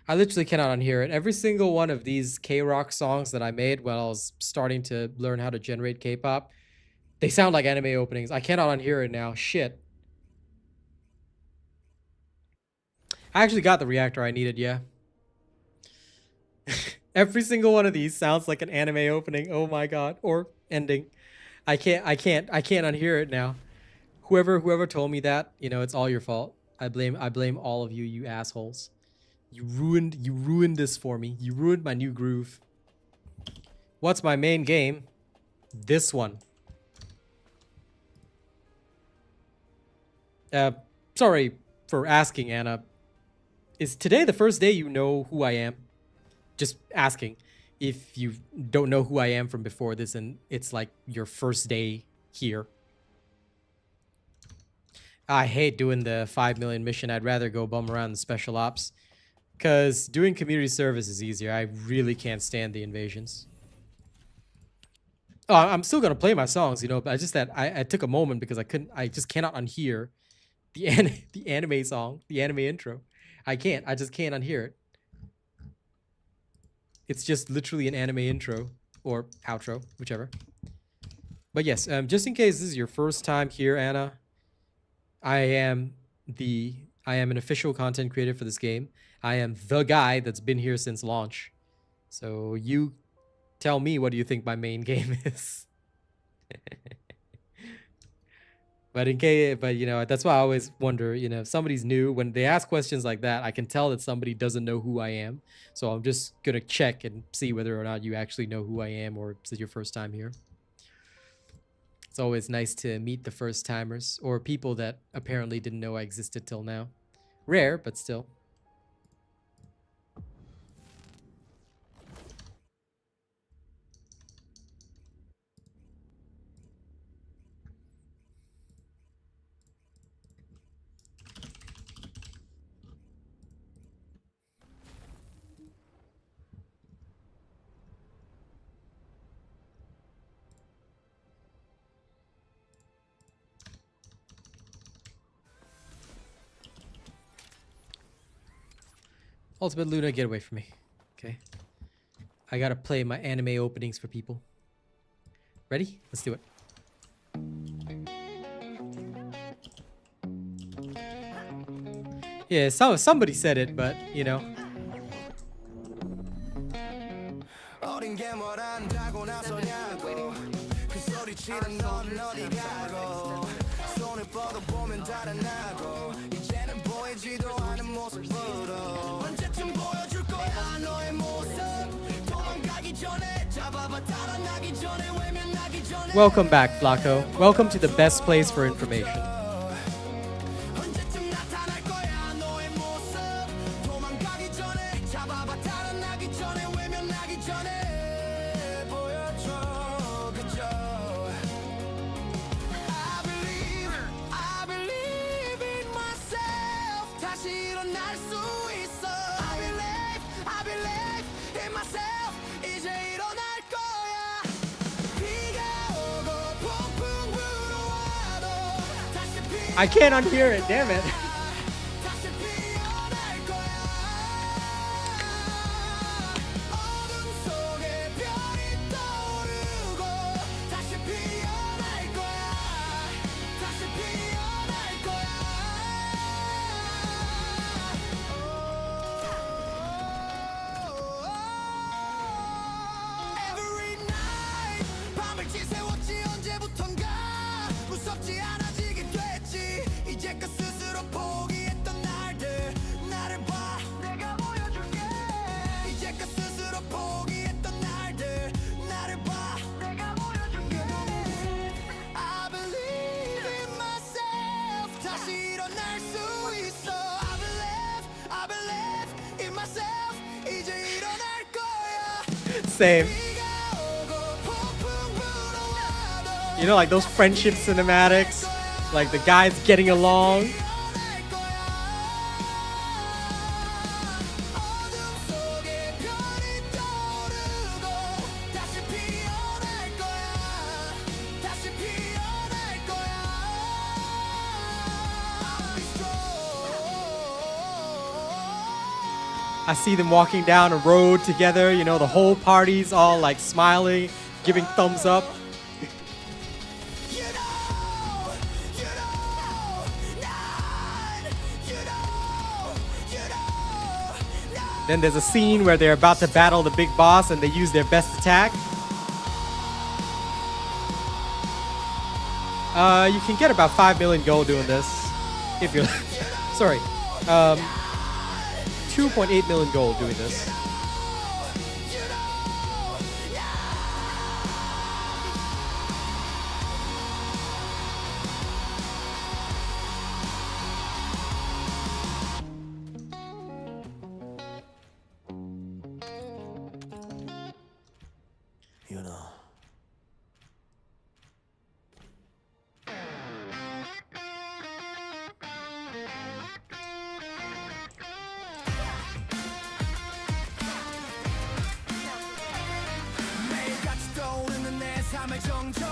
I literally cannot unhear it. Every single one of these K-rock songs that I made while I was starting to learn how to generate K-pop, they sound like anime openings. I cannot unhear it now. Shit. I actually got the reactor I needed, yeah. Every single one of these sounds like an anime opening. Oh my god, or ending. I can't unhear it now. Whoever told me that, you know, it's all your fault. I blame all of you, you assholes. You ruined this for me. You ruined my new groove. What's my main game? This one. Sorry for asking, Anna. Is today the first day you know who I am? Just asking. If you don't know who I am from before this and it's like your first day here. I hate doing the 5 million mission. I'd rather go bum around the special ops. Because doing community service is easier. I really can't stand the invasions. Oh, I'm still gonna play my songs, you know, but I just that I took a moment because I just cannot unhear the anime song, the anime intro. I just can't unhear it. It's just literally an anime intro or outro, whichever. But yes, just in case this is your first time here, Anna, I am an official content creator for this game. I am the guy that's been here since launch. So you tell me, what do you think my main game is? But you know, that's why I always wonder, you know, if somebody's new, when they ask questions like that, I can tell that somebody doesn't know who I am. So I'm just gonna check and see whether or not you actually know who I am, or is it your first time here. It's always nice to meet the first timers or people that apparently didn't know I existed till now. Rare, but still. Ultimate Luna, get away from me. Okay. I gotta play my anime openings for people. Ready? Let's do it. Yeah, somebody said it, but you know. Welcome back, Flacco. Welcome to the best place for information. I can't unhear it, damn it. Same. You know, like those friendship cinematics, like the guys getting along. I see them walking down a road together, you know, the whole party's all like smiling, giving thumbs up. Then there's a scene where they're about to battle the big boss and they use their best attack. You can get about 5 million gold doing this. If you're... sorry. 2.8 million gold doing this. You know. 매일같이 떠오르는 내 삶의 정적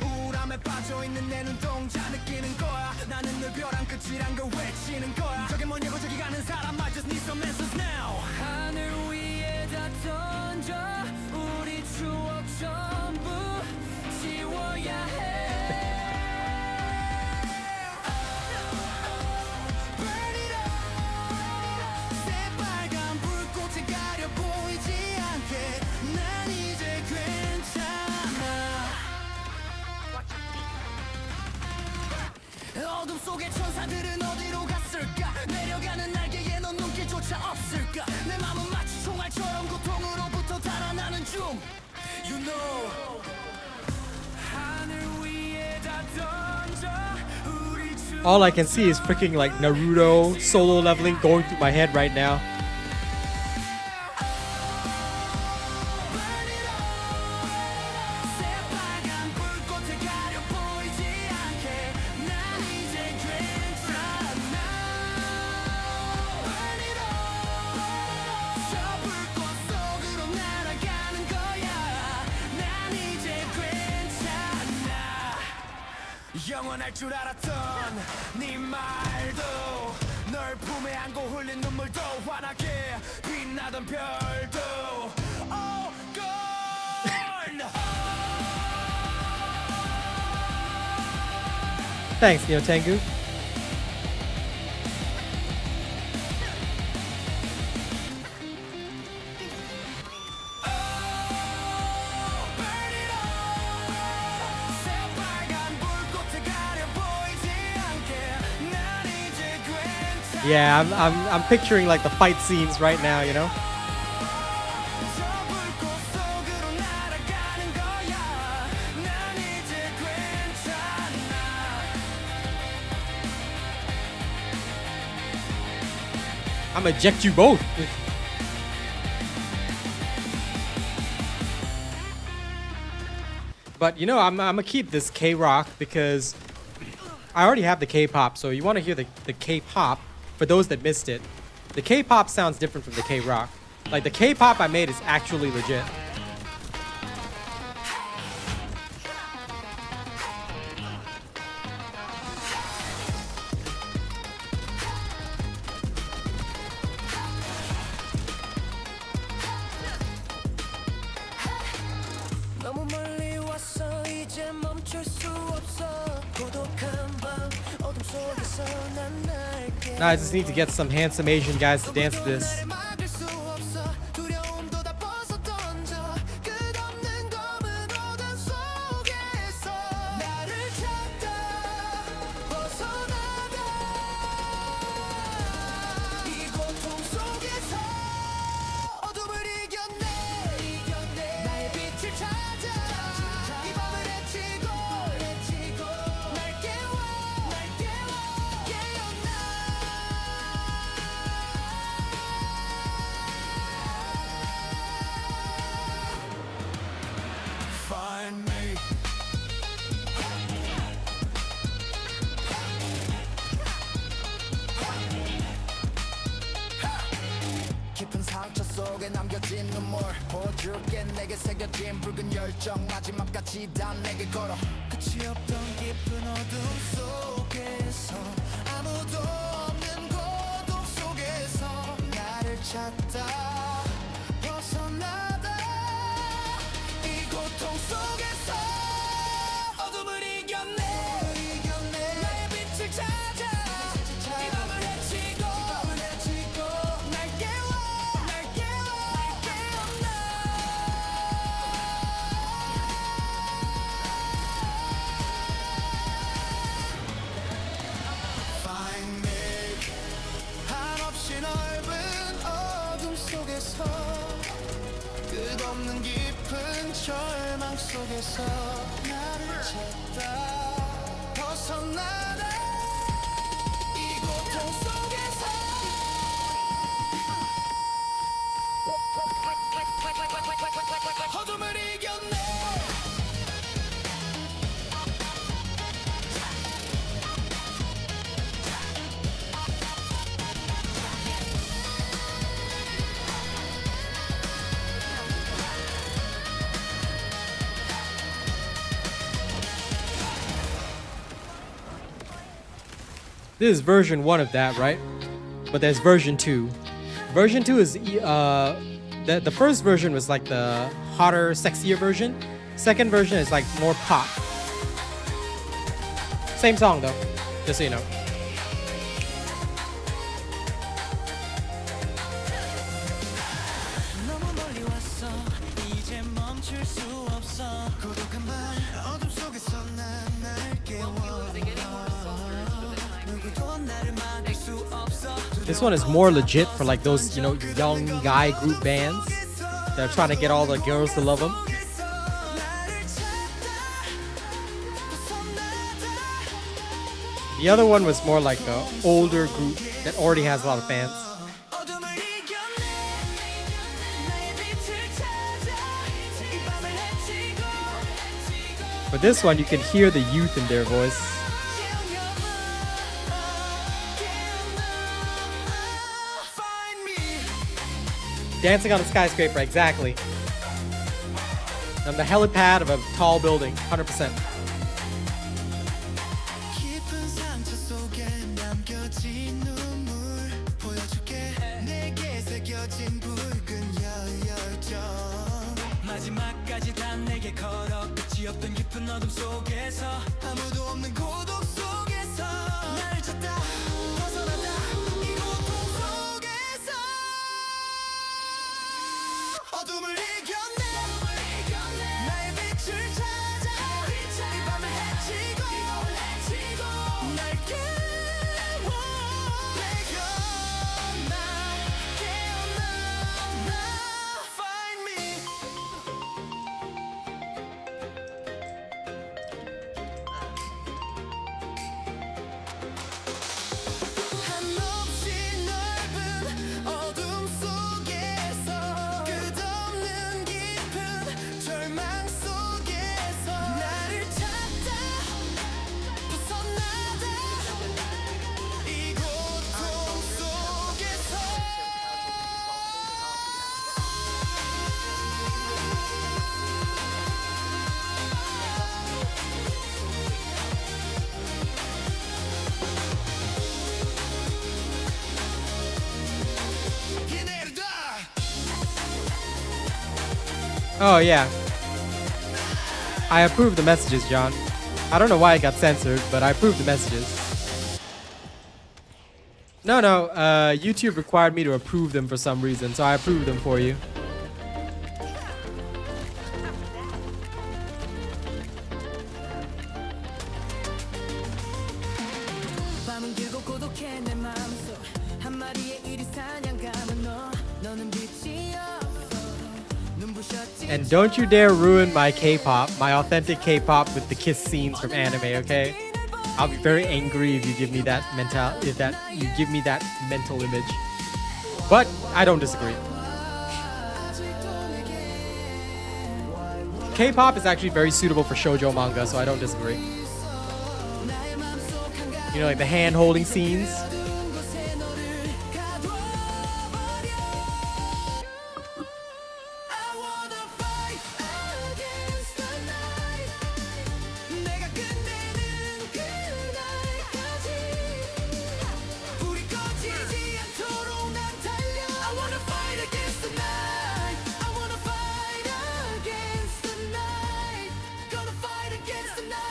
우울함에 빠져있는 내 눈동자 느끼는 거야 나는 늘 벼랑 끝이란 걸 외치는 거야 저기 뭐냐고 저기 가는 사람 I just need some answers now 하늘 위에다 던져 우리 추억 전부 지워야 해 Burn it up 새빨간 불꽃에 가려 보이지 않게 난 이제 괜찮아 어둠 속의 천사들은 어디로 갔을까 내려가는 날개에 넌 눈길조차 없을까 내 맘은 마치 총알처럼 고통으로부터 달아나는 중 You know 하늘 위에다 던져 우리 All I can see is freaking like Naruto solo leveling going through my head right now. 새빨간 불꽃에 가려 보이지 않게 난 이제 괜찮아 Burn it up 저 불꽃 속으로 날아가는 거야 난 이제 괜찮아 영원할 줄 알았던 네 말도 널 품에 안고 흘린 눈물도 환하게 빛나던 별도 Oh gone Thanks, Neo Tengu. 새빨간 불꽃에 가려 보이지 않게 난 이제 괜찮아 Yeah, I'm picturing like the fight scenes right now, you know? 저 불꽃 속으로 날아가는 거야 난 이제 괜찮아 I'm gonna eject you both. But you know, I'm gonna keep this K-Rock because I already have the K-Pop. So you want to hear the K-Pop for those that missed it. The K-Pop sounds different from the K-Rock. Like the K-Pop I made is actually legit. 너무 멀리 왔어 이제 멈출 수 없어 고독한 밤 어둠 속에서 난 날게 Now I just need to get some handsome Asian guys to dance to this. 막을 수 없어 두려움도 다 벗어 던져 끝없는 검은 어둠 속에서 나를 찾다 벗어나다 이 고통 속에서 어둠을 이겨내 나의 빛을 찾아 이 밤을 헤치고 날 깨워 깨어나 Find me 깊은 상처 속에 남겨진 눈물 보여줄게 내게 새겨진 붉은 열정 마지막까지 다 내게 걸어 끝이 없던 깊은 어둠 속에서 아무도 없는 고독 속에서 나를 찾다 벗어나다 이 고통 속에서 어둠을 이겨내 나의 빛을 찾아 이 밤을 헤치고 날 깨워 절망 속에서 나를 찾다 벗어나다 이 고통 속에서 어둠을 이겼네. This is version 1 of that, right? But there's version 2. Version 2 is the first version was like the hotter, sexier version. Second version is like more pop. Same song though, just so you know. 너무 멀리 왔어 이제 멈출 수 없어 고독한 밤 어둠 속에서 난 날 깨워 누구도 나를 막을 수 없어. This one is more legit for like those, you know, young guy group bands that are trying to get all the girls to love them. The other one was more like an older group that already has a lot of fans. But this one, you can hear the youth in their voice. Dancing on a skyscraper, exactly. On the helipad of a tall building, 100%. 깊은 상처 속에 남겨진 눈물 보여줄게 내게 새겨진 붉은 열정 마지막까지 다 내게 걸어 끝이 없던 깊은 어둠 속에서 아무도 없는 고독 속에서 나를 찾다 벗어나다 이 고통 속에서 어둠을 이겼네 나의 빛을 찾아 이 밤을 헤치고 날 깨워 깨어나 Find me. 한없이 넓은 어둠 속에서 끝없는 깊은 절망 속에서 나를 찾다 벗어나다 이 고통 속에서 이내리다. Oh yeah. I approve the messages, John. I don't know why it got censored, but I approve the messages. No, YouTube required me to approve them for some reason, so I approved them for you. 밤은 길고 고독해 내 마음속 한 마리의 이리 사냥감은 너 너는 빛이 없어 눈부셨지 And don't you dare ruin my K-pop, my authentic K-pop with the kiss scenes from anime, okay? I'll be very angry if you give me that mental image. But I don't disagree. K-pop is actually very suitable for shoujo manga, so I don't disagree. You know, like the hand-holding scenes. I wanna fight against the night 내가 끝내는 그날까지 불이 꺼지지 않도록 난 달려 I wanna fight against the night I wanna fight against the night Gonna fight against the night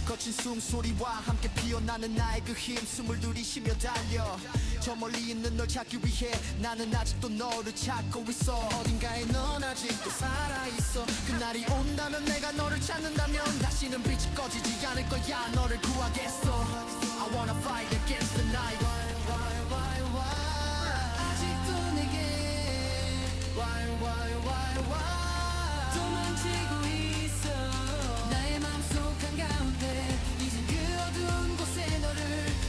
거친 숨소리와 함께 피어나는 나의 그 힘 숨을 들이쉬며 달려 저 멀리 있는 널 찾기 위해 나는 아직도 너를 찾고 있어 어딘가에 넌 아직도 살아있어 그날이 온다면 내가 너를 찾는다면 다시는 빛이 꺼지지 않을 거야 너를 구하겠어 I wanna fight against the night 아직도 내게 도망치고 있어 나의 맘속 한가운데 이젠 그 어두운 곳에 너를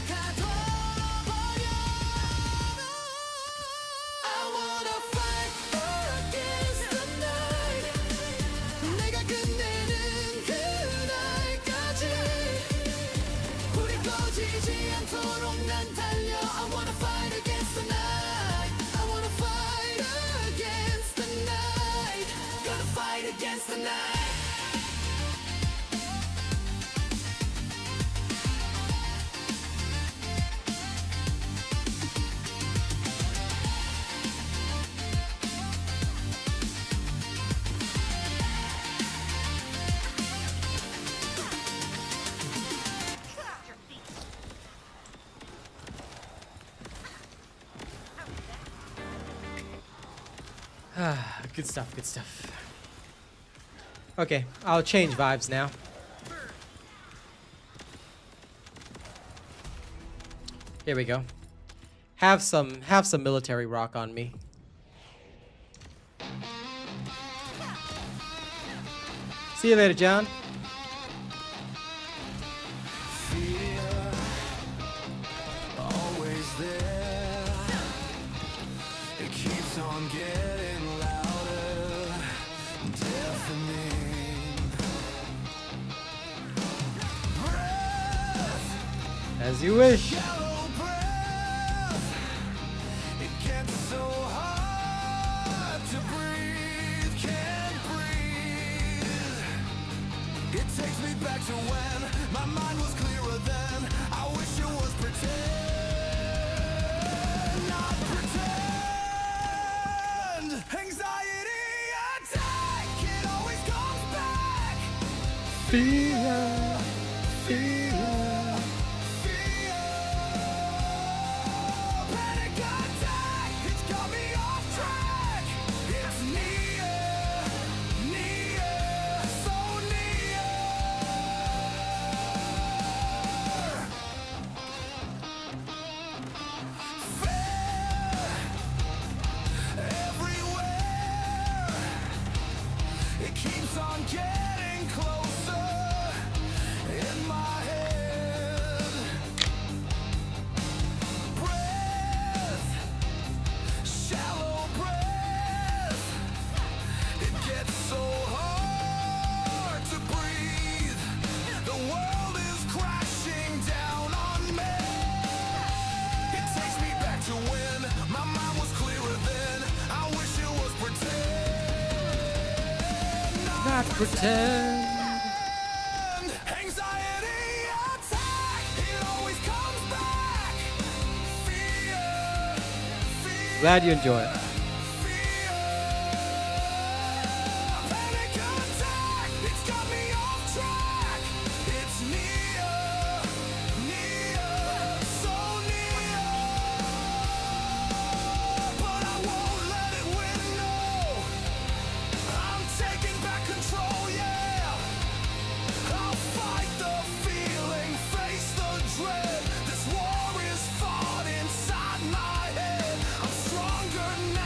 가둬버려 I wanna fight against the night 내가 끝내는 그날까지 불이 꺼지지 않도록 난 달려 I wanna fight against the night I wanna fight against the night Gonna fight against the night Good stuff, good stuff. Okay, I'll change vibes now. Here we go. Have some military rock on me. See you later, John. always there it keeps on getting louder deafening breath As you wish. shallow breath it gets so hard to breathe can't breathe it takes me back to when my mind was clearer then I wish it was pretend not pretend anxiety attack it always comes back Fear, fear. panic attack it's got me off track it's near so near fear everywhere it keeps on getting closer in my head breath shallow breath it gets so hard to breathe the world is crashing down on me it takes me back to when my mind was clearer then I wish it was pretend Not pretend. anxiety attack it always comes back fear Glad you enjoy it. panic attack it's got me off track it's near so near but I won't let it win no I'm taking back control yeah I'll fight the feeling face the dread this war is fought inside my head I'm stronger now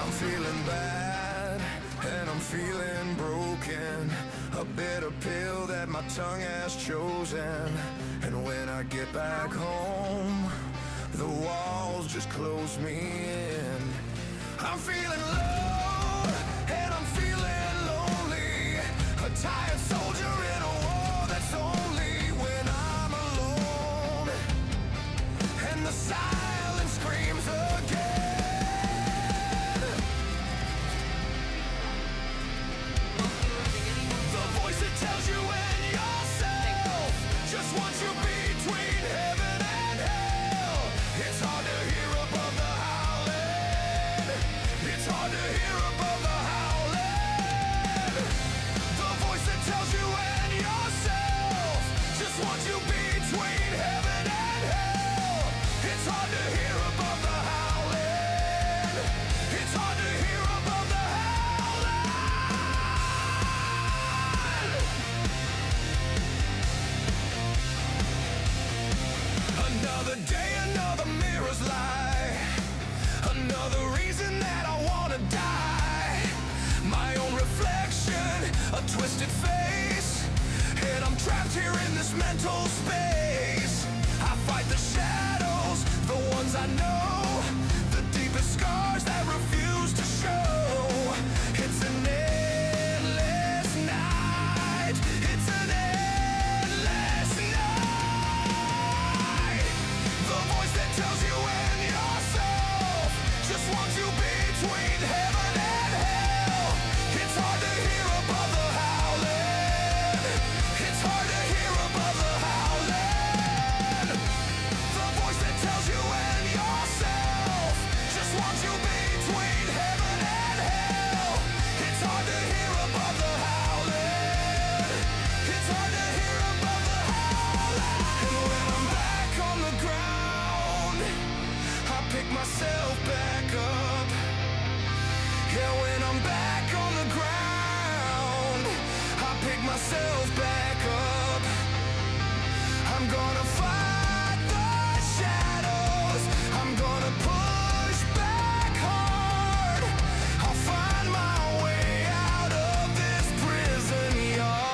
I'm feeling bad and I'm feeling broken. A bitter pill that my tongue has chosen. And when I get back home, the walls just close me in. I'm feeling low and I'm feeling lonely. A tired soldier in a war that's only when I'm alone. And the silence screams again. The voice that tells you in yourself just wants you between heaven and hell. It's hard to hear above the howling. It's hard to hear above the howling. The voice that tells you in yourself just wants you between heaven and hell. It's hard to hear above the howling. It's hard to hear above the howling. Another day, another mirror's lie. Another reason that I wanna die. My own reflection, a twisted face. And I'm trapped here in this mental space. I fight the shadows, the ones I know. The deepest scars that refuse to show. It's an endless night. It's an endless night. The voice that tells you in yourself just wants you between heaven and hell. It's hard to hear above the howling. It's hard to hear above the howling. The voice that tells you in yourself just wants you between heaven and hell. It's hard to hear above the howling. It's hard to hear above the howling. And when I'm back on the ground, I pick myself back up. Yeah, when I'm back on the ground, I pick myself back up. I'm gonna fight the shadows. I'm gonna push back hard. I'll find my way out of this prison yard.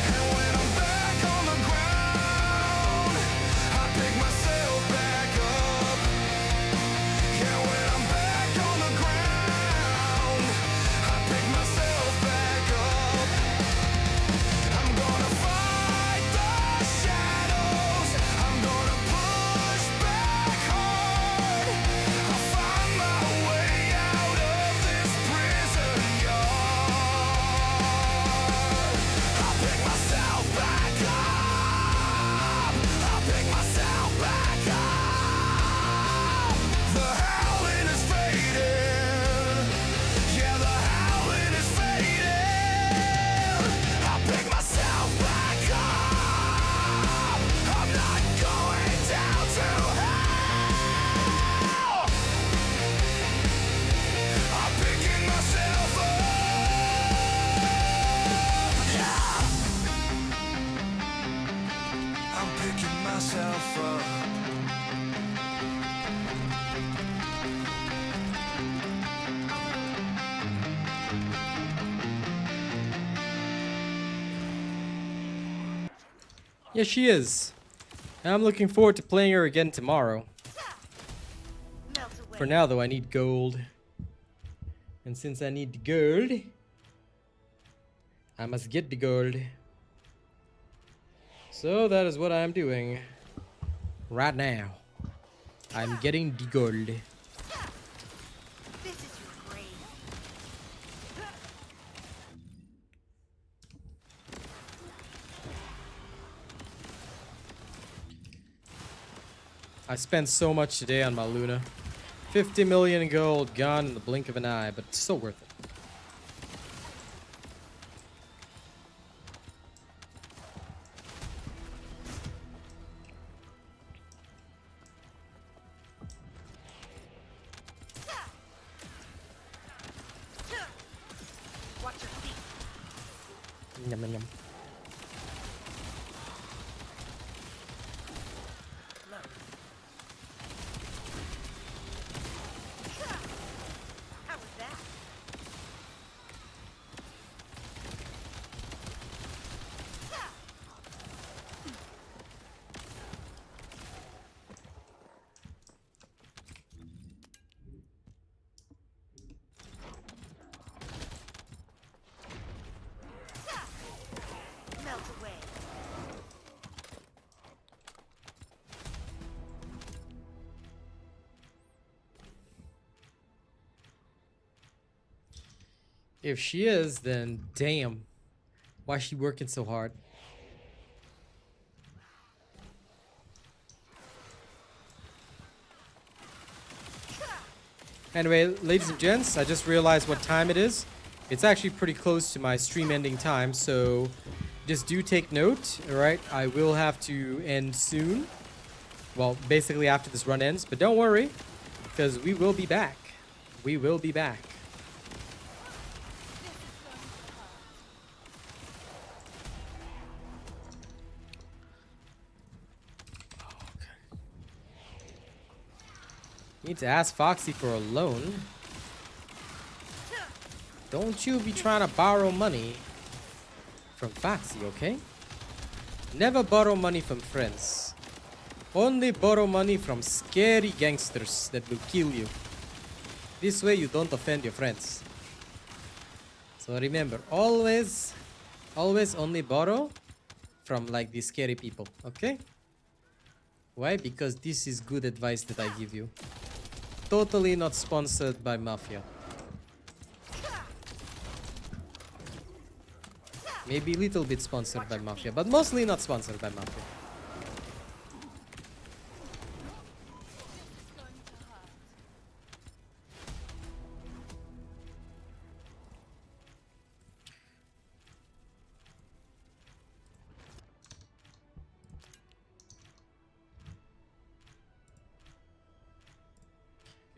And when I'm back on the ground, I pick myself back up. Yeah, when I'm back on the ground, I pick myself back up. I'm gonna fight the shadows. I'm gonna push back hard. I'll find my way out of this prison yard. I'll pick myself back up. I'll pick myself back up. The howling is fading. Yeah, the howling is fading. I'll pick myself back up. I'm not going down to hell. I'm picking myself up. Yeah. I'm picking myself up. Yeah, she is. And I'm looking forward to playing her again tomorrow. For now, though, I need gold. And since I need the gold, I must get the gold. So that is what I am doing right now. I'm getting the gold. This is your grave. I spent so much today on my Luna. 50 million gold gone in the blink of an eye, but it's still worth it. Yum, yum, yum. How was that? Melt away. If she is, then damn. Why is she working so hard? Anyway, ladies and gents, I just realized what time it is. It's actually pretty close to my stream ending time, so just do take note, alright? I will have to end soon. Well, basically after this run ends, but don't worry, because we will be back. We will be back. Need to ask Foxy for a loan. Don't you be trying to borrow money from Foxy, okay? Never borrow money from friends. Only borrow money from scary gangsters that will kill you. This way you don't offend your friends. So remember, always only borrow from like these scary people, okay? Why? Because this is good advice that I give you. Totally not sponsored by Mafia. Maybe a little bit sponsored by Mafia, but mostly not sponsored by Mafia.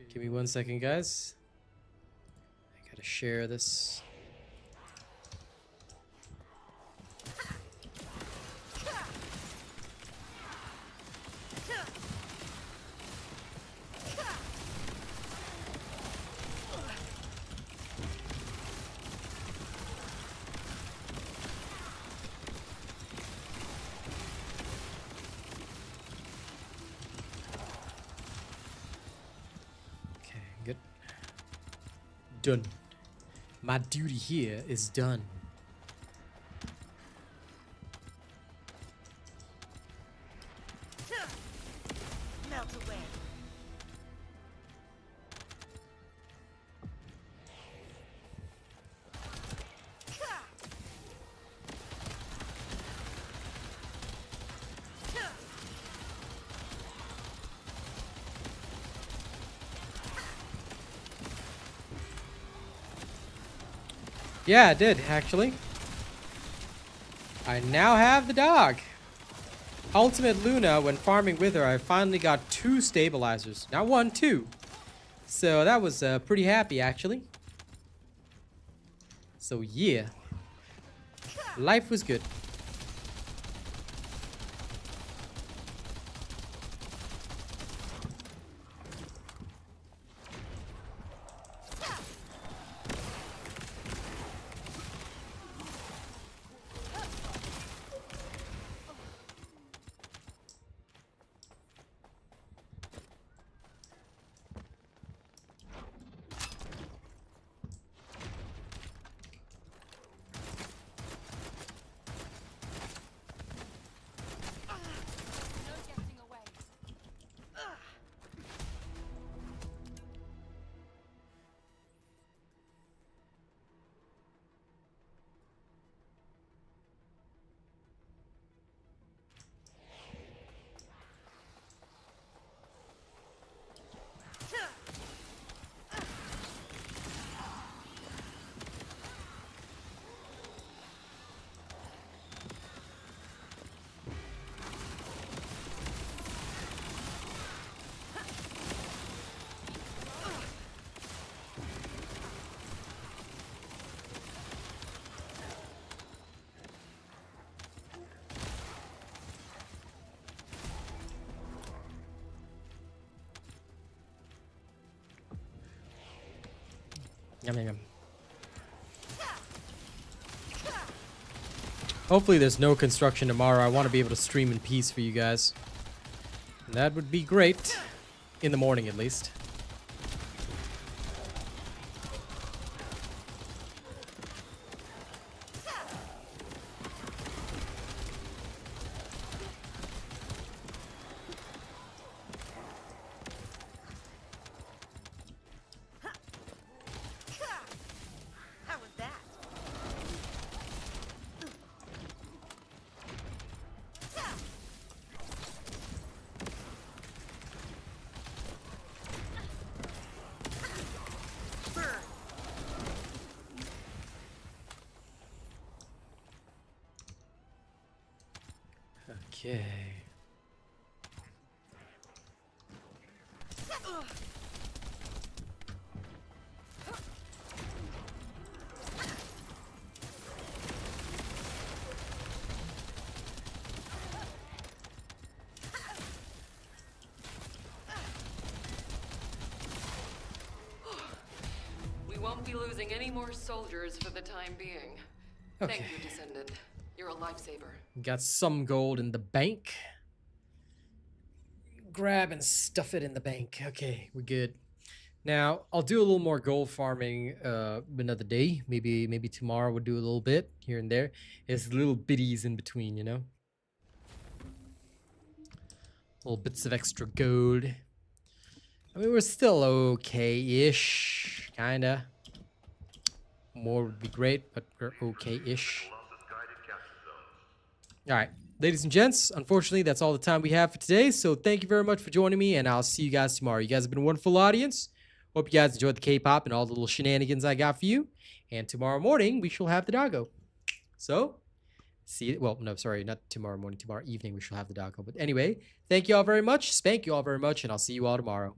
Give me 1 second, guys. I gotta share this. Good. Done. My duty here is done. Melt away. Yeah, I did, actually. I now have the dog. Ultimate Luna, when farming with her, I finally got 2 stabilizers. Not 1, 2. So that was pretty happy, actually. So yeah. Life was good. Yum, yum, yum. Hopefully there's no construction tomorrow. I want to be able to stream in peace for you guys. That would be great. In the morning, at least. How was that? Okay. We won't be losing any more soldiers for the time being. Okay. Thank you, Descendant. You're a lifesaver. Got some gold in the bank. Grab and stuff it in the bank. Okay, we're good. Now, I'll do a little more gold farming another day. Maybe tomorrow we'll do a little bit here and there. There's little bitties in between, you know? Little bits of extra gold. I mean, we're still okay-ish, kinda. More would be great, but we're okay-ish. Alright, ladies and gents, unfortunately, that's all the time we have for today. So thank you very much for joining me, and I'll see you guys tomorrow. You guys have been a wonderful audience. Hope you guys enjoyed the K-pop and all the little shenanigans I got for you. And tomorrow morning, we shall have the doggo. So, see you. Well, no, sorry, not tomorrow morning. Tomorrow evening, we shall have the doggo. But anyway, thank you all very much. Spank you all very much, and I'll see you all tomorrow.